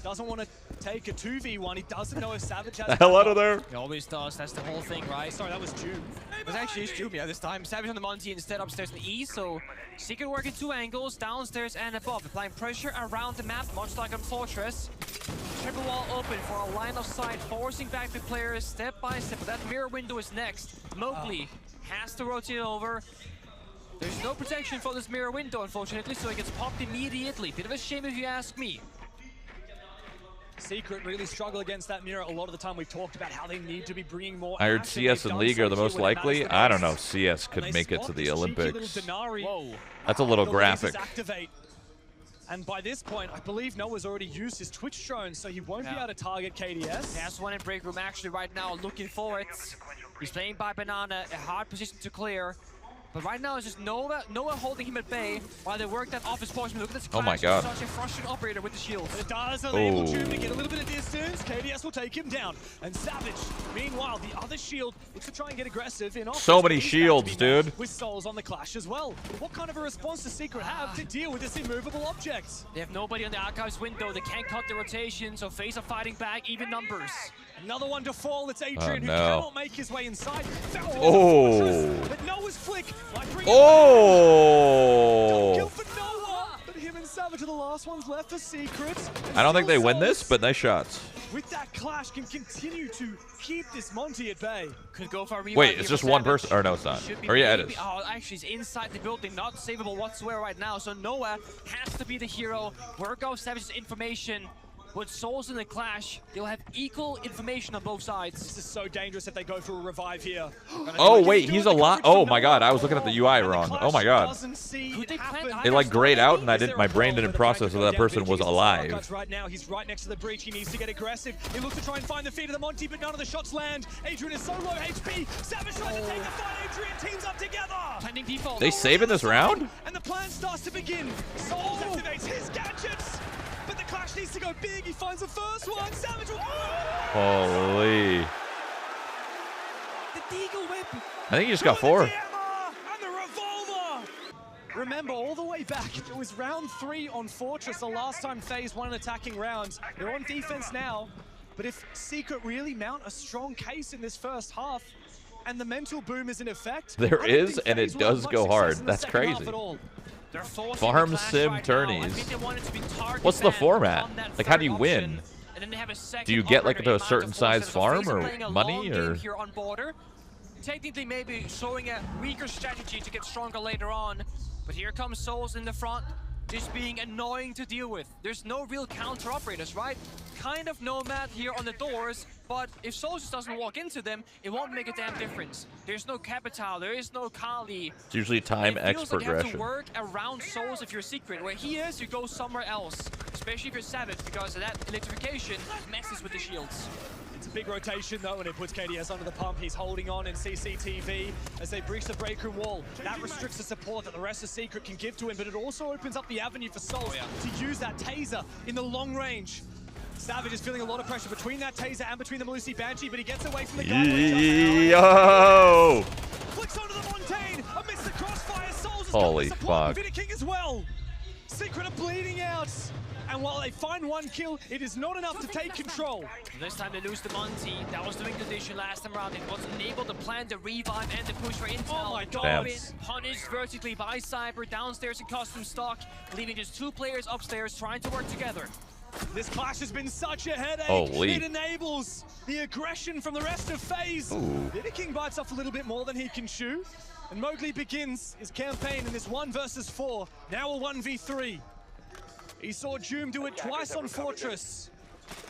doesn't want to take a 2v1. He doesn't know if Savage has the hell out of there. He always does. That's the whole thing, right? Sorry, that was Jum. It was actually Jum, yeah, this time. Savage on the Monty instead upstairs in the east, so Secret working two angles, downstairs and above. Applying pressure around the map, much like on Fortress. Triple wall open for a line of sight, forcing back the players step by step. But that mirror window is next. Mowgli has to rotate over. There's no protection for this mirror window, unfortunately, so it gets popped immediately. Bit of a shame if you ask me. Secret really struggle against that mirror. A lot of the time we've talked about how they need to be bringing more. I heard CS and League are the most likely. I don't know if CS could make it to the Olympics. That's a little graphic. And by this point, I believe Noah's already used his Twitch drone, so he won't be able to target KDS. There's one in break room actually right now, looking for it. He's playing by Banana, a hard position to clear. But right now it's just Noah holding him at bay while they work that office portion. Look at this clash. Oh my god. Such a frustrating operator with the shield. But it does enable Jum to get a little bit of distance. KDS will take him down. And Savage, meanwhile, the other shield looks to try and get aggressive in office. So many shields, dude. With Souls on the clash as well. What kind of a response does Secret have to deal with this immovable object? They have nobody on the archives window. They can't cut the rotation, so FaZe are fighting back, even numbers. Another one to fall. It's Adrian who cannot make his way inside. But Noah's flick might bring kill for Noah. But him and Savage are the last ones left for Secret. I don't think they win this, but nice shots. With that clash, can continue to keep this Monty at bay. Could go for a wait, it's just one person? Or no, it's not. Or yeah, it is. Oh, actually, he's inside the building, not savable whatsoever right now. So Noah has to be the hero. Work out Savage's information. With Souls in the clash, they'll have equal information on both sides. This is so dangerous if they go for a revive here. Oh wait, he's alive. Oh my god, I was looking at the UI wrong. Oh my god. It like grayed out and my brain didn't process that person was alive. Right now, he's right next to the breach. He needs to get aggressive. He looks to try and find the feet of the Monty, but none of the shots land. Adrian is so low HP. Savage tries to take the fight. Adrian teams up together. Planning default. They saving this round? And the plan starts to begin. Souls activates his gadgets. But the clash needs to go big. He finds the first one. Savage will... Holy. The Deagle whip. I think he just got 4. And the revolver. remember, all the way back, it was round 3 on Fortress, the last time FaZe won an attacking round. They're on defense now, but if Secret really mount a strong case in this first half, and the mental boom is in effect, there is, and it does go hard. That's crazy. Farm sim tourneys. What's the format? Like, how do you win? Do you get like into a certain size farm or money or? Technically, maybe showing a weaker strategy to get stronger later on, but here comes Souls in the front, just being annoying to deal with. There's no real counter operators, right? Kind of Nomad here on the doors, but if Souls just doesn't walk into them, it won't make a damn difference. There's no Capital, there is no Kali. It's usually time X progression. You have to work around Souls if you're Secret. Where he is, you go somewhere else, especially if you're Savage, because of that electrification messes with the shields. It's a big rotation though, and it puts KDS under the pump. He's holding on in CCTV as they breach the break room wall. That restricts the support that the rest of Secret can give to him, but it also opens up the avenue for Souls to use that taser in the long range. Savage is feeling a lot of pressure between that taser and between the Malusi Banshee, but he gets away from the guy. Yo! Flicks onto the Montaigne amidst the crossfire. Souls is holy fuck. Vidic King as well. Secret are bleeding out. And while they find one kill, it is not enough to take control. This time they lose the Monty. That was the wing condition last time around. It wasn't able to plan the revive and the push for intel. Oh my god. Punished vertically by Cyber downstairs in custom stock, leaving just 2 players upstairs trying to work together. This clash has been such a headache. Holy. It enables the aggression from the rest of FaZe. Vidic King bites off a little bit more than he can chew. And Mowgli begins his campaign in this 1 versus 4. Now a 1v3. He saw Joom do it twice on Fortress.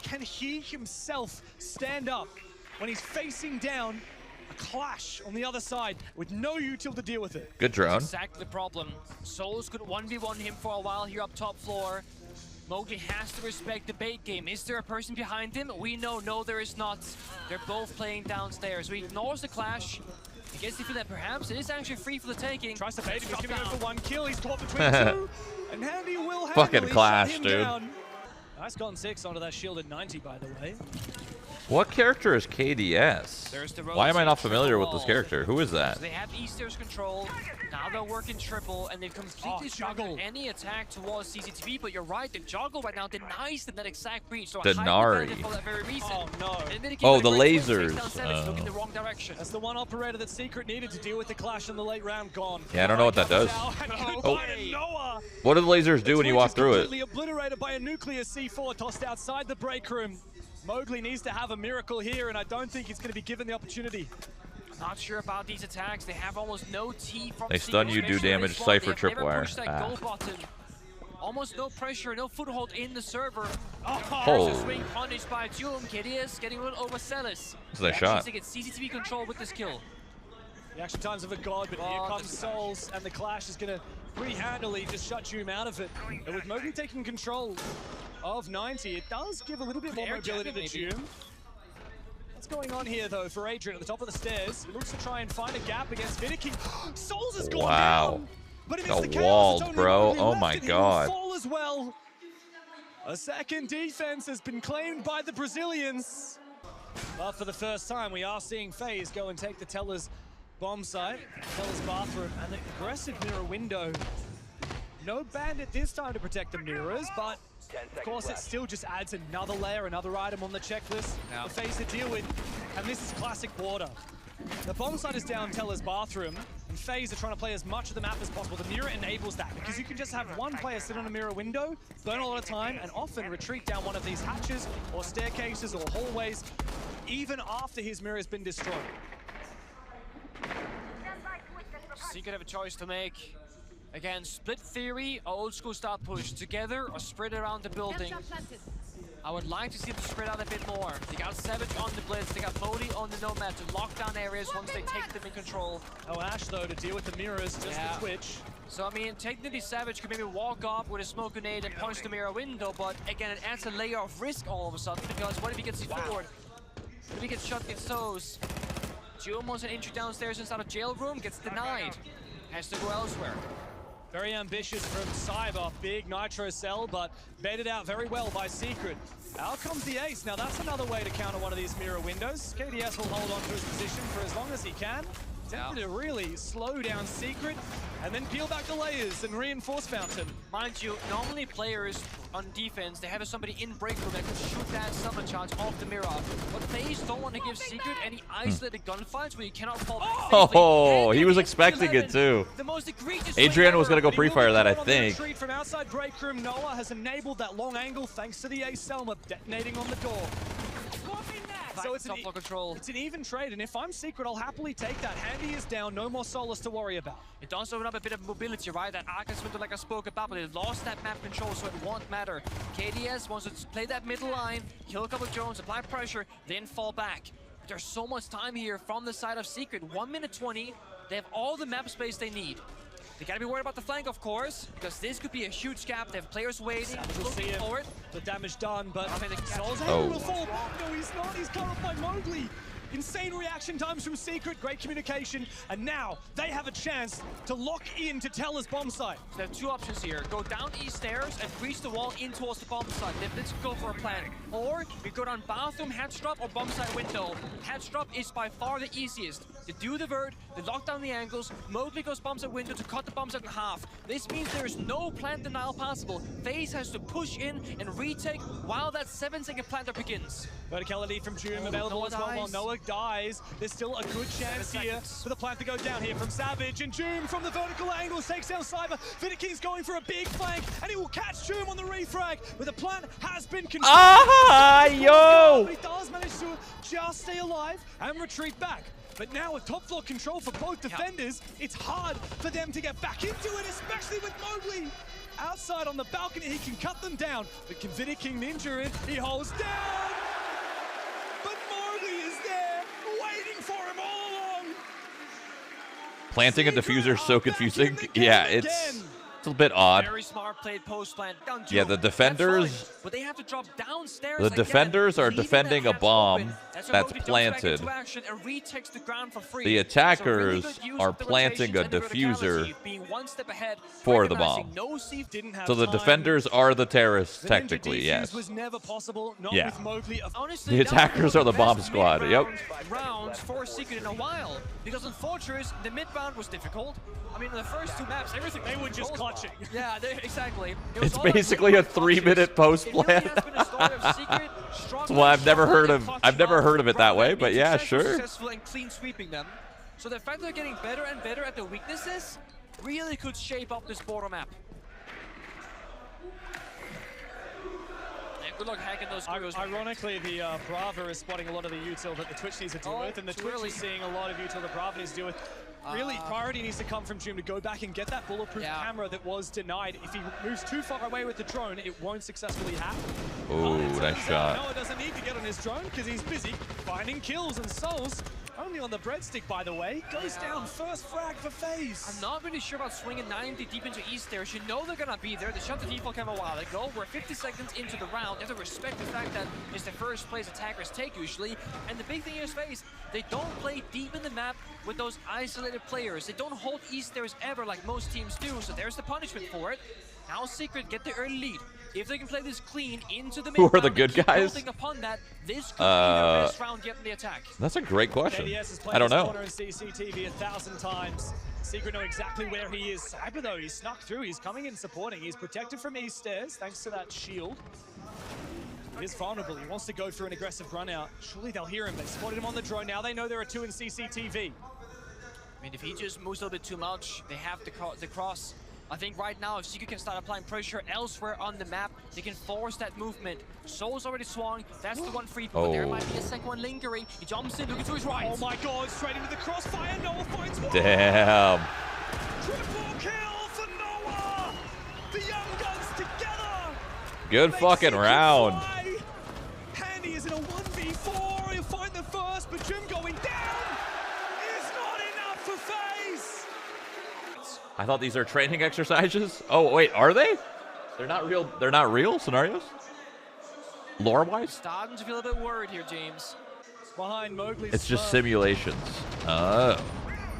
Can he himself stand up when he's facing down a clash on the other side with no util to deal with it? Good drone. That's exactly the problem. Souls could 1v1 him for a while here up top floor. Mowgli has to respect the bait game. Is there a person behind him? We know, no, there is not. They're both playing downstairs. So he ignores the clash. He gets the feeling that perhaps it is actually free for the taking. Tries to bait him, he's gonna go for 1 kill. He's caught between 2. And Handy will handle fucking clash, dude. Down. Nice gone 6 onto that shield at 90, by the way. What character is KDS? Why am I not familiar with this character? Who is that? So they have Easter's control. Now they're working triple, and they've completely struggled any attack towards CCTV. But you're right, the juggle right now denies them that exact breach. So Denari. For that very reason. Oh no. Oh, the lasers. Look in the wrong direction. That's the one operator that Secret needed to deal with the clash in the late round gone. Yeah, I don't know what that does. Noah. What do the lasers do when you walk through it? Completely obliterated by a nuclear C4 tossed outside the break room. Mowgli needs to have a miracle here, and I don't think he's going to be given the opportunity. Not sure about these attacks. They have almost no T from They stun you, do damage, Cypher, tripwire. Almost no pressure, no foothold in the server. Oh. Swing punished by Joom. KDS getting a little overzealous. That's a shot. To get CCTV control with this kill. The action times of a god, but here comes Souls, and the clash is going to pretty handily just shut Joom out of it. And with Mowgli taking control of 90, it does give a little bit more mobility to Joom. What's going on here, though, for Adrian at the top of the stairs? He looks to try and find a gap against Vidic King. Souls has gone down! But the walls, bro. Oh my god. Fall as well. A second defense has been claimed by the Brazilians. But for the first time, we are seeing FaZe go and take the Teller's bomb site, Teller's bathroom, and the aggressive mirror window. No bandit this time to protect the mirrors, but of course it still just adds another layer, another item on the checklist for FaZe to deal with. And this is classic border. The bomb site is down Teller's bathroom, and FaZe are trying to play as much of the map as possible. The mirror enables that, because you can just have one player sit on a mirror window, burn a lot of time, and often retreat down one of these hatches, or staircases, or hallways, even after his mirror has been destroyed. Secret have a choice to make. Again, split theory, old school start push together or spread around the building. I would like to see them spread out a bit more. They got Savage on the blitz, they got Modi on the Nomad to lock down areas once they take them in control. Oh, Ash though, to deal with the mirrors, just the Twitch. So I mean, technically Savage could maybe walk up with a smoke grenade and punch the mirror window, but again, it adds a layer of risk all of a sudden, because what if he gets forward? What if he gets shot, gets toes? Joom wants an entry downstairs inside of jail room, gets denied. Has to go elsewhere. Very ambitious from Cyber, big nitro cell, but baited out very well by Secret. Out comes the ace. Now that's another way to counter one of these mirror windows. KDS will hold on to his position for as long as he can. Tempted to really slow down Secret and then peel back the layers and reinforce Fountain. Mind you, normally players on defense, they have somebody in break room that could shoot that summon charge off the mirror. But FaZe don't want to give Secret any isolated gunfights where you cannot fall back safely. Oh, he was expecting it too. The most egregious Adrian was going to go pre-fire that, I think. From outside break room, Noah has enabled that long angle thanks to the Ace Selma detonating on the door. So it's an even trade, and if I'm Secret, I'll happily take that. Handy is down, no more Solus to worry about. It does open up a bit of mobility, right? That Arcus window, like I spoke about, but it lost that map control, so it won't matter. KDS wants to play that middle line, kill a couple of drones, apply pressure, then fall back. But there's so much time here from the side of Secret. 1 minute 20. They have all the map space they need. They gotta be worried about the flank, of course, because this could be a huge gap. They have players waiting, looking for it. The damage done, but Sol's oh. will fall back. No, he's not. He's cut off by Mowgli. Insane reaction times from Secret, great communication, and now they have a chance to lock in to Teller's bomb site. They have two options here. Go down east stairs and breach the wall in towards the bomb site. Then let's go for a plan. Or we go down bathroom, hatch drop, or bomb site window. Hatch drop is by far the easiest. They do the vert, they lock down the angles, Mowgli goes bomb site window to cut the bomb site in half. This means there is no plant denial possible. FaZe has to push in and retake while that 7-second planter begins. Verticality from June available as well while Noah dies. There's still a good chance here for the plant to go down here from Savage, and June from the vertical angle takes down Cyber. Vidiking's going for a big flank, and he will catch June on the refrag, but the plant has been controlled. Ah, yo! But he does manage to just stay alive and retreat back. But now with top floor control for both defenders, it's hard for them to get back into it, especially with Mowgli. Outside on the balcony, he can cut them down, but can Vidiking ninja it? He holds down! But Mowgli is there, waiting for him all along. Planting a diffuser is so confusing. Yeah, it's a bit odd. Very smart played post plant. Yeah, the defenders. But they have to drop downstairs. The defenders are defending a bomb that's planted. The attackers are planting a diffuser for the bomb. So the defenders are the terrorists, technically, yes. Yeah. The attackers are the bomb squad. Yep. Rounds for Secret in a while, because in Fortress the mid round was difficult. I mean, in the first two maps, everything they were just clutching. Yeah, exactly. It's basically a 3-minute post plan. Well, I've never heard of it that way, but yeah, sure. Successful in clean sweeping them. So the fact they're getting better and better at the weaknesses really could shape up this border map. Good luck hacking those screws. Ironically, the Brava is spotting a lot of the util that the Twitch needs to deal with, and the Twitch is seeing a lot of util the Brava needs to deal with. Really, priority needs to come from Jim to go back and get that bulletproof camera that was denied. If he moves too far away with the drone, it won't successfully happen. Ooh, nice shot. Noah doesn't need to get on his drone because he's busy finding kills and souls. Only on the breadstick, by the way. Goes down, first frag for FaZe. I'm not really sure about swinging 90 deep into East stairs. You know they're gonna be there. They shot the default cam a while ago. We're 50 seconds into the round. You have to respect the fact that it's the first place attackers take usually. And the big thing is FaZe, they don't play deep in the map with those isolated players. They don't hold East stairs ever like most teams do, so there's the punishment for it. Now Secret get the early lead. If they can play this clean into the mid Who are the good guys? Upon that, this could be their best round yet in the attack. That's a great question. I don't know. CCTV 1,000 times. Secret know exactly where he is. Cyber though, he's snuck through. He's coming in supporting. He's protected from East stairs thanks to that shield. He is vulnerable. He wants to go for an aggressive run out. Surely they'll hear him. They spotted him on the drone. Now they know there are 2 in CCTV. I mean, if he just moves a little bit too much, they have the cross. I think right now, if Secret can start applying pressure elsewhere on the map, they can force that movement. Soul's already swung. That's the one free point. There might be a second one lingering. He jumps in, looking to his right. Oh my god, straight into the crossfire. Noah finds one. Damn. Triple kill for Noah. The young guns together. Good fucking round. Handy is in a 1v4. He'll find the first, but Jim going down is not enough for FaZe. I thought these are training exercises. Oh wait, are they? They're not real. They're not real scenarios. Lore-wise, starting to feel a bit worried here, James. Behind Mowgli's it's just simulations. Oh.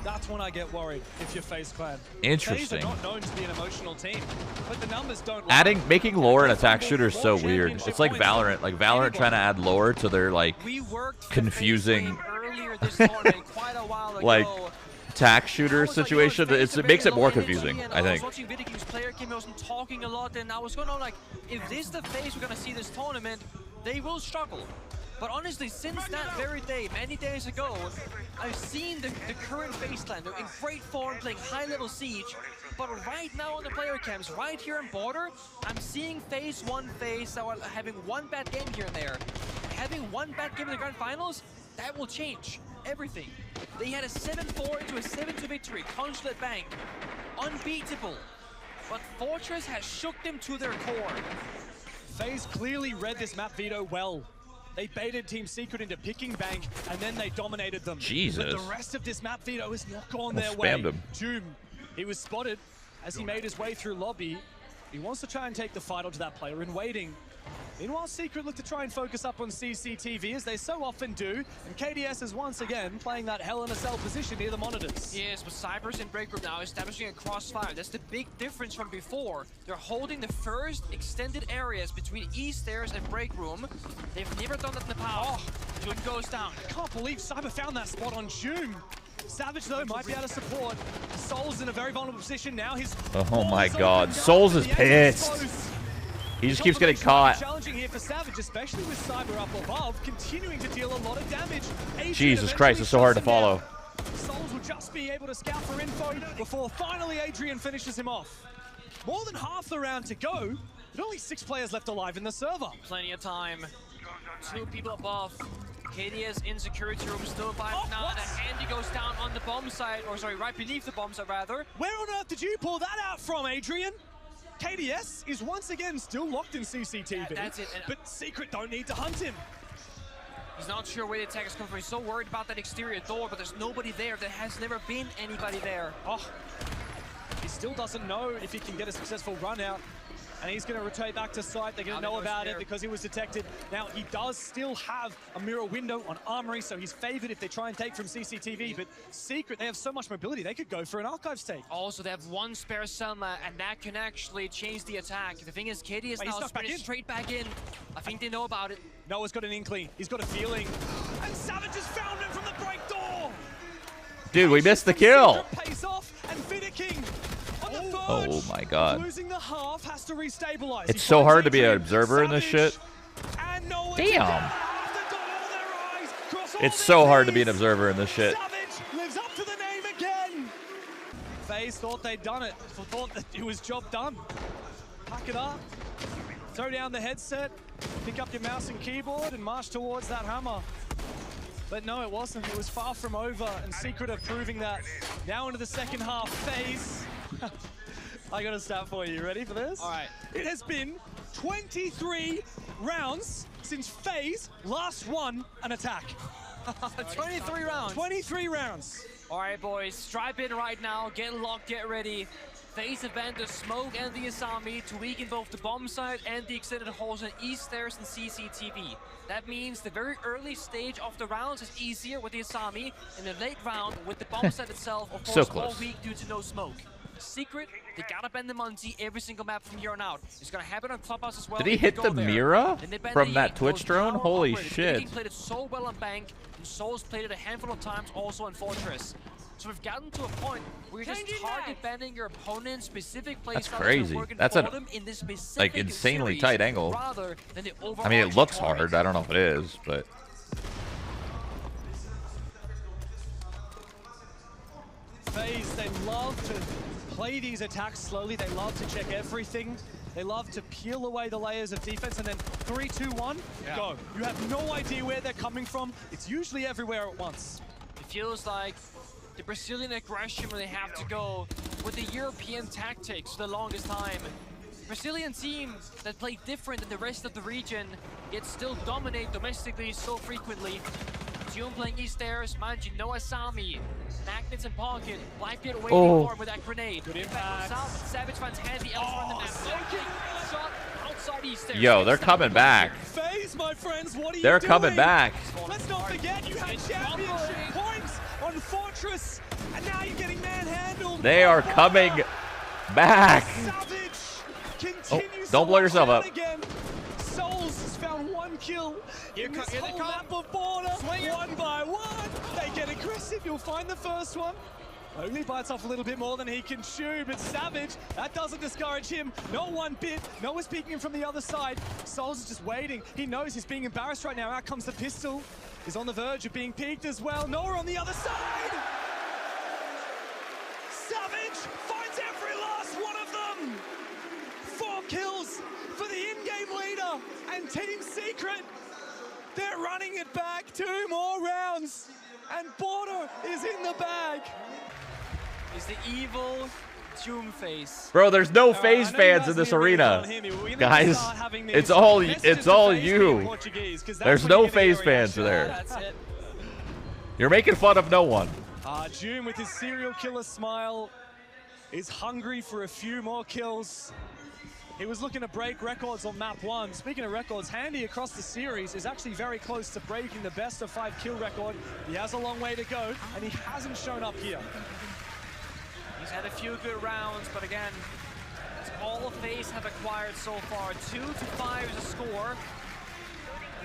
That's when I get worried. If you're FaZe Clan. Interesting. FaZe are not known to be an emotional team, but the numbers don't lie. Making lore in attack shooters is so weird. It's like Valorant. Like Valorant trying to add lore to their like confusing. Earlier this tournament, quite a while ago. Like attack shooter situation, it makes it more confusing, I think. I was watching Vidiking's player game, he wasn't talking a lot, and I was going on like, if this is the FaZe we're going to see this tournament, they will struggle. But honestly, since that very day, many days ago, I've seen the current FaZe Clan. They're in great form, playing high-level Siege. But right now on the player cams, right here in Border, I'm seeing FaZe that are having one bad game here and there. Having one bad game in the grand finals, that will change everything. They had a 7-4 into a 7-2 victory, Consulate Bank. Unbeatable. But Fortress has shook them to their core. FaZe clearly read this map veto well. They baited Team Secret into picking Bank, and then they dominated them. Jesus. But the rest of this map veto has not gone their Spammed way. him. Joom, he was spotted as he made his way through lobby. He wants to try and take the fight onto that player in waiting. Meanwhile, Secret look to try and focus up on CCTV, as they so often do, and KDS is once again playing that Hell in a Cell position near the monitors. Yes, but Cyber's in break room now, establishing a crossfire. That's the big difference from before. They're holding the first extended areas between East Stairs and break room. They've never done that in the past. June goes down. I can't believe Cyber found that spot on Joom. Savage, though, might be able to support. Soul's in a very vulnerable position now. Oh my god, Souls is pissed. He just keeps getting caught. Challenging here for Savage, especially with Cyber up above, continuing to deal a lot of damage. Jesus Christ, it's so hard to follow. Souls will just be able to scout for info before finally Adrian finishes him off. More than half the round to go, but only 6 players left alive in the server. Plenty of time. 2 people above. KDS in security room, still alive now. The handy goes down on the bomb site, or sorry, right beneath the bomb site rather. Where on earth did you pull that out from, Adrian? KDS is once again still locked in CCTV, that's it. But Secret don't need to hunt him. He's not sure where the attack is coming from. He's so worried about that exterior door, but there's nobody there. There has never been anybody there. Oh, he still doesn't know if he can get a successful run out. And he's going to rotate back to site. They're going to know about it because he was detected. Now, he does still have a mirror window on Armory, so he's favored if they try and take from CCTV. But Secret, they have so much mobility, they could go for an Archives take. Also, they have 1 spare Selma, and that can actually change the attack. The thing is, KD is now sprinting straight back in. I think they know about it. Noah's got an inkling. He's got a feeling. And Savage has found him from the break door. Dude, we missed the kill. Pays off, and Viddiking. Oh my god. Losing the half, has to restabilize. It's so hard to be an observer in this shit. Damn. It's so hard to be an observer in this shit. Savage lives up to the name again. FaZe thought they'd done it. Thought that it was job done. Pack it up. Throw down the headset. Pick up your mouse and keyboard and march towards that hammer. But no, it wasn't. It was far from over, and Secret are proving that. Now into the second half, FaZe. I got a stat for you. Ready for this? All right. It has been 23 rounds since FaZe last won an attack. 23 rounds. 23 rounds. All right, boys. Strap in right now. Get locked. Get ready. FaZe have banned the smoke and the Asami to weaken both the bomb site and the extended holes in East Stairs and CCTV. That means the very early stage of the rounds is easier with the Asami, and the late round with the bomb site itself, of course, all weak due to no smoke. Secret, they gotta bend the Muncie every single map from here on out. It's gonna happen on Clubhouse as well. Did he hit the Mira from that Twitch drone? Holy shit. He played it so well on Bank, and Souls played it a handful of times also on Fortress. So we've gotten to a point where you're just target banning your opponent's specific plays. That's crazy. That's a like insanely tight angle. I mean, it looks hard. I don't know if it is, but FaZe, they love to play these attacks slowly. They love to check everything. They love to peel away the layers of defense, and then 3, 2, 1, go. You have no idea where they're coming from. It's usually everywhere at once. It feels like the Brazilian aggression when they have to go with the European tactics for the longest time. Brazilian team that play different than the rest of the region, yet still dominate domestically so frequently. June playing East Stairs, Manji, no Asami, magnets in pocket, Blackbeard waiting for him with that grenade. Good impact. South, Savage finds handy elsewhere on the map. Shot outside East Stairs. Yo, they're coming back. FaZe, my friends, what are you doing? They're coming back. Let's not forget you had championship points on Fortress, and now you're getting manhandled. They are coming back. Savage continues don't blow yourself up. Again. Souls has found 1 kill in this whole map of Border. 1 by 1. They get aggressive. You'll find the first one. Only bites off a little bit more than he can chew, but Savage, that doesn't discourage him. Not one bit. Noah's peeking him from the other side. Souls is just waiting. He knows he's being embarrassed right now. Out comes the pistol. He's on the verge of being peeked as well. Noah on the other side. Savage finds every last one of them. 4 kills for the in-game leader and Team Secret. They're running it back. 2 more rounds. And Border is in the bag. Is the evil Doom face. Bro, there's no FaZe fans in this arena. Guys, it's all you. There's no FaZe fans there. That's it. You're making fun of no one. Doom with his serial killer smile is hungry for a few more kills. He was looking to break records on map 1. Speaking of records, Handy across the series is actually very close to breaking the best of 5 kill record. He has a long way to go, and he hasn't shown up here. He's had a few good rounds, but again, it's all FaZe have acquired so far. 2 to 5 is a score.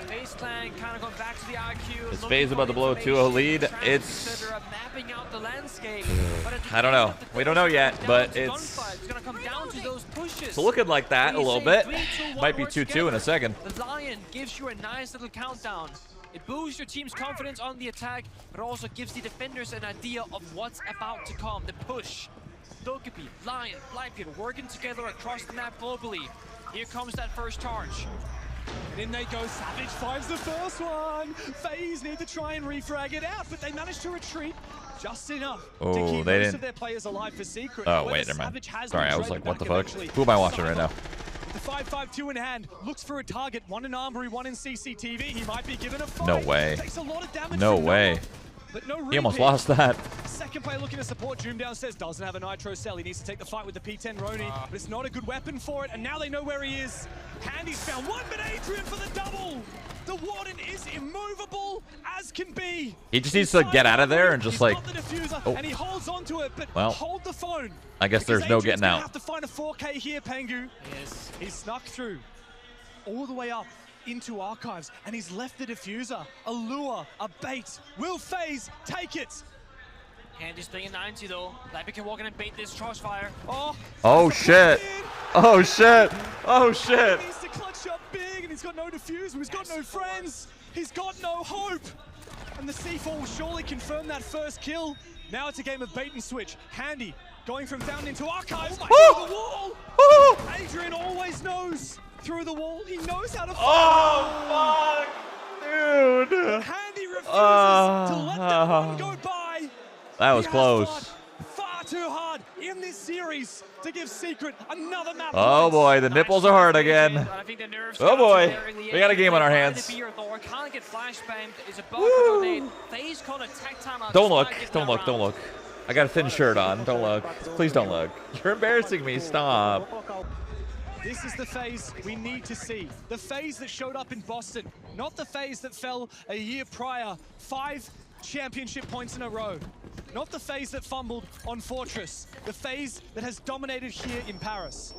FaZe Clan kind of going back to the IQ. Is FaZe about to blow a 2-0 lead? It's... mapping out the landscape. I don't know. We don't know yet, but it's going to come down to those pushes. It's looking like that a little bit. Might be 2-2 in a second. The Lion gives you a nice little countdown. It boosts your team's confidence on the attack, but also gives the defenders an idea of what's about to come. The push. Dokkaebi, Lion, Blackbeard working together across the map globally. Here comes that first charge. And in they go. Savage finds the first one. FaZe need to try and refrag it out, but they managed to retreat just enough to keep most of their players alive for Secret. Oh, wait, never mind. Sorry, I was like, what the fuck? Who am I watching right now? The 5.52 in hand, looks for a target. 1 in Armory, 1 in CCTV. He might be given a fight. No way. Takes a lot of damage. No way. But no He almost lost that. Second player looking to support Doom downstairs. Doesn't have a nitro cell. He needs to take the fight with the P10 Rowdy, but it's not a good weapon for it. And now they know where he is. Handy's found one, but Adrian for the double. The Warden is immovable as can be. He just needs to get out of there and just like. The diffuser, oh. And he holds onto it, but well, hold the phone. I guess there's no getting out. Have to find a 4K here, Pengu. Yes. He snuck through all the way up into Archives, and he's left the diffuser, a lure, a bait. Will FaZe take it? Handy's playing 90 though. Blackbeard can walk in and bait this crossfire. Oh shit! Oh shit! Oh shit! He needs to clutch up big, and he's got no diffuser. He's got no friends. He's got no hope. And the C4 will surely confirm that first kill. Now it's a game of bait and switch. Handy going from Fountain into Archives. Oh the wall! Oh. Adrian always knows. Through the wall, he knows how to fight. Oh, fuck, dude. Handy refuses to let that one go by. That was close. Far too hard in this series to give Secret another map. Oh boy, the nipples are hard again. Oh boy, we got a game on our hands. Don't look, don't look, don't look. I got a thin shirt on, don't look. Please don't look. You're embarrassing me, stop. This is the FaZe we need to see. The FaZe that showed up in Boston, not the FaZe that fell a year prior, 5 championship points in a row. Not the FaZe that fumbled on Fortress. The FaZe that has dominated here in Paris.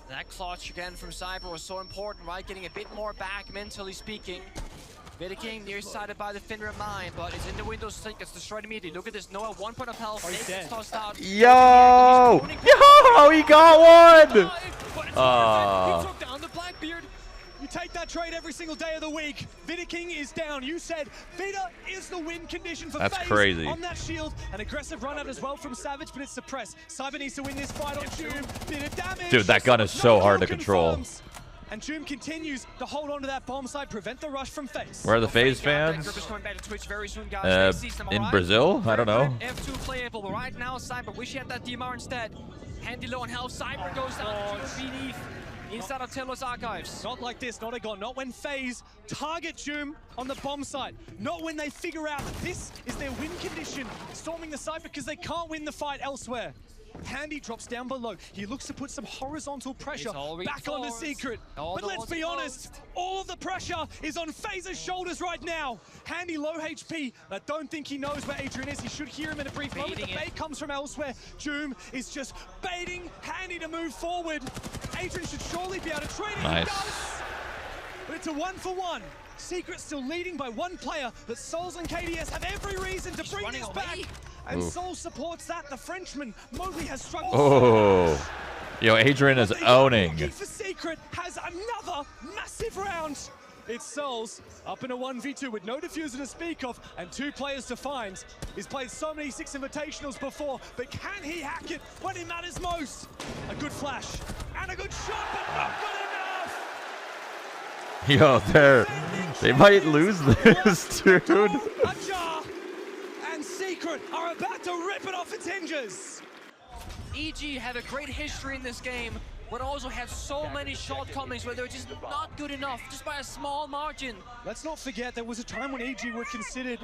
That clutch again from Cyber was so important, right? Getting a bit more back, mentally speaking. Vidiking nearsighted by the Finra mine, but it's in the window sink. It's destroyed immediately. Look at this. Noah, 1 point of health. He's dead. Tossed out. Yo! Yo! He got one! He took down the Blackbeard. You take that trade every single day of the week. Vidiking is down. You said Vida is the win condition for That's FaZe crazy. On that shield. An aggressive run out as well from Savage, but it's suppressed. Cyber needs to win this fight on Doom. Bit of damage. Dude, that gun is so hard to control. And Doom continues to hold on to that bomb site, prevent the rush from FaZe. Where are the FaZe fans? In Brazil? I don't know. F2 playable, but right now Cyber wish he had that DMR instead. Handy low on health, Cyber goes down to beneath. Inside of Telos Archives. Not like this, not a gun. Not when FaZe target Doom on the bomb site. Not when they figure out that this is their win condition, storming the site because they can't win the fight elsewhere. Handy drops down below. He looks to put some horizontal pressure back onto Secret. But let's be honest, all of the pressure is on FaZe's shoulders right now. Handy low HP. I don't think he knows where Adrian is. He should hear him in a brief moment. The bait comes from elsewhere. Doom is just baiting Handy to move forward. Adrian should surely be able to trade it. Nice. He does. But it's a 1-for-1. Secret still leading by 1 player, but Souls and KDS have every reason to bring this back. And Soul supports that. The Frenchman, Mowgli, has struggled. Oh. Yo, Adrian is owning. For Secret has another massive round. It's Souls up in a 1v2 with no diffuser to speak of and 2 players to find. He's played so many 6 Invitationals before, but can he hack it when it matters most? A good flash and a good shot, but not good enough. Yo, they might lose this, dude. Ajar and Secret are about to rip it off its hinges. EG had a great history in this game, but also had so many shortcomings where they were just not good enough, just by a small margin. Let's not forget there was a time when EG were considered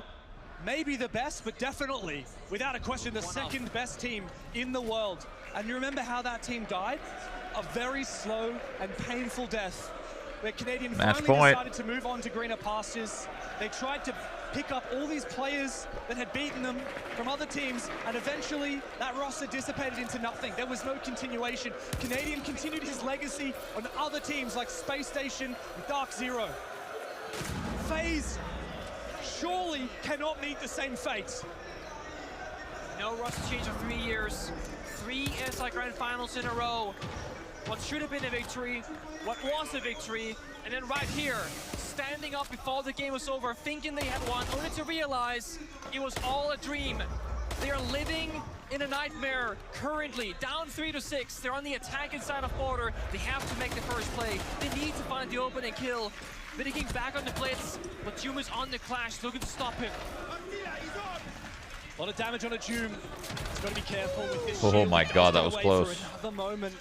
maybe the best, but definitely, without a question, the second best team in the world. And you remember how that team died? A very slow and painful death, where Canadian finally decided to move on to greener pastures. They tried to pick up all these players that had beaten them from other teams, and eventually that roster dissipated into nothing. There was no continuation. Canadian continued his legacy on other teams like Space Station and Dark Zero. FaZe surely cannot meet the same fate. No roster change of 3 years, 3 SI Grand Finals in a row. What should have been a victory, what was a victory, and then right here, standing up before the game was over, thinking they had won, only to realize it was all a dream. They are living in a nightmare currently, down 3-6. They're on the attacking side of border. They have to make the first play. They need to find the opening kill. Vidiking back on the blitz, but Doom is on the clash, looking to stop him. A lot of damage on a Doom. He's got to be careful with this. Oh my god, that was close. Another moment.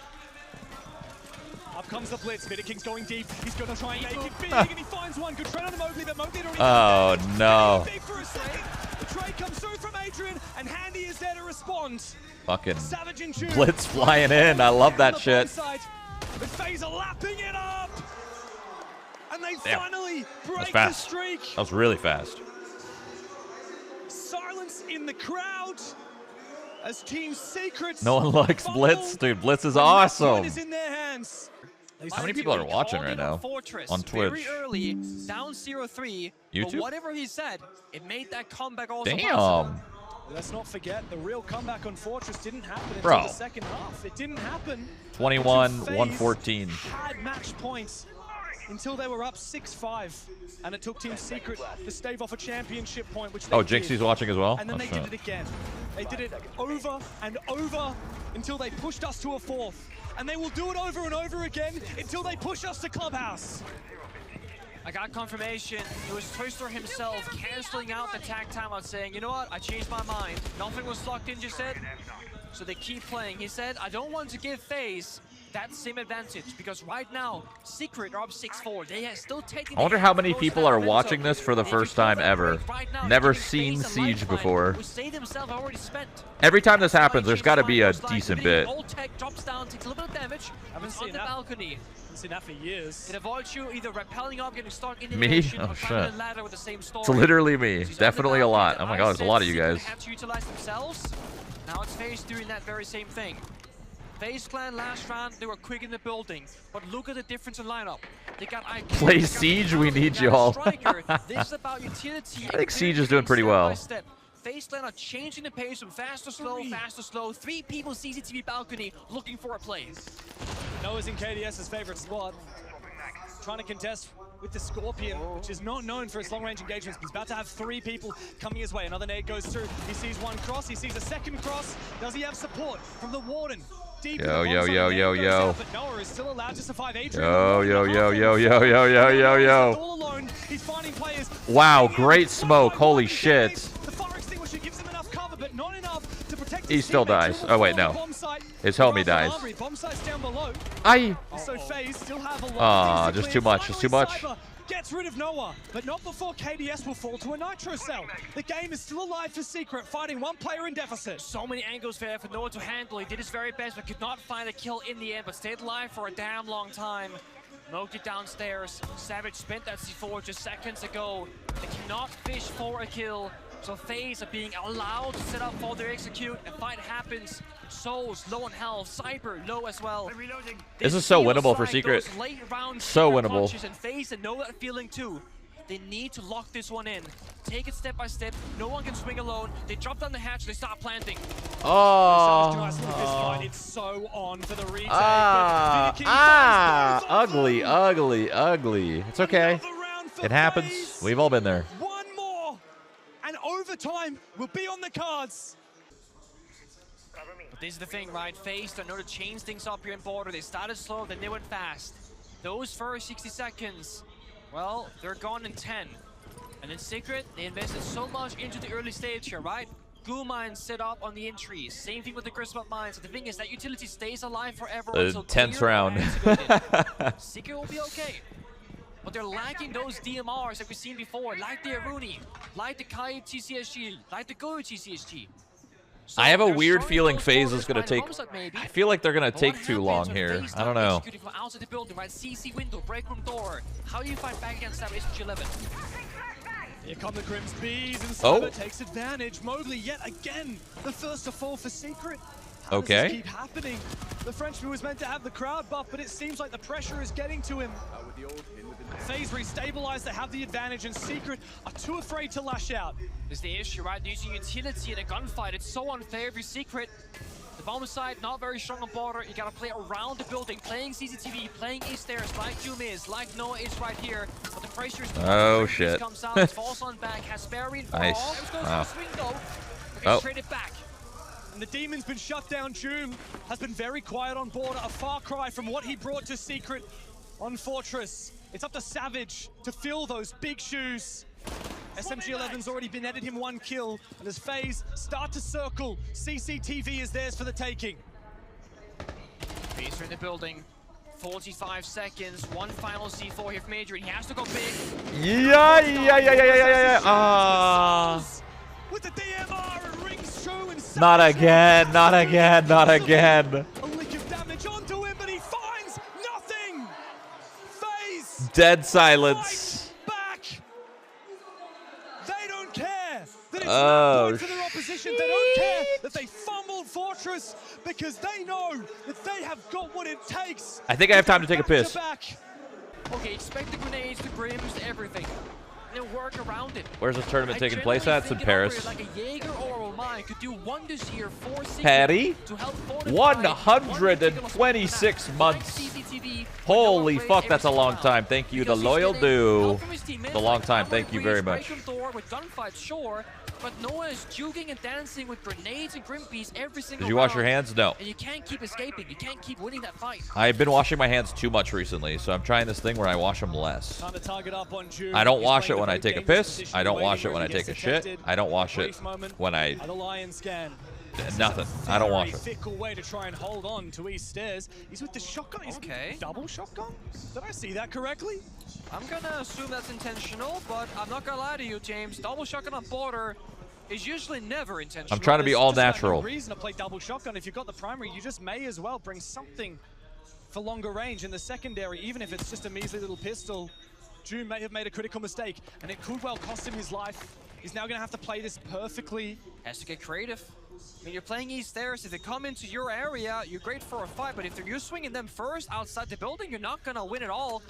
Up comes the blitz. Vidiking's going deep. He's going to try and make it big, and he finds one. Good trade on the Mowgli, but Mowgli already. Oh no. Big for a second. The trade comes through from Adrian, and Handy is there to respond. Fucking Savage and Doom. blitz flying in. I love that shit. But FaZe are lapping it up. And they finally break the streak. That was really fast. Silence in the crowd as Team Secret. No one likes blitz, dude. Blitz is awesome. Is in their hands. How many people are watching right now on Twitch? Very early, down 0-3. YouTube? But whatever he said, it made that comeback also Damn. possible. Let's not forget, the real comeback on Fortress didn't happen until Bro. the second half. It didn't happen. 21-114. Had match points until they were up 6-5. And it took Team Secret to stave off a championship point, which they did. Jinxie's watching as well? And then they did it again. They did it over and over until they pushed us to a 4th. And they will do it over and over again until they push us to Clubhouse. I got confirmation. It was Twister himself canceling out the tag timeout, saying, you know what, I changed my mind. Nothing was locked in just said. So they keep playing. He said, I don't want to give FaZe that same advantage, because right now, Secret are up 6-4. They are still taking. I wonder how many people are watching this for the first time ever. Never seen Siege before. Every time this happens, there's got to be a decent bit. Drops down, takes a little bit of damage. Haven't seen that. Balcony. Haven't seen that for years. It avoids you either rappelling up, getting stuck in the Me? Oh shit. It's literally me. Definitely a lot. Oh my god, there's a lot of you guys. Have to utilize themselves. Now it's FaZe doing that very same thing. FaZe Clan last round, they were quick in the building, but look at the difference in lineup. They got IQ, Play Siege, we need y'all. This is about utility. I think Siege is doing pretty well. FaZe Clan are changing the pace from fast to slow, fast to slow. 3 people CCTV balcony looking for a play. Noah's in KDS's favorite spot. Trying to contest with the Scorpion, which is not known for its long-range engagements. He's about to have 3 people coming his way. Another nade goes through. He sees one cross. He sees a second cross. Does he have support from the Warden? Yo. But Noah is still allowed to survive. Yo. He's finding players. Wow, great smoke. Holy shit. The fire extinguisher gives him enough cover, but not enough to protect he still dies. Oh wait, no. His homie dies. Bomb site's down below. So FaZe still have a lot. Just too much. Just too much. Gets rid of Noah, but not before KDS will fall to a Nitro cell. The game is still alive for Secret, fighting 1 player in deficit. So many angles there for Noah to handle. He did his very best, but could not find a kill in the end, but stayed alive for a damn long time. Mowgli downstairs. Savage spent that C4 just seconds ago. They cannot fish for a kill. So FaZe are being allowed to set up for their execute, and fight happens. Souls low on health, Cyber low as well. This is so winnable for Secret. So winnable. And FaZe know that feeling too. They need to lock this one in. take it step by step. No one can swing alone. They drop down the hatch, they start planting. Oh. It's so on for the retake. Ugly, ugly, ugly. It's okay. It happens. We've all been there. One more, and overtime will be on the cards. But this is the thing, right? FaZe don't know to change things up here in Border. They started slow, then they went fast. Those first 60 seconds, well, they're gone in 10. And in Secret, they invested so much into the early stage here, right? Goo mines set up on the entries. Same thing with the Griswold mines. The thing is that utility stays alive forever until tense round. Secret will be okay. But they're lacking those DMRs that we've seen before, like the Aruni, like the Kai TCSG, like the Go TCSG. So I have a weird feeling FaZe is going to take... I feel like they're going to take too long here. I don't know. Outside the building, right? CC window, break room door. How do you fight back against that SG 11? Here come the Grim's Bees, and Cyber takes advantage. Mowgli yet again, the first to fall for Secret. How does this keep happening? The Frenchman was meant to have the crowd buff, but it seems like the pressure is getting to him. FaZe restabilized, they have the advantage, and Secret are too afraid to lash out. This is the issue, right? Using utility in a gunfight, it's so unfair if you're Secret. The bomb side, not very strong on Border. You gotta play around the building, playing CCTV, playing East Stairs, like Doom is, like Noah is right here. But the pressure is shit. Comes out, falls on back, has buried for nice. all. Wow. Swing though. Okay, trade it back. And the Demon's been shut down. Doom has been very quiet on Border, a far cry from what he brought to Secret on Fortress. It's up to Savage to fill those big shoes. SMG11's already been netted him 1 kill, and as FaZe start to circle, CCTV is theirs for the taking. FaZe are in the building. 45 seconds, one final C4 here from Adrian. He has to go big. Yeah. With the DMR, it rings true, and not again, not again, not again. A lick of damage onto him, but he finds nothing. FaZe dead silence. Back. They don't care that it's not good for their opposition. They don't care that they fumbled Fortress, because they know that they have got what it takes. I think I have time to take a piss. Okay, expect the grenades, the brims, everything. And work around it. Where's this tournament taking place at? It's in Paris. Like a Jaeger or a mine could do wonders here for Patty? 126 months. Holy fuck, that's a long time. Thank you, the loyal do. The long time. Thank you very much. With gunfights, sure, but Noah is juking and dancing with grenades and Grimpies every single Did you wash your hands? No. And you can't keep escaping. You can't keep winning that fight. I've been washing my hands too much recently, so I'm trying this thing where I wash them less. I don't wash it when I take a piss. I don't wash it when I take a shit. I don't wash it when I... Nothing. I don't wash it. Fickle way to try and hold on to East Stairs. He's with the shotgun. He's double shotgun? Did I see that correctly? I'm gonna assume that's intentional, but I'm not gonna lie to you, James. Double shotgun on Border is usually never intentional. I'm trying to be all natural. There's no reason to play double shotgun. If you've got the primary, you just may as well bring something for longer range in the secondary, even if it's just a measly little pistol. June may have made a critical mistake, and it could well cost him his life. He's now gonna have to play this perfectly. Has to get creative. I mean, you're playing East Stairs. If they come into your area, you're great for a fight, but if you're swinging them first outside the building, you're not gonna win at all.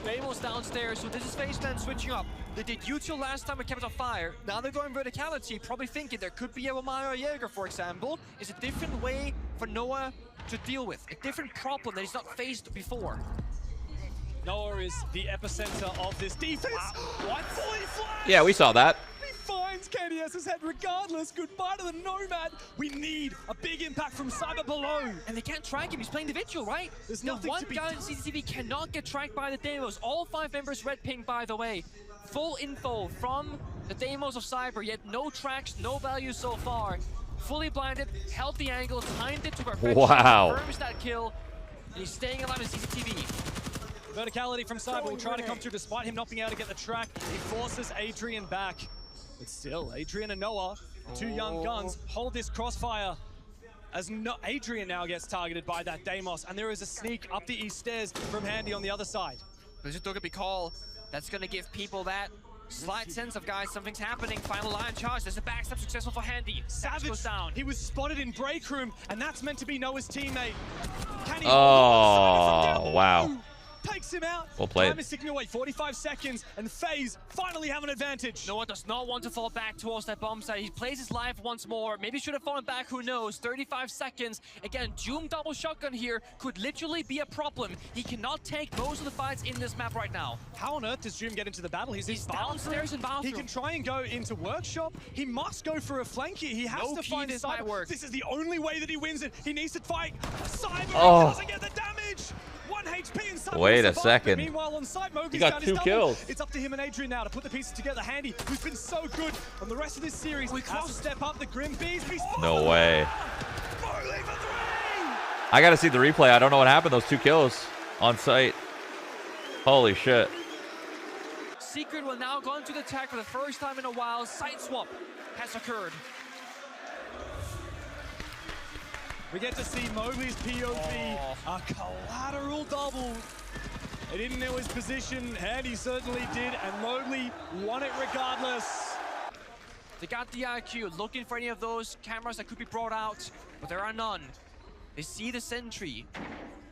Deimos downstairs, so this is FaZe Clan switching up. They did util last time and kept it on fire. Now they're going verticality, probably thinking there could be a Romano Jaeger, for example. It's a different way for Noah to deal with, a different problem that he's not faced before. Noah is the epicenter of this defense. What? Fully flash! Yeah, we saw that. He finds KDS's head regardless. Goodbye to the Nomad. We need a big impact from Cyber below. And they can't track him. He's playing the Vigil, right? There's nothing one to be guy in CCTV cannot get tracked by the Deimos. All 5 members red ping, by the way. Full info from the Deimos of Cyber, yet no tracks, no value so far. Fully blinded, held the angle, timed it to perfection. Wow. Confirms that kill. And he's staying alive in CCTV. Verticality from Cyber will try to come through despite him not being able to get the track. He forces Adrian back. But still, Adrian and Noah, the 2 young guns, hold this crossfire. As Adrian now gets targeted by that Deimos, and there is a sneak up the East Stairs from Handy on the other side. There's a Duggaby call. That's going to give people that slight sense of, guys, something's happening. Final line charge. There's a backstab successful for Handy. Savage goes down. He was spotted in break room, and that's meant to be Noah's teammate. Can he wow. takes him out. Well played. Time is ticking away, 45 seconds, and FaZe finally have an advantage. Noah does not want to fall back towards that bomb site. He plays his life once more. Maybe should have fallen back, who knows. 35 seconds. Again, Doom double shotgun here could literally be a problem. He cannot take most of the fights in this map right now. How on earth does Doom get into the battle? He's downstairs in bathroom. He can try and go into workshop. He must go for a flank here. He has to find his side. This is the only way that he wins it. He needs to fight Cyber. He doesn't get the damage. 1 HP inside. Wait a second. Meanwhile, on side, He got 2 kills. It's up to him and Adrian now to put the pieces together. Handy, who's been so good on the rest of this series, has to step up. The Grim Bees. No way. I gotta see the replay. I don't know what happened. Those 2 kills on site. Holy shit. Secret will now go into the attack for the first time in a while. Site swap has occurred. We get to see Mowgli's POV, a collateral double. He didn't know his position, and he certainly did, and Mowgli won it regardless. They got the IQ, looking for any of those cameras that could be brought out, but there are none. They see the sentry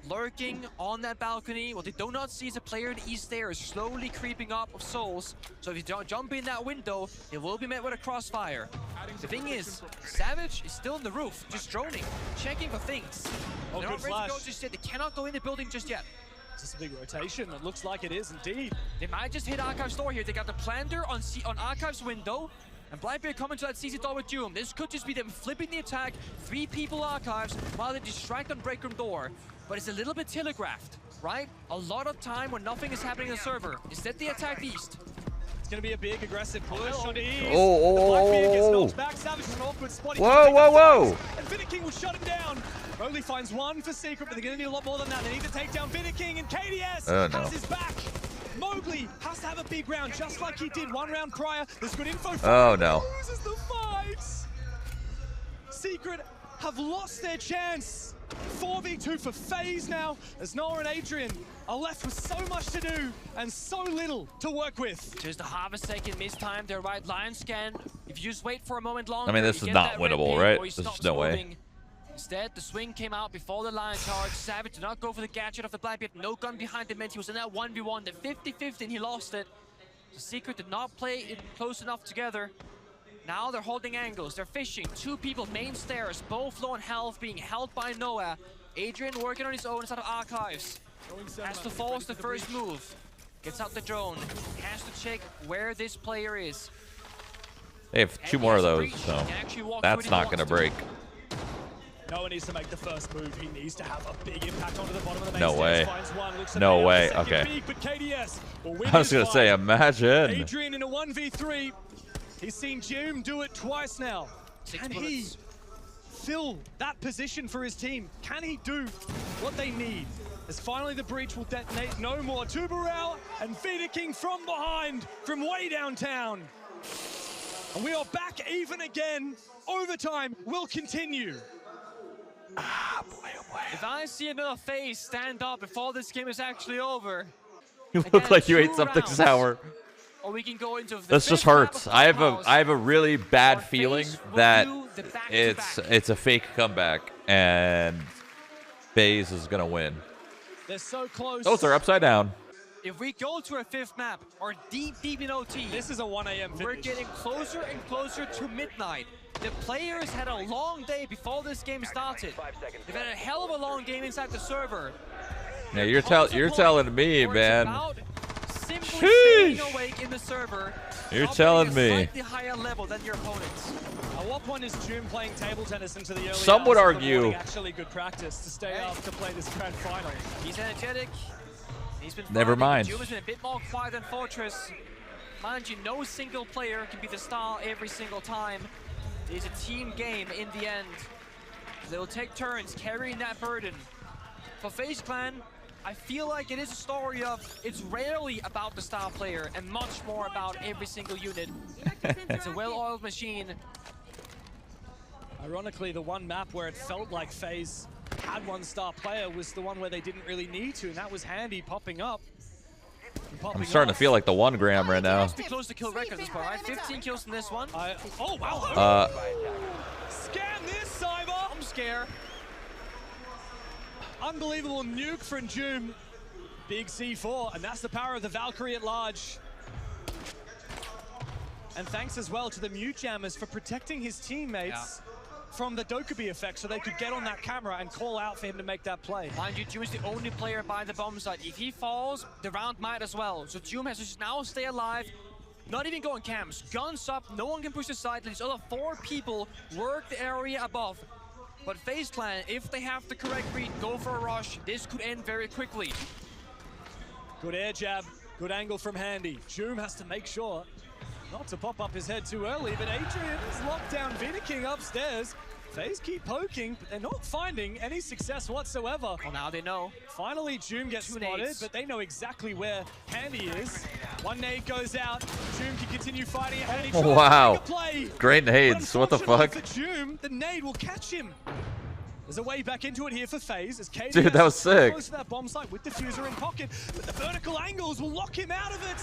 lurking on that balcony. What they do not see is a player in the east stairs slowly creeping up of souls. So if you don't jump in that window, it will be met with a crossfire. The thing is, Savage is still on the roof, just droning, checking for things. They're not ready to go just yet. They cannot go in the building just yet. Is this a big rotation? It looks like it is indeed. They might just hit Archive's door here. They got the planter on Archive's window. And Blackbeard coming to that CC door with Doom. This could just be them flipping the attack. 3 people Archives while they distract on break room door. But it's a little bit telegraphed, right? A lot of time when nothing is happening on the server. Instead, they attack east. It's going to be a big aggressive push on the east. Blackbeard gets knocked back. Savage is an awkward spot. Whoa. And King will shut him down. Only finds 1 for Secret, but they're going to need a lot more than that. They need to take down King, and KDS has his back. Mowgli has to have a big round, just like he did 1 round prior. There's good info. Oh no. Loses the fight. Secret have lost their chance. 4v2 for FaZe now, as Noah and Adrian are left with so much to do and so little to work with. Just a half a second mistimed their right line scan. If you just wait for a moment longer, I mean, this is not winnable, right? There's no way. Instead, the swing came out before the line charge. Savage did not go for the gadget of the Blackbeard. No gun behind him, meant he was in that 1v1, the 50-50, and he lost it. The Secret did not play it close enough together. Now they're holding angles, they're fishing. 2 people, main stairs, both low on health, being held by Noah. Adrian working on his own inside of Archives. Has to force the first move. Gets out the drone, has to check where this player is. They have 2 more of those, so that's not gonna break. Noah needs to make the first move. He needs to have a big impact onto the bottom of the main No way. One, no way. Okay. Peak, but KDS I was gonna say, imagine. Adrian in a 1v3. He's seen Doom do it twice now. Can he fill that position for his team? Can he do what they need? As finally the breach will detonate. No more. Tubarel and King from behind from way downtown. And we are back even again. Overtime will continue. Ah, boy, oh boy. If I see another FaZe stand up before this game is actually over. You look like you ate something sour. Or we can go into the this just hurts. I have a really bad feeling that it's a fake comeback and FaZe is gonna win. They're so close. Those are upside down. If we go to a 5th map or deep in OT, this is a 1 a.m. finish. We're getting closer and closer to midnight. The players had a long day before this game started. They've had a hell of a long game inside the server. Yeah, you're telling me, man. Simply staying awake in the server. You're telling me. Slightly higher level than your opponents. At what point is Doom playing table tennis into the early Some would argue. Actually good practice to stay up to play this grand final. He's energetic. He's been Never mind. Doom has been a bit more quiet than Fortress. Mind you, no single player can be the star every single time. It is a team game in the end. They'll take turns carrying that burden. For FaZe Clan, I feel like it is a story of it's rarely about the star player and much more about every single unit. It's a well-oiled machine. Ironically, the one map where it felt like FaZe had 1 star player was the one where they didn't really need to, and that was Handy popping up. I'm starting to feel like the 1 gram right now. Be close to kill record at this point, right? 15 kills in this one. Oh wow! Scan this, Cyber! I'm scared. Unbelievable nuke from Doom. Big C4, and that's the power of the Valkyrie at large. And thanks as well to the Mute Jammers for protecting his teammates from the Dokkaebi effect so they could get on that camera and call out for him to make that play. Mind you, Doom is the only player by the bomb site. If he falls, the round might as well. So Doom has to just now stay alive, not even going cams. Guns up, no one can push the side. These other 4 people work the area above. But FaZe Clan, if they have the correct read, go for a rush, this could end very quickly. Good air jab, good angle from Handy. Doom has to make sure not to pop up his head too early, but Adrian is locked down. Vita King upstairs. FaZe keep poking, but they're not finding any success whatsoever. Well, now they know. Finally, Doom gets spotted, but they know exactly where Handy is. One nade goes out. Doom can continue fighting. Handy tries to make a play. Great nades. What the fuck? For Doom, the nade will catch him. There's a way back into it here for FaZe as KDS Dude, that was sick. Close to that bomb site with diffuser in pocket, but the vertical angles will lock him out of it.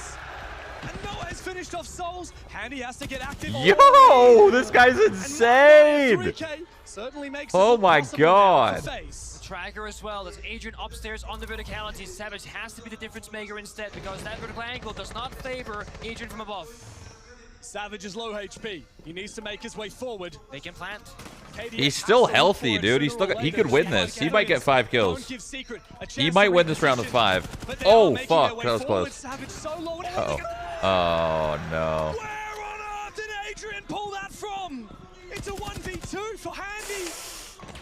And Noah has finished off Souls. Handy has to get active. Yo, this guy's insane. Certainly makes oh my god. The tracker as well. There's Adrian upstairs on the verticality. Savage has to be the difference maker instead because that vertical angle does not favor Adrian from above. Savage is low HP. He needs to make his way forward. They can plant. He's still healthy, dude. He could win this. He might get 5 kills. He might win this round with 5. Oh, fuck. That was close. Uh-oh. Oh, no. Where on earth did Adrian pull that from? It's a 1v2 for Handy.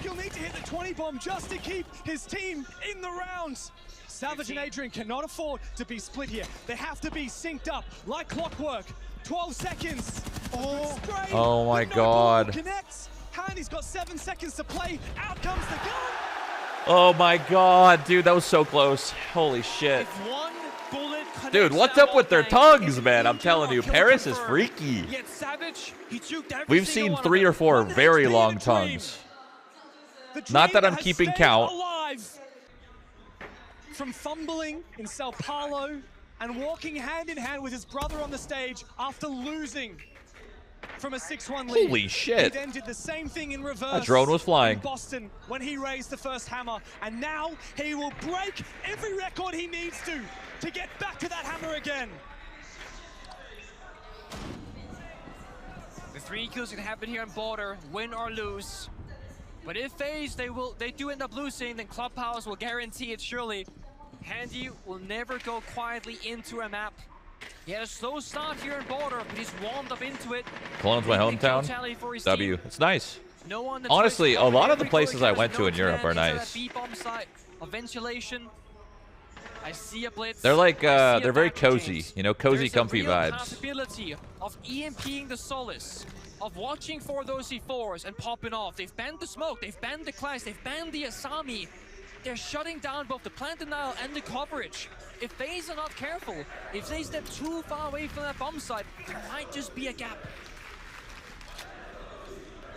He'll need to hit the 20 bomb just to keep his team in the round. Savage and Adrian cannot afford to be split here. They have to be synced up like clockwork. 12 seconds. Oh my god. Connects. Handy's got 7 seconds to play. Out comes the gun. Oh my god, dude, that was so close. Holy shit. Dude, what's up with their tongues, man? I'm telling you, Paris is freaky. We've seen 3 or 4 very long tongues. Not that I'm keeping count. From fumbling in Sao Paulo and walking hand in hand with his brother on the stage after losing from a 6-1 lead. Holy shit. He then did the same thing in reverse. That drone was flying. In Boston when he raised the first hammer, and now he will break every record he needs to get back to that hammer again. The 3 kills can happen here on border, win or lose. But if FaZe, they do end up losing, then Clubhouse will guarantee it surely. Handy will never go quietly into a map. He had a slow start here in border, but he's warmed up into it. Cologne's my hometown. W. It's nice. Honestly, a lot of the places I went to in Europe are nice. A ventilation. I see a blitz. They're like, they're very cozy, you know, cozy, comfy vibes. Possibility of EMPing the Solace, of watching for those C4s and popping off. They've banned the smoke, they've banned the clash, they've banned the Asami. They're shutting down both the plant denial and the coverage. If FaZe are not careful, if they step too far away from that bomb site, there might just be a gap.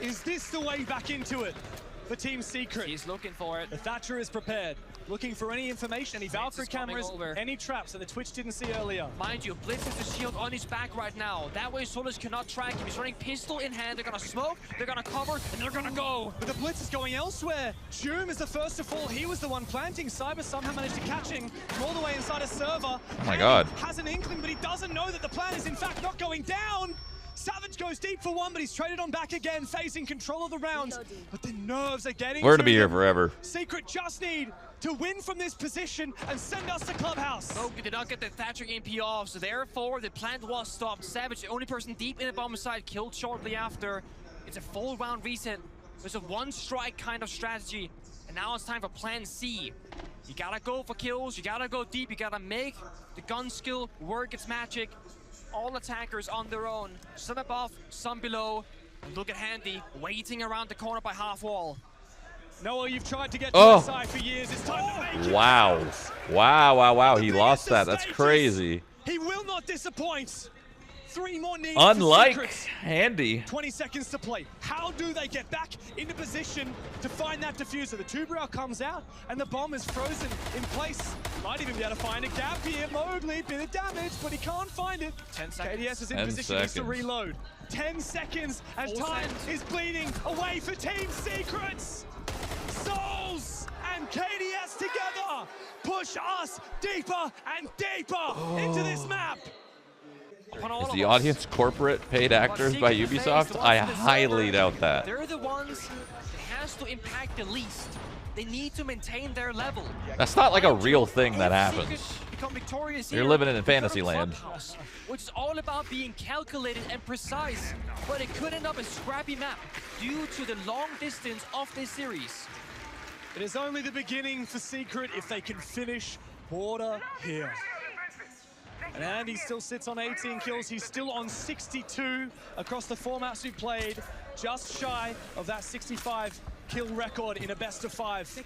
Is this the way back into it for Team Secret? He's looking for it. The Thatcher is prepared, looking for any information, any Valkyrie cameras, any traps that the Twitch didn't see earlier. Mind you, Blitz has the shield on his back right now. That way Solus cannot track him. He's running pistol in hand. They're gonna smoke, they're gonna cover, and they're gonna go. But the Blitz is going elsewhere. Doom is the first to fall. He was the one planting. Cyber somehow managed to catch him from all the way inside a server. Oh my god. Has an inkling, but he doesn't know that the plan is in fact not going down. Savage goes deep for one, but he's traded on back again, facing control of the round. But the nerves are getting We're gonna be here forever. Secret just need to win from this position and send us to Clubhouse. Oh, did not get the Thatcher EMP off, so therefore the plant was stopped. Savage, the only person deep in the bomb site, killed shortly after. It's a full round reset. There's a one-strike kind of strategy, and now it's time for Plan C. You gotta go for kills, you gotta go deep, you gotta make the gun skill work its magic. All attackers on their own, some above, some below. And look at Handy, waiting around the corner by half wall. Noah, you've tried to get to the side for years. It's time to make it. Wow. Wow. He lost that. That's crazy. He will not disappoint. 3 more needs. Unlike Handy. 20 seconds to play. How do they get back into position to find that diffuser? The tuber comes out and the bomb is frozen in place. Might even be able to find a gap here. Mowgli, bit of damage, but he can't find it. 10 seconds. KDS is in position to reload. 10 seconds and time is bleeding away for Team Secrets. Souls and KDS together push us deeper and deeper into this map. Is the audience corporate paid actors by Ubisoft? I highly doubt that. They're the ones that has to impact the least. They need to maintain their level. That's not like a real thing that happens. You're living in fantasy land. Which is all about being calculated and precise, but it could end up a scrappy map due to the long distance of this series. It is only the beginning for Secret if they can finish Border here. And Andy still sits on 18 kills. He's still on 62 across the four maps we played, just shy of that 65 kill record in a best of 5.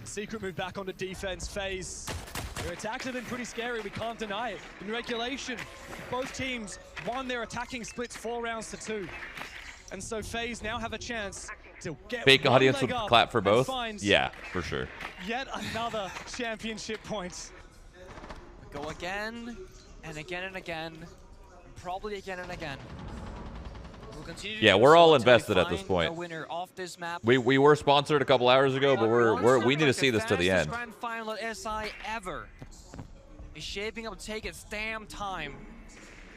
Secret move back onto defense. FaZe, their attacks have been pretty scary, we can't deny it. In regulation, both teams won their attacking splits 4 rounds to 2. And so FaZe now have a chance to get fake one audience leg would up clap for both. and Yeah, for sure. Yet another championship point. Go again, and again and again, and probably again and again. We'll continue. Yeah, we're all invested at this point. A winner off this map. We were sponsored a couple hours ago, but we need to see this to the end. Grand final at SI ever is shaping up to take its damn time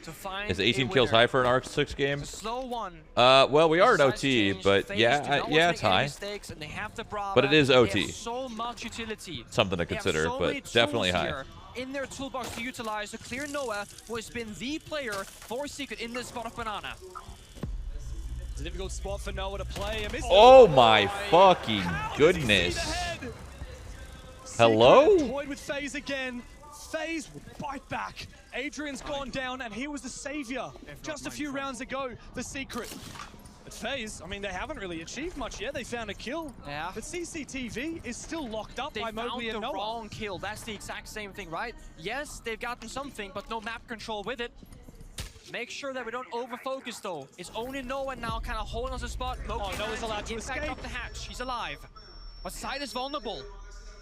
to find. Is 18 kills high for an Arc 6 game? It's a slow one. Well, we are in OT, but yeah, it's high. But it is OT. So much utility. Something to consider, but definitely high. In their toolbox to utilize to clear Noah, who has been the player for Secret in this spot of Banana. It's a difficult spot for Noah to play. Oh my fucking goodness. Hello? Toyed with FaZe again. FaZe will bite back. Adrian's gone down, and he was the savior just a few rounds ago for Secret. But FaZe, I mean, they haven't really achieved much yet. They found a kill. Yeah. But CCTV is still locked up by Mowgli and Noah. They found the wrong kill. That's the exact same thing, right? Yes, they've gotten something, but no map control with it. Make sure that we don't over-focus, though. It's only Noah now kind of holding us a spot. Noah's allowed to escape. Up the hatch. He's alive. But side is vulnerable.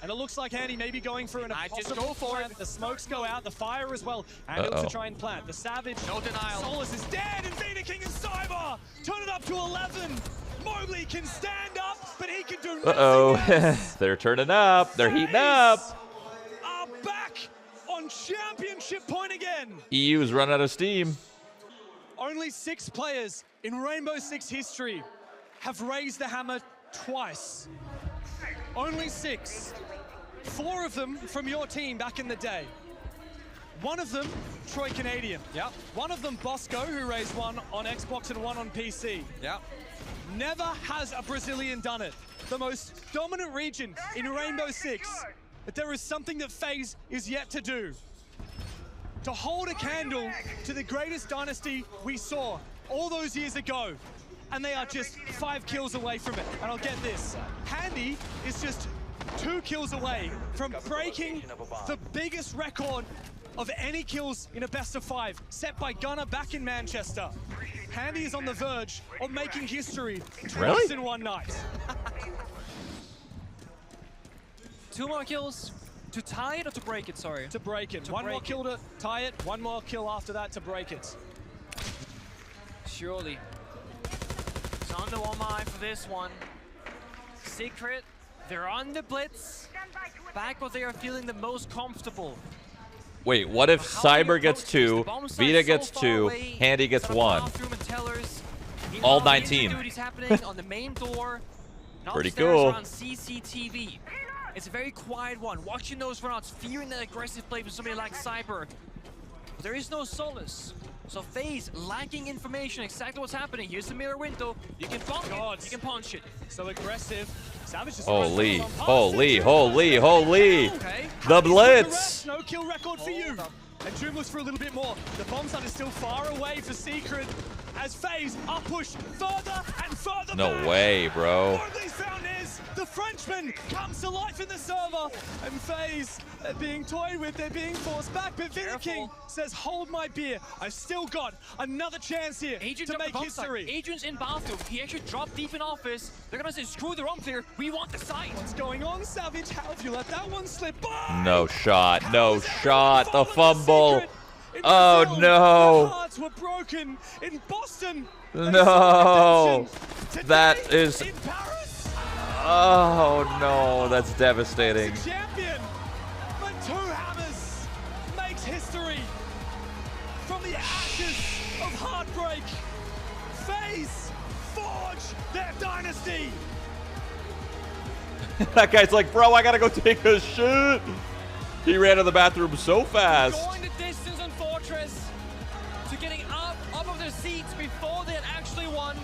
And it looks like Andy may be going for an impossible go for plant. it. The smokes go out, the fire as well. And looks to try and plant. The Savage, no denial. Solus is dead, and Vita King and Cyber turn it up to 11. Mowgli can stand up, but he can do nothing else. They're turning up. They're heating up. Are back on championship point again. EU's run out of steam. Only 6 players in Rainbow Six history have raised the hammer twice. Only 6. 4 of them from your team back in the day. One of them, Troy Canadian. Yep. One of them, Bosco, who raised 1 on Xbox and 1 on PC. Yep. Never has a Brazilian done it. The most dominant region in Rainbow Six. But there is something that FaZe is yet to do. To hold a candle to the greatest dynasty we saw all those years ago. And they are just 5 kills away from it. And I'll get this. Handy is just 2 kills away from breaking the biggest record of any kills in a best of 5, set by Gunner back in Manchester. Handy is on the verge of making history twice in one night. 2 more kills to tie it or to break it, sorry? To break it. 1 more kill to tie it, 1 more kill after that to break it. Surely. It's on the 1 eye for this one. Secret, they're on the blitz. Back where they are feeling the most comfortable. Wait, what if Cyber gets 2, Vita gets 2, Handy gets 1? All 19. Happening on the main door. Pretty cool. On CCTV. It's a very quiet one. Watching those runouts, fearing that aggressive play from somebody like Cyber. But there is no solace. So FaZe lacking information exactly what's happening. Here's the mirror window. You can bump it. You can punch it. So aggressive. Savage just holy. Okay. The blitz. No kill record for you. And Doom looks for a little bit more. The bomb site is still far away for Secret as FaZe are pushed further and further No back. way, bro. Mowgli's found is the Frenchman comes to life in the server, and FaZe are being toyed with. They're being forced back, but Vita King says, "Hold my beer. I've still got another chance here to make history." Adrian's in bathroom. He actually dropped deep in office. They're gonna say, "Screw the wrong clear. We want the site." What's going on, Savage? How have you let that one slip by? No shot. No shot. The fumble. Oh no. Hearts were broken in Boston. No. That is. In Paris. Oh no, that's devastating. The champion, but Two Hammers makes history. From the ashes of heartbreak, FaZe forge their dynasty. That guy's like, bro, I gotta go take a shit. He ran to the bathroom so fast. Going the distance on Fortress to getting up of their seats before they had actually won,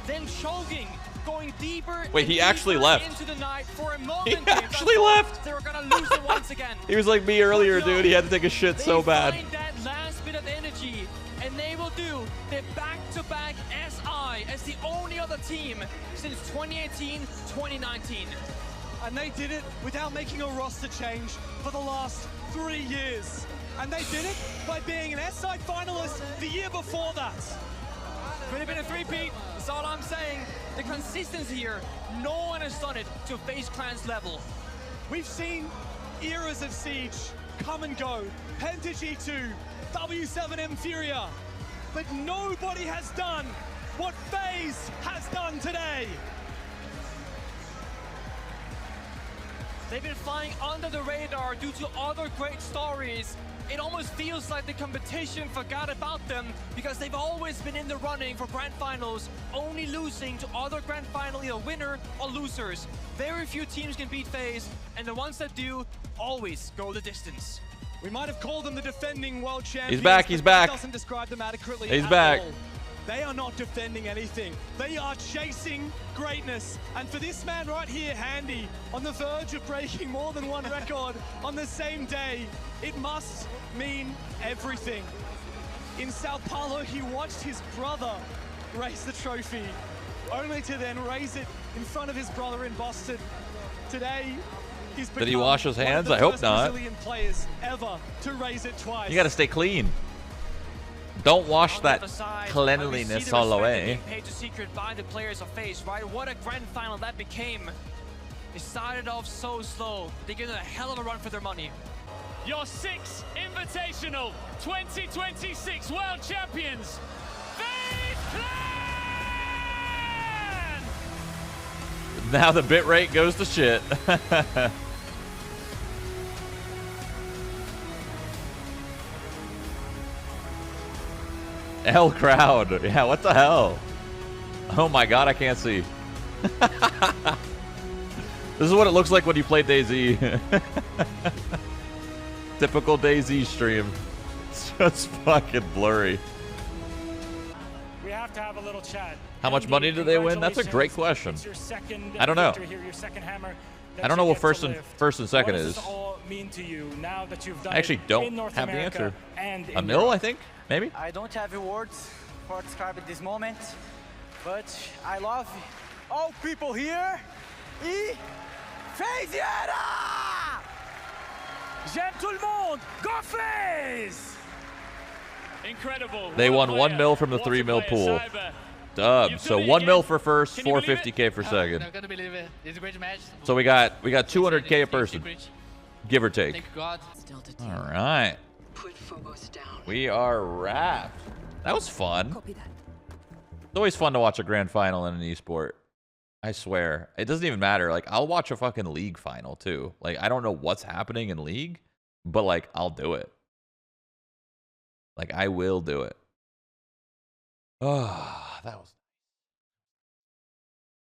then choking, going deeper. Wait, he actually left. Into the night for a moment. He actually left. They were gonna lose it once again. He was like me earlier, dude. He had to take a shit so bad. They find that last bit of energy, and they will do their back-to-back SI as the only other team since 2018-2019. And they did it without making a roster change for the last 3 years. And they did it by being an SI finalist the year before that. Could have been a three-peat, that's all I'm saying. The consistency here, no one has done it to FaZe Clan's level. We've seen eras of Siege come and go. Penta G2, W7M Furia. But nobody has done what FaZe has done today. They've been flying under the radar due to other great stories. It almost feels like the competition forgot about them because they've always been in the running for grand finals, only losing to other grand final either winner or losers. Very few teams can beat FaZe, and the ones that do always go the distance. We might have called them the defending world champions. He's back, he's back. That doesn't describe them adequately. He's back. All. They are not defending anything. They are chasing greatness. And for this man right here, Handy, on the verge of breaking more than one record on the same day, it must mean everything. In Sao Paulo, he watched his brother raise the trophy, only to then raise it in front of his brother in Boston. Today, he's become Did he wash his hands? one of the I hope first not. Brazilian players ever to raise it twice. You gotta stay clean. Don't wash that cleanliness all away. Paid to Secret by the players of FaZe, right? What a grand final that became. It started off so slow. They gave it a hell of a run for their money. Your 6th Invitational 2026 World Champions, FaZe Clan! Now the bitrate goes to shit. L crowd. Yeah, what the hell? Oh my god, I can't see. This is what it looks like when you play DayZ. Typical DayZ stream. It's just fucking blurry. We have to have a little chat. How much money do they win? That's a great question. I don't know. I don't know what first and second is. I actually don't have the answer. A mil, I think? Maybe? I don't have words for describing this moment, but I love all people here. E FaZe! J'aime tout le monde! Go FaZe! Incredible. They won 1 mil from the 3 mil pool. Dub. So 1 mil for first, 450K for second. I'm gonna believe it. It's a great match. So we got 200K a person, give or take. Thank God. All right. We are wrapped. That was fun. It's always fun to watch a grand final in an esport. I swear. It doesn't even matter. Like, I'll watch a fucking league final too. Like, I don't know what's happening in league, but like, I'll do it. Like, I will do it. Oh, that was